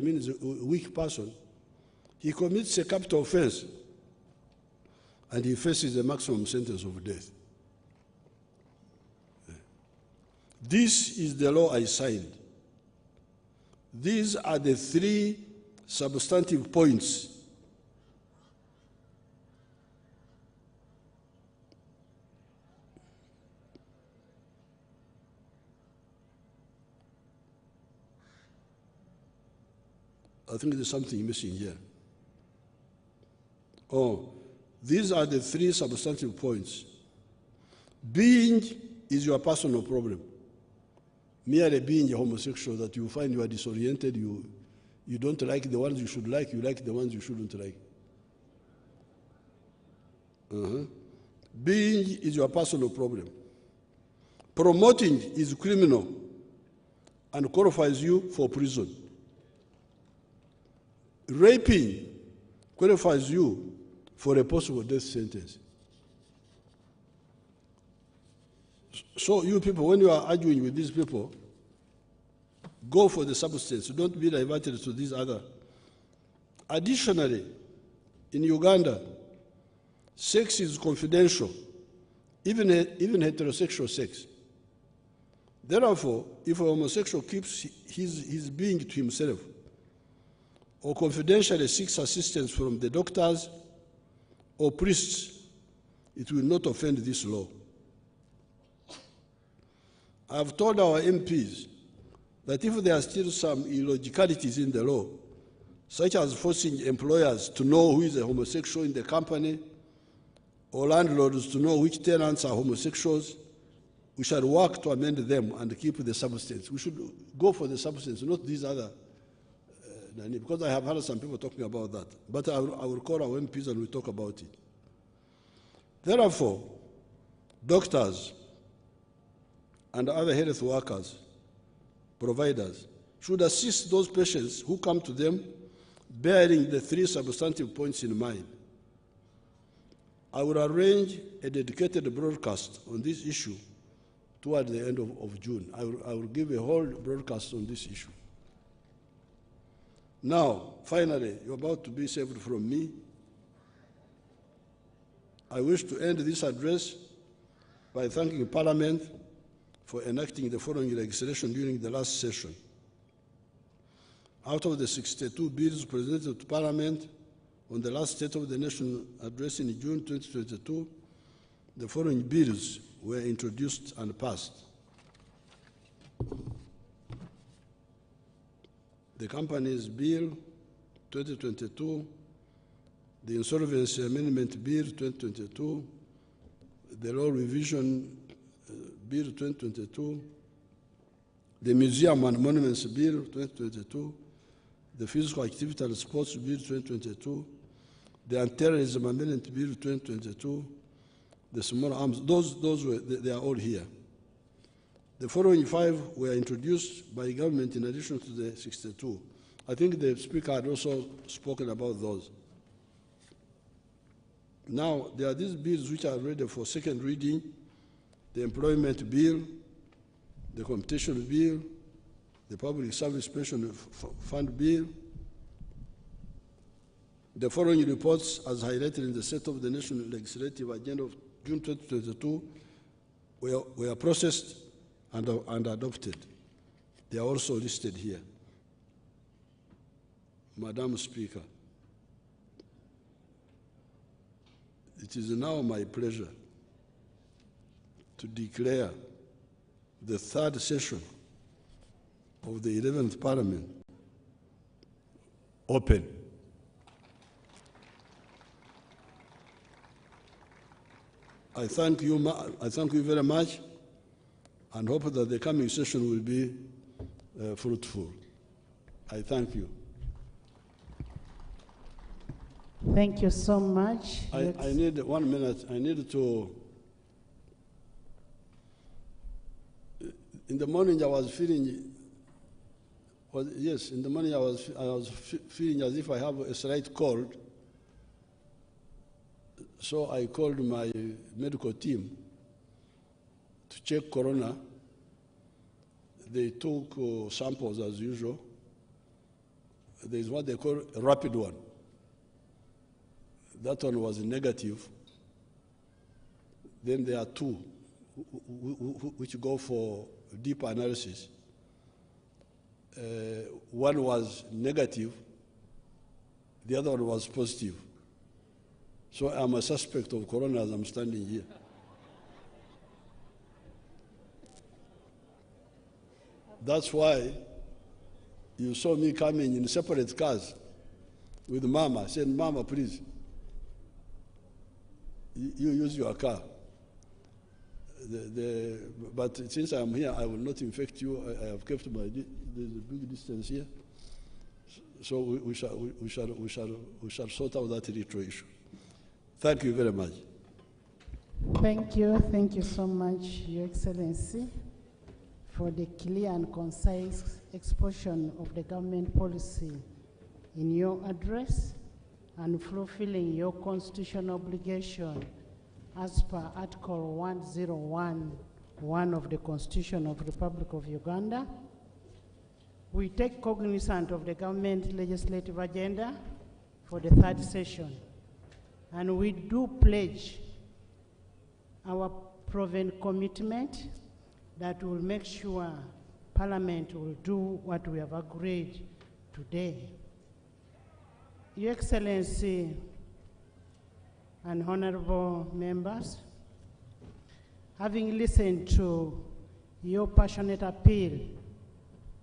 means a weak person, he commits a capital offense and he faces a maximum sentence of death. This is the law I signed. These are the three substantive points I think there's something missing here. Oh, these are the three substantive points. Being is your personal problem. Merely being a homosexual, that you find you are disoriented, you don't like the ones you should like, you like the ones you shouldn't like. Being is your personal problem. Promoting is criminal and qualifies you for prison. Raping qualifies you for a possible death sentence. So you people, when you are arguing with these people, go for the substance. Don't be diverted to these other. Additionally, in Uganda, sex is confidential, even heterosexual sex. Therefore, if a homosexual keeps his being to himself, or confidentially seeks assistance from the doctors or priests, it will not offend this law. I've told our MPs that if there are still some illogicalities in the law, such as forcing employers to know who is a homosexual in the company, or landlords to know which tenants are homosexuals, we shall work to amend them and keep the substance. We should go for the substance, not these other, because I have heard some people talking about that. But I will call our MPs and we'll talk about it. Therefore, doctors and other health workers, providers, should assist those patients who come to them bearing the 3 substantive points in mind. I will arrange a dedicated broadcast on this issue toward the end of June. I will give a whole broadcast on this issue. Now, finally, you're about to be saved from me. I wish to end this address by thanking Parliament for enacting the following legislation during the last session. Out of the 62 bills presented to Parliament on the last State of the Nation address in June 2022, the following bills were introduced and passed. The Companies Bill 2022, the Insolvency Amendment Bill 2022, the Law Revision Bill 2022, the Museum and Monuments Bill 2022, the Physical Activity and Sports Bill 2022, the Anti-Terrorism Amendment Bill 2022, the Small Arms, they are all here. The following 5 were introduced by government in addition to the 62. I think the Speaker had also spoken about those. Now, there are these bills which are ready for second reading: the Employment Bill, the Competition Bill, the Public Service Pension Fund Bill. The following reports, as highlighted in the State of the Nation Legislative Agenda of June 2022, were processed and adopted. They are also listed here. Madam Speaker, it is now my pleasure to declare the 3rd session of the 11th Parliament open. I thank you very much and hope that the coming session will be fruitful. I thank you. Thank you so much. I need 1 minute. I need to. In the morning, I was feeling. Well, yes, in the morning I was feeling as if I have a slight cold. So I called my medical team to check corona. They took samples as usual. There is what they call a rapid one. That one was negative. Then there are 2 which go for deep analysis. One was negative, the other one was positive. So I'm a suspect of corona as I'm standing here. That's why you saw me coming in separate cars with Mama. I said, Mama, please, you use your car. But since I'm here, I will not infect you. I have kept there's a big distance here. So we shall sort out that retro issue. Thank you very much. Thank you so much, Your Excellency, for the clear and concise exposition of the government policy in your address and fulfilling your constitutional obligation as per Article 101(1) of the Constitution of the Republic of Uganda. We take cognizance of the government legislative agenda for the 3rd session, and we do pledge our proven commitment that will make sure Parliament will do what we have agreed today. Your Excellency and honorable members, having listened to your passionate appeal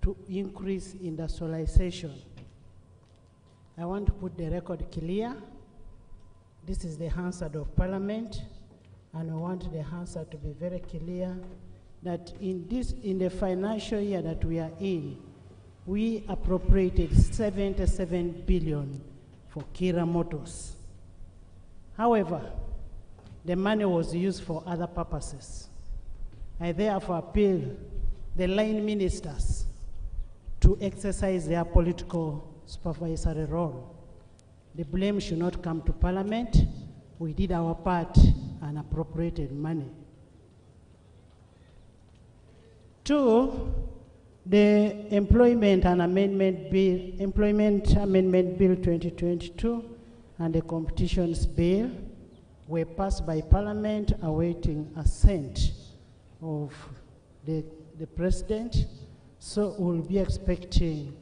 to increase industrialization, I want to put the record clear This is the Hansard of Parliament, and I want the Hansard to be very clear that in the financial year that we are in, we appropriated 77 billion for Kira Motors. However, the money was used for other purposes. I therefore appeal the line ministers to exercise their political supervisory role. The blame should not come to Parliament. We did our part and appropriated money. 2, the Employment Amendment Bill 2022 and the Competitions Bill were passed by Parliament awaiting assent of the President, so we'll be expecting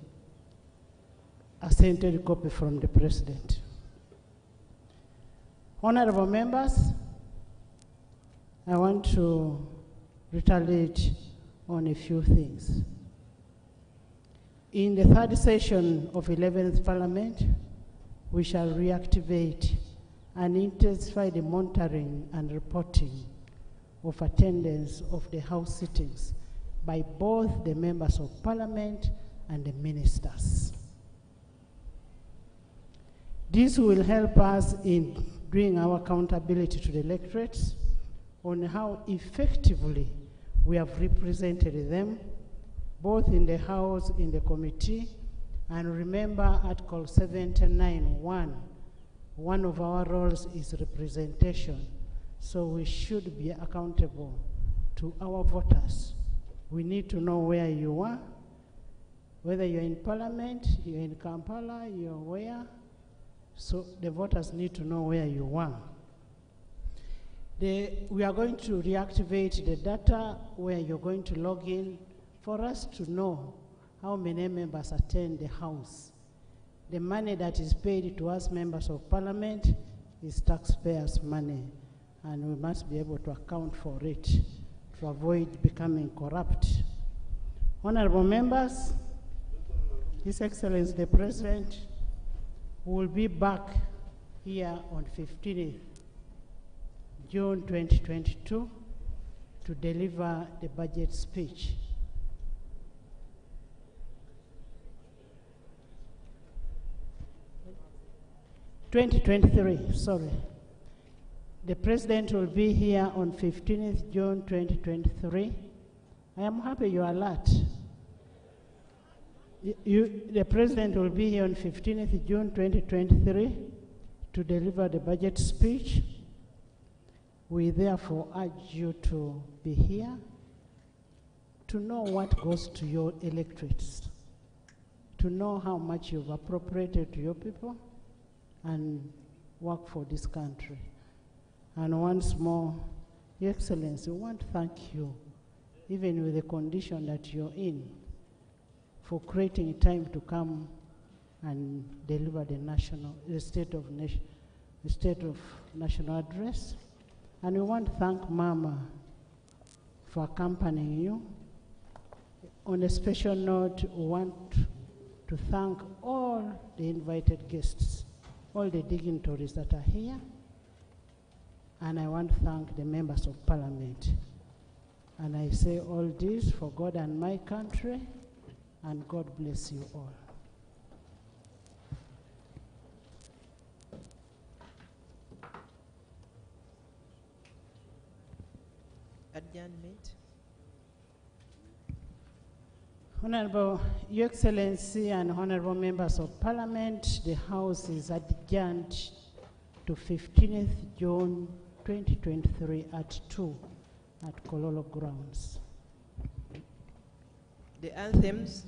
a scented copy from the President. Honorable members, I want to retaliate on a few things. In the 3rd session of 11th Parliament, we shall reactivate and intensify the monitoring and reporting of attendance of the House sittings by both the members of Parliament and the ministers. This will help us in doing our accountability to the electorates on how effectively we have represented them, both in the House, in the committee, and remember Article 79(1). One of our roles is representation, so we should be accountable to our voters. We need to know where you are, whether you're in Parliament, you're in Kampala, you're where. So the voters need to know where you are. We are going to reactivate the data where you're going to log in for us to know how many members attend the House. The money that is paid to us members of Parliament is taxpayers' money, and we must be able to account for it to avoid becoming corrupt. Honorable members, His Excellency the President will be back here on 15th June 2022 to deliver the budget speech. The President will be here on 15th June 2023. I am happy you are alert. The President will be here on 15th June 2023 to deliver the budget speech. We therefore urge you to be here to know what goes to your electorates, to know how much you've appropriated to your people, and work for this country. And once more, Your Excellency, we want to thank you, even with the condition that you're in, for creating time to come and deliver the State of National Address. And we want to thank Mama for accompanying you. On a special note, we want to thank all the invited guests, all the dignitaries that are here, and I want to thank the members of Parliament. And I say all this for God and my country, and God bless you all. Adjournment. Honorable Your Excellency and honorable members of Parliament, the House is adjourned to 15th June 2023 at 2 at Kololo Grounds. The anthems